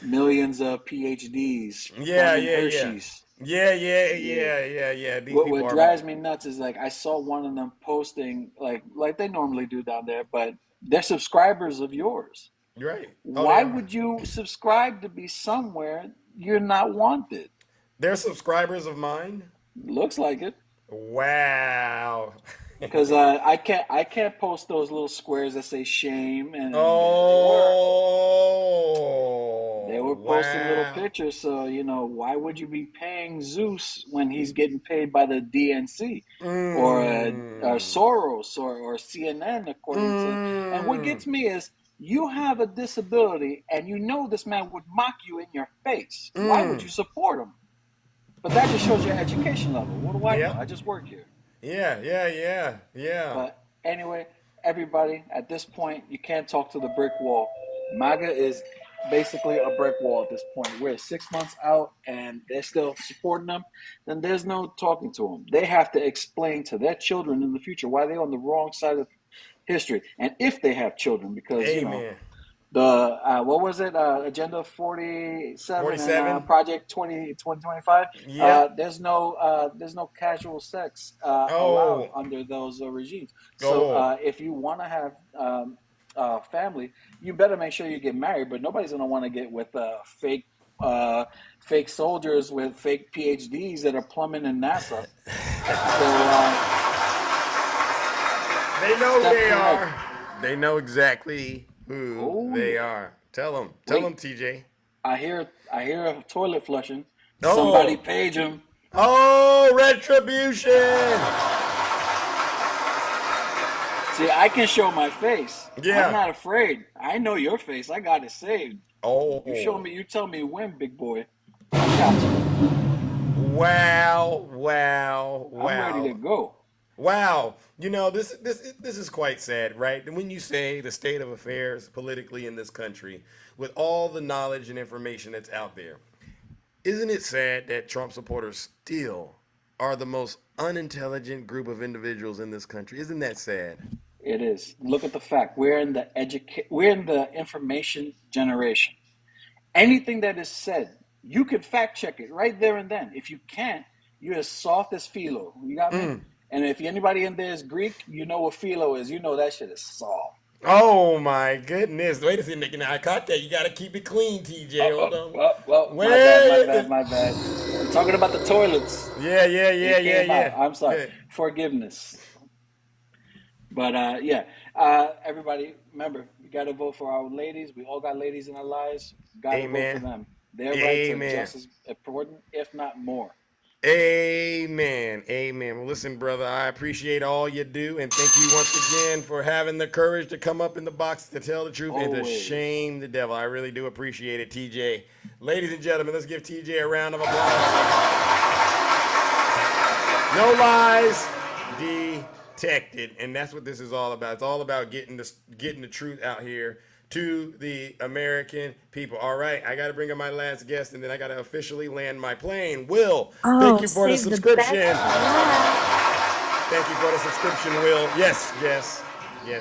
S10: millions of PhDs
S2: Yeah,
S10: plumbing
S2: yeah, yeah.
S10: Hershey's.
S2: Yeah, yeah,
S10: Yeah.
S2: yeah, yeah, yeah. These people
S10: What
S2: are.
S10: drives me nuts is like I saw one of them posting like they normally do down there, but they're subscribers of yours.
S2: Right. Oh, they
S10: Why
S2: are.
S10: would you subscribe to be somewhere you're not wanted?
S2: They're subscribers of mine.
S10: Looks like it.
S2: Wow.
S10: Because I can't post those little squares that say shame, and they
S2: Oh,
S10: were posting little
S2: wow.
S10: pictures. So why would you be paying Zeus when he's getting paid by the DNC or
S2: Mmm.
S10: Soros or CNN? According to, and what
S2: Mmm.
S10: gets me is you have a disability and you know this man would mock you in your face. Why would
S2: Mmm.
S10: you support him? But that just shows your education level. What do I know?
S2: Yep.
S10: I just work here.
S2: Yeah, yeah, yeah, yeah.
S10: But anyway, everybody, at this point, you can't talk to the brick wall. MAGA is basically a brick wall at this point. We're 6 months out and they're still supporting them. Then there's no talking to them. They have to explain to their children in the future why they're on the wrong side of history. And if they have children, because,
S2: Amen.
S10: the what was it, Agenda 47 and
S2: 47?
S10: Project 2025.
S2: Yep.
S10: There's no casual sex allowed
S2: Oh.
S10: under those regimes. So
S2: Oh.
S10: if you want to have family, you better make sure you get married. But nobody's gonna want to get with fake soldiers with fake PhDs that are plumbing in NASA. So
S2: They know who
S10: step
S2: they
S10: correct.
S2: are. They know exactly who
S10: Oh
S2: they
S10: yeah.
S2: are. Tell them. Tell them,
S10: Wait,
S2: TJ.
S10: I hear a toilet flushing. Somebody
S2: Oh.
S10: page him.
S2: Oh, retribution.
S10: See, I can show my face. I'm
S2: Yeah.
S10: not afraid. I know your face. I got it saved. You show
S2: Oh.
S10: me. You tell me when, big boy. I got you.
S2: Wow. Wow.
S10: I'm ready to
S2: Wow.
S10: go.
S2: Wow. This is quite sad, right? When you say the state of affairs politically in this country, with all the knowledge and information that's out there, isn't it sad that Trump supporters still are the most unintelligent group of individuals in this country? Isn't that sad?
S10: It is. Look at the fact. We're in the information generation. Anything that is said, you could fact check it right there and then. If you can't, you're as soft as philo. You got me?
S2: Mm.
S10: And if anybody in there is Greek, you know what philo is. You know that shit is soft.
S2: Oh my goodness! Wait a second, I caught that. You got to keep it clean, TJ. Hold on.
S10: Well, my bad, my
S2: Wait.
S10: bad, my bad. We're talking about the toilets.
S2: Yeah.
S10: It came out. I'm sorry.
S2: Yeah.
S10: Forgiveness. But everybody, remember, we got to vote for our ladies. We all got ladies in our lives. Got to vote for
S2: Amen.
S10: them. Their rights are
S2: Amen.
S10: just as important, if not more.
S2: Amen. Amen. Well, listen, brother, I appreciate all you do, and thank you once again for having the courage to come up in the box to tell the truth and to
S10: Always.
S2: shame the devil. I really do appreciate it, TJ. Ladies and gentlemen, let's give TJ a round of applause. No lies detected, and that's what this is all about. It's all about getting the truth out here to the American people. All right, I got to bring up my last guest, and then I got to officially land my plane. Will, thank
S11: Oh,
S2: you for the
S11: save the
S2: subscription.
S11: best for last.
S2: Thank you for the subscription, Will. Yes,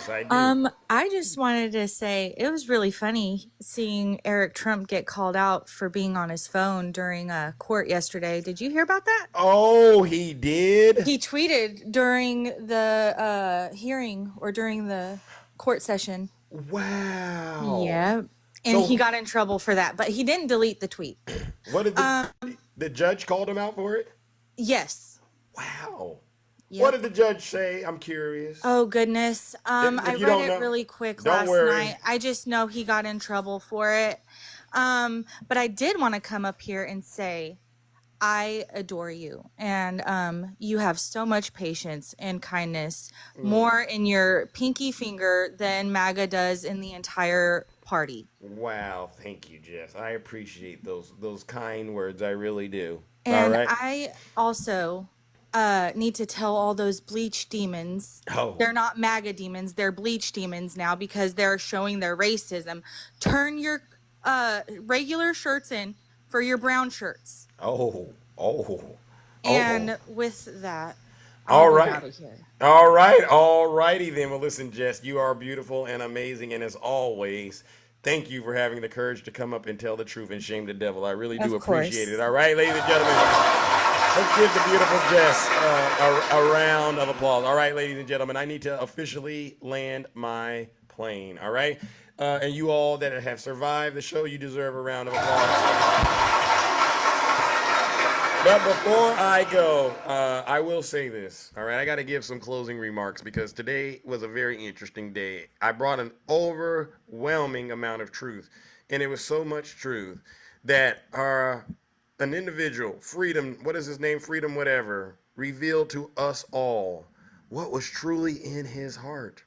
S2: I do.
S11: I just wanted to say it was really funny seeing Eric Trump get called out for being on his phone during a court yesterday. Did you hear about that?
S2: Oh, he did?
S11: He tweeted during the hearing or during the court session.
S2: Wow.
S11: Yeah. And he got in trouble for that, but he didn't delete the tweet.
S2: What did the judge called him out for it?
S11: Yes.
S2: Wow.
S11: Yep.
S2: What did the judge say? I'm curious.
S11: Oh goodness. I read it really quick last night. I just know he got in trouble for it. But I did want to come up here and say I adore you, and you have so much patience and kindness, more in your pinky finger than MAGA does in the entire party.
S2: Wow, thank you, Jess. I appreciate those kind words. I really do. All
S11: And
S2: right.
S11: I also need to tell all those bleach demons.
S2: Oh.
S11: They're not MAGA demons, they're bleach demons now because they're showing their racism. Turn your regular shirts in for your brown shirts.
S2: Oh.
S11: And with that,
S2: All
S11: I'll
S2: right.
S11: get out of here.
S2: All righty then. Well, listen, Jess, you are beautiful and amazing, and as always, thank you for having the courage to come up and tell the truth and shame the devil. I really do appreciate it. All right, ladies and gentlemen, let's give the beautiful Jess a round of applause. All right, ladies and gentlemen, I need to officially land my plane. All right, and you all that have survived the show, you deserve a round of applause. But before I go, I will say this. All right, I got to give some closing remarks because today was a very interesting day. I brought an overwhelming amount of truth, and it was so much truth that an individual, Freedom, what is his name? Freedom, whatever, revealed to us all what was truly in his heart.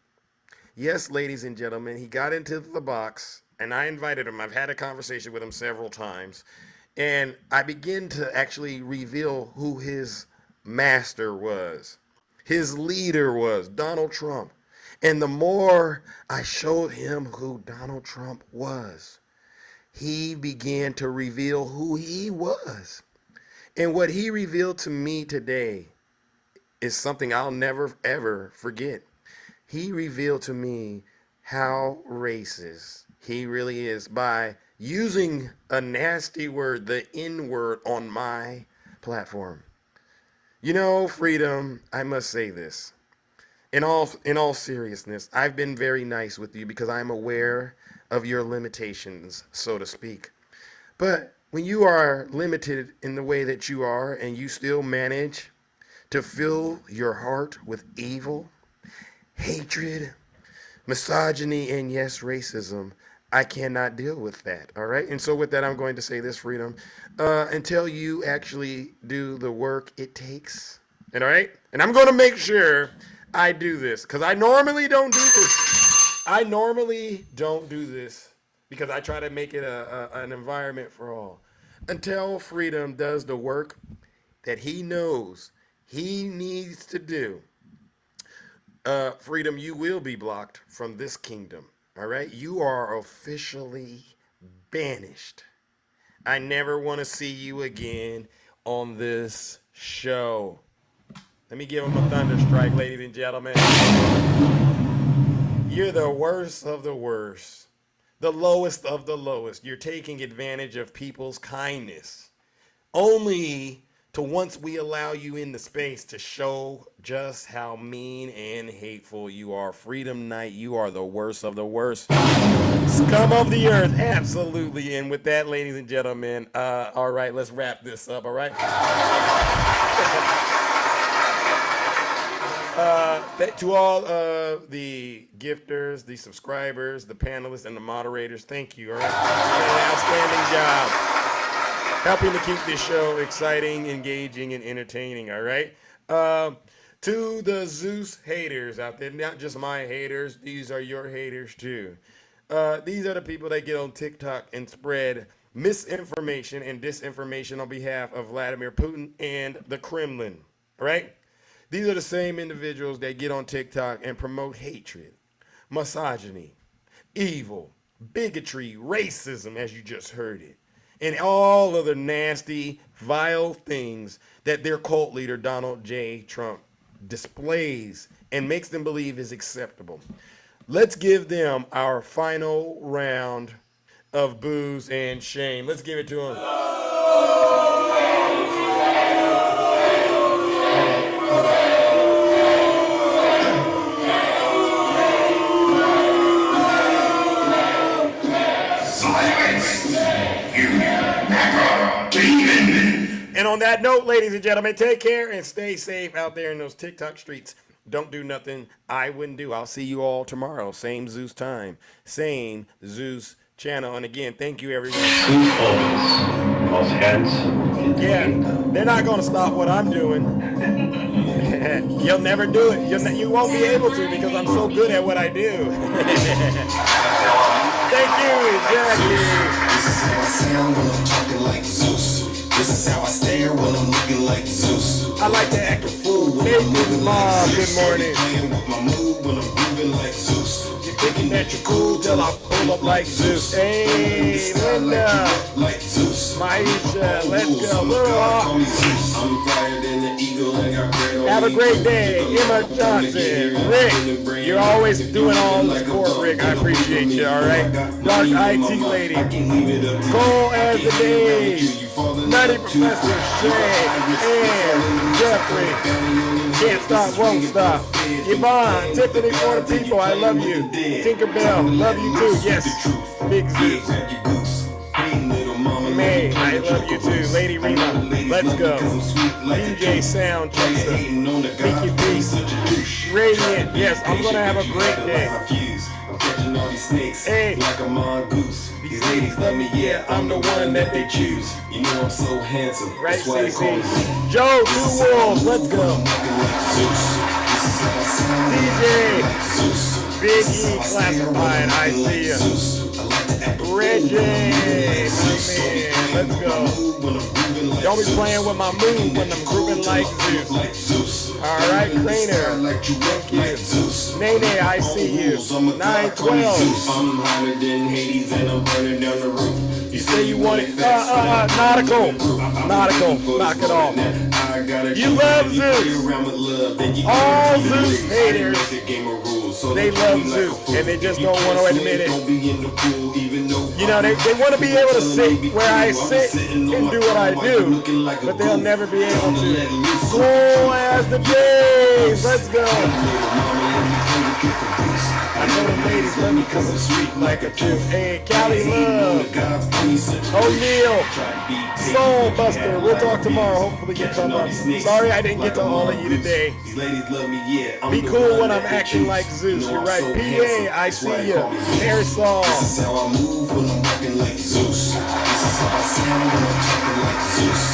S2: Yes, ladies and gentlemen, he got into the box, and I invited him. I've had a conversation with him several times. And I begin to actually reveal who his master was. His leader was Donald Trump. And the more I showed him who Donald Trump was, he began to reveal who he was. And what he revealed to me today is something I'll never, ever forget. He revealed to me how racist he really is by using a nasty word, the N word, on my platform. You know, Freedom, I must say this. In all seriousness, I've been very nice with you because I'm aware of your limitations, so to speak. But when you are limited in the way that you are and you still manage to fill your heart with evil, hatred, misogyny, and yes, racism, I cannot deal with that. All right. And so, with that, I'm going to say this, Freedom, until you actually do the work it takes. And all right. And I'm going to make sure I do this because I normally don't do this. I normally don't do this because I try to make it an environment for all. Until Freedom does the work that he knows he needs to do. Freedom, you will be blocked from this kingdom. All right? You are officially banished. I never want to see you again on this show. Let me give him a thunderstrike, ladies and gentlemen. You're the worst of the worst, the lowest of the lowest. You're taking advantage of people's kindness only to once we allow you in the space to show just how mean and hateful you are. Freedom Night, you are the worst of the worst. Scum of the earth, absolutely. And with that, ladies and gentlemen, all right, let's wrap this up, all right? To all the gifters, the subscribers, the panelists, and the moderators, thank you, all right? An outstanding job helping to keep this show exciting, engaging, and entertaining, all right? To the Zeus haters out there, not just my haters, these are your haters too. These are the people that get on TikTok and spread misinformation and disinformation on behalf of Vladimir Putin and the Kremlin, all right? These are the same individuals that get on TikTok and promote hatred, misogyny, evil, bigotry, racism, as you just heard it, and all other nasty, vile things that their cult leader, Donald J. Trump, displays and makes them believe is acceptable. Let's give them our final round of booze and shame. Let's give it to them. And on that note, ladies and gentlemen, take care and stay safe out there in those TikTok streets. Don't do nothing I wouldn't do. I'll see you all tomorrow. Same Zeus time, same Zeus channel. And again, thank you, everyone. Yeah, they're not going to stop what I'm doing. You'll never do it. You won't be able to because I'm so good at what I do. Thank you, Jackie.
S3: This is how I sound when I'm talking like Zeus. This is how I stare when I'm looking like Zeus.
S2: I like to act a fool. Nathan's mom, good morning.
S3: Playing with my mood when I'm moving like Zeus.
S2: You're thinking that you're cool till I pull up like Zeus. Hey, Linda.
S3: Like Zeus.
S2: Maisha, let's go. Little Hawk.
S3: I'm flyer than the eagle and got bread on.
S2: Have a great day. Emma Johnson. Rick, you're always doing all the support, Rick. I appreciate you, all right? Dark IT Lady. Cole as the days. Nutty Professor Shay. And Jeffrey. Can't stop, won't stop. Yvonne, Tiffany for the people, I love you. Tinkerbell, love you too. Yes, Big Zeus. May, I love you too. Lady Rima, let's go. DJ Sound Chaser, Pinky P, Radiant, yes, I'm gonna have a great day. Hey, these ladies love me, yeah, I'm the one that they choose.
S3: You know I'm so handsome.
S2: Right, CC. Joe, Two Wolves, let's go. DJ, Big E Classified, I see ya. Reggie, my man, let's go. Don't be playing with my mood when I'm grooving like Zeus. Alright, Craner, thank you. Nene, I see you. 912.
S3: I'm hotter than Hades and I'm burning down the roof.
S2: You say you want it, nautical, knock it off. You love Zeus. All Zeus haters, they love Zeus, and they just don't want to admit it. You know, they want to be able to sit where I sit and do what I do, but they'll never be able to. Cool as the days, let's go. I know the ladies love me because I'm sweet like a Jew. Hey, Cali Love, O'Neal, Soul Buster. We'll talk tomorrow. Hopefully you come up. Sorry I didn't get to all of you today. Be cool when I'm acting like Zeus. You're right. PA, I see you. Aerosol.
S3: This is how I move when I'm walking like Zeus. This is how I sound when I'm talking like Zeus.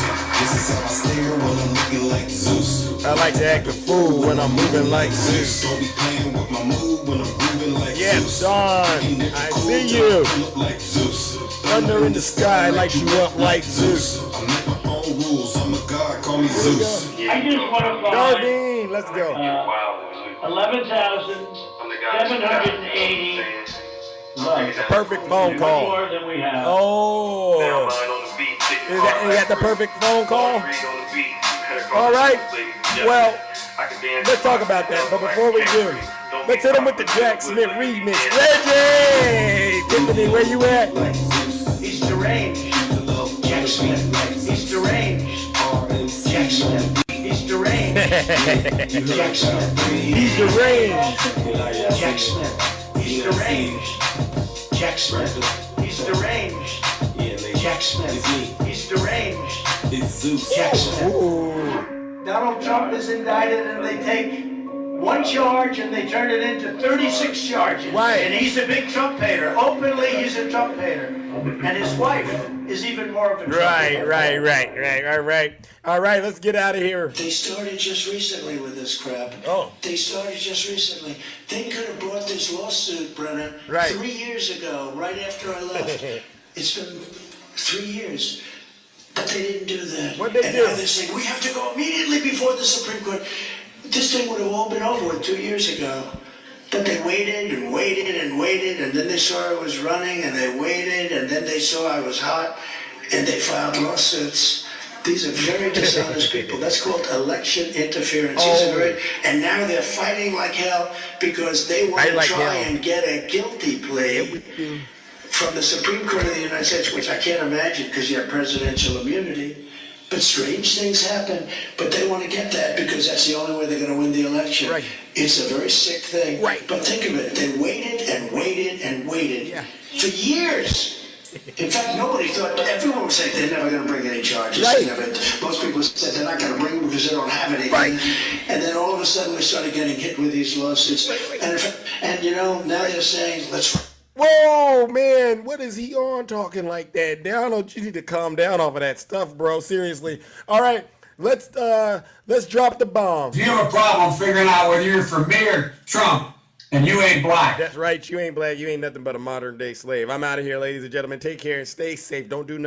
S3: This is how I stare when I'm looking like Zeus.
S2: I like to act a fool when I'm moving like Zeus.
S3: Don't be playing with my mood when I'm moving like Zeus.
S2: Yes, Dawn, I see you. Thunder in the sky, light you up like Zeus.
S3: I make my own rules. I'm a god, call me Zeus.
S16: I just want to find
S2: Dardine, let's go.
S16: 11,780 votes.
S2: The perfect phone call.
S16: More than we have.
S2: Oh, is that the perfect phone call? All right. Well, let's talk about that. But before we do, let's hit him with the Jack Smith remix. Reggie! Tiffany, where you at?
S16: He's deranged. Jack Smith. He's deranged.
S15: Smith. He's deranged. Jack Smith.
S2: He's deranged.
S15: Jack Smith. He's deranged. Jack Smith. He's deranged. Jack Smith. He's deranged. Jack Smith. Donald Trump is indicted and they take one charge and they turn it into 36 charges.
S2: Right.
S15: And he's a big Trump hater. Openly, he's a Trump hater. And his wife is even more of a Trump hater.
S2: Right. All right, let's get out of here.
S15: They started just recently with this crap.
S2: Oh.
S15: They started just recently. They could have brought this lawsuit, Brennan, 3 years ago, right after I left. It's been 3 years. But they didn't do that.
S2: What'd they do?
S15: Now they're saying, we have to go immediately before the Supreme Court. This thing would have all been over with 2 years ago. But they waited and waited and waited, and then they saw I was running, and they waited, and then they saw I was hot, and they filed lawsuits. These are very dishonest people. That's called election interference. And now they're fighting like hell because they want to try and get a guilty plea from the Supreme Court of the United States, which I can't imagine because you have presidential immunity. But strange things happen, but they want to get that because that's the only way they're going to win the election.
S2: Right.
S15: It's a very sick thing. Right. But think of it. They waited and waited and waited for years. In fact, nobody thought, everyone was saying they're never going to bring any charges.
S2: Right.
S15: Most people said they're not going to bring them because they don't have anything.
S2: Right.
S15: And then all of a sudden we started getting hit with these lawsuits. And you know, now they're saying, let's...
S2: Whoa, man, what is he on talking like that? Donald, you need to calm down off of that stuff, bro. Seriously. All right, let's drop the bomb.
S13: If you have a problem figuring out whether you're for me or Trump, and you ain't black.
S2: That's right, you ain't black. You ain't nothing but a modern day slave. I'm out of here, ladies and gentlemen. Take care and stay safe. Don't do nothing.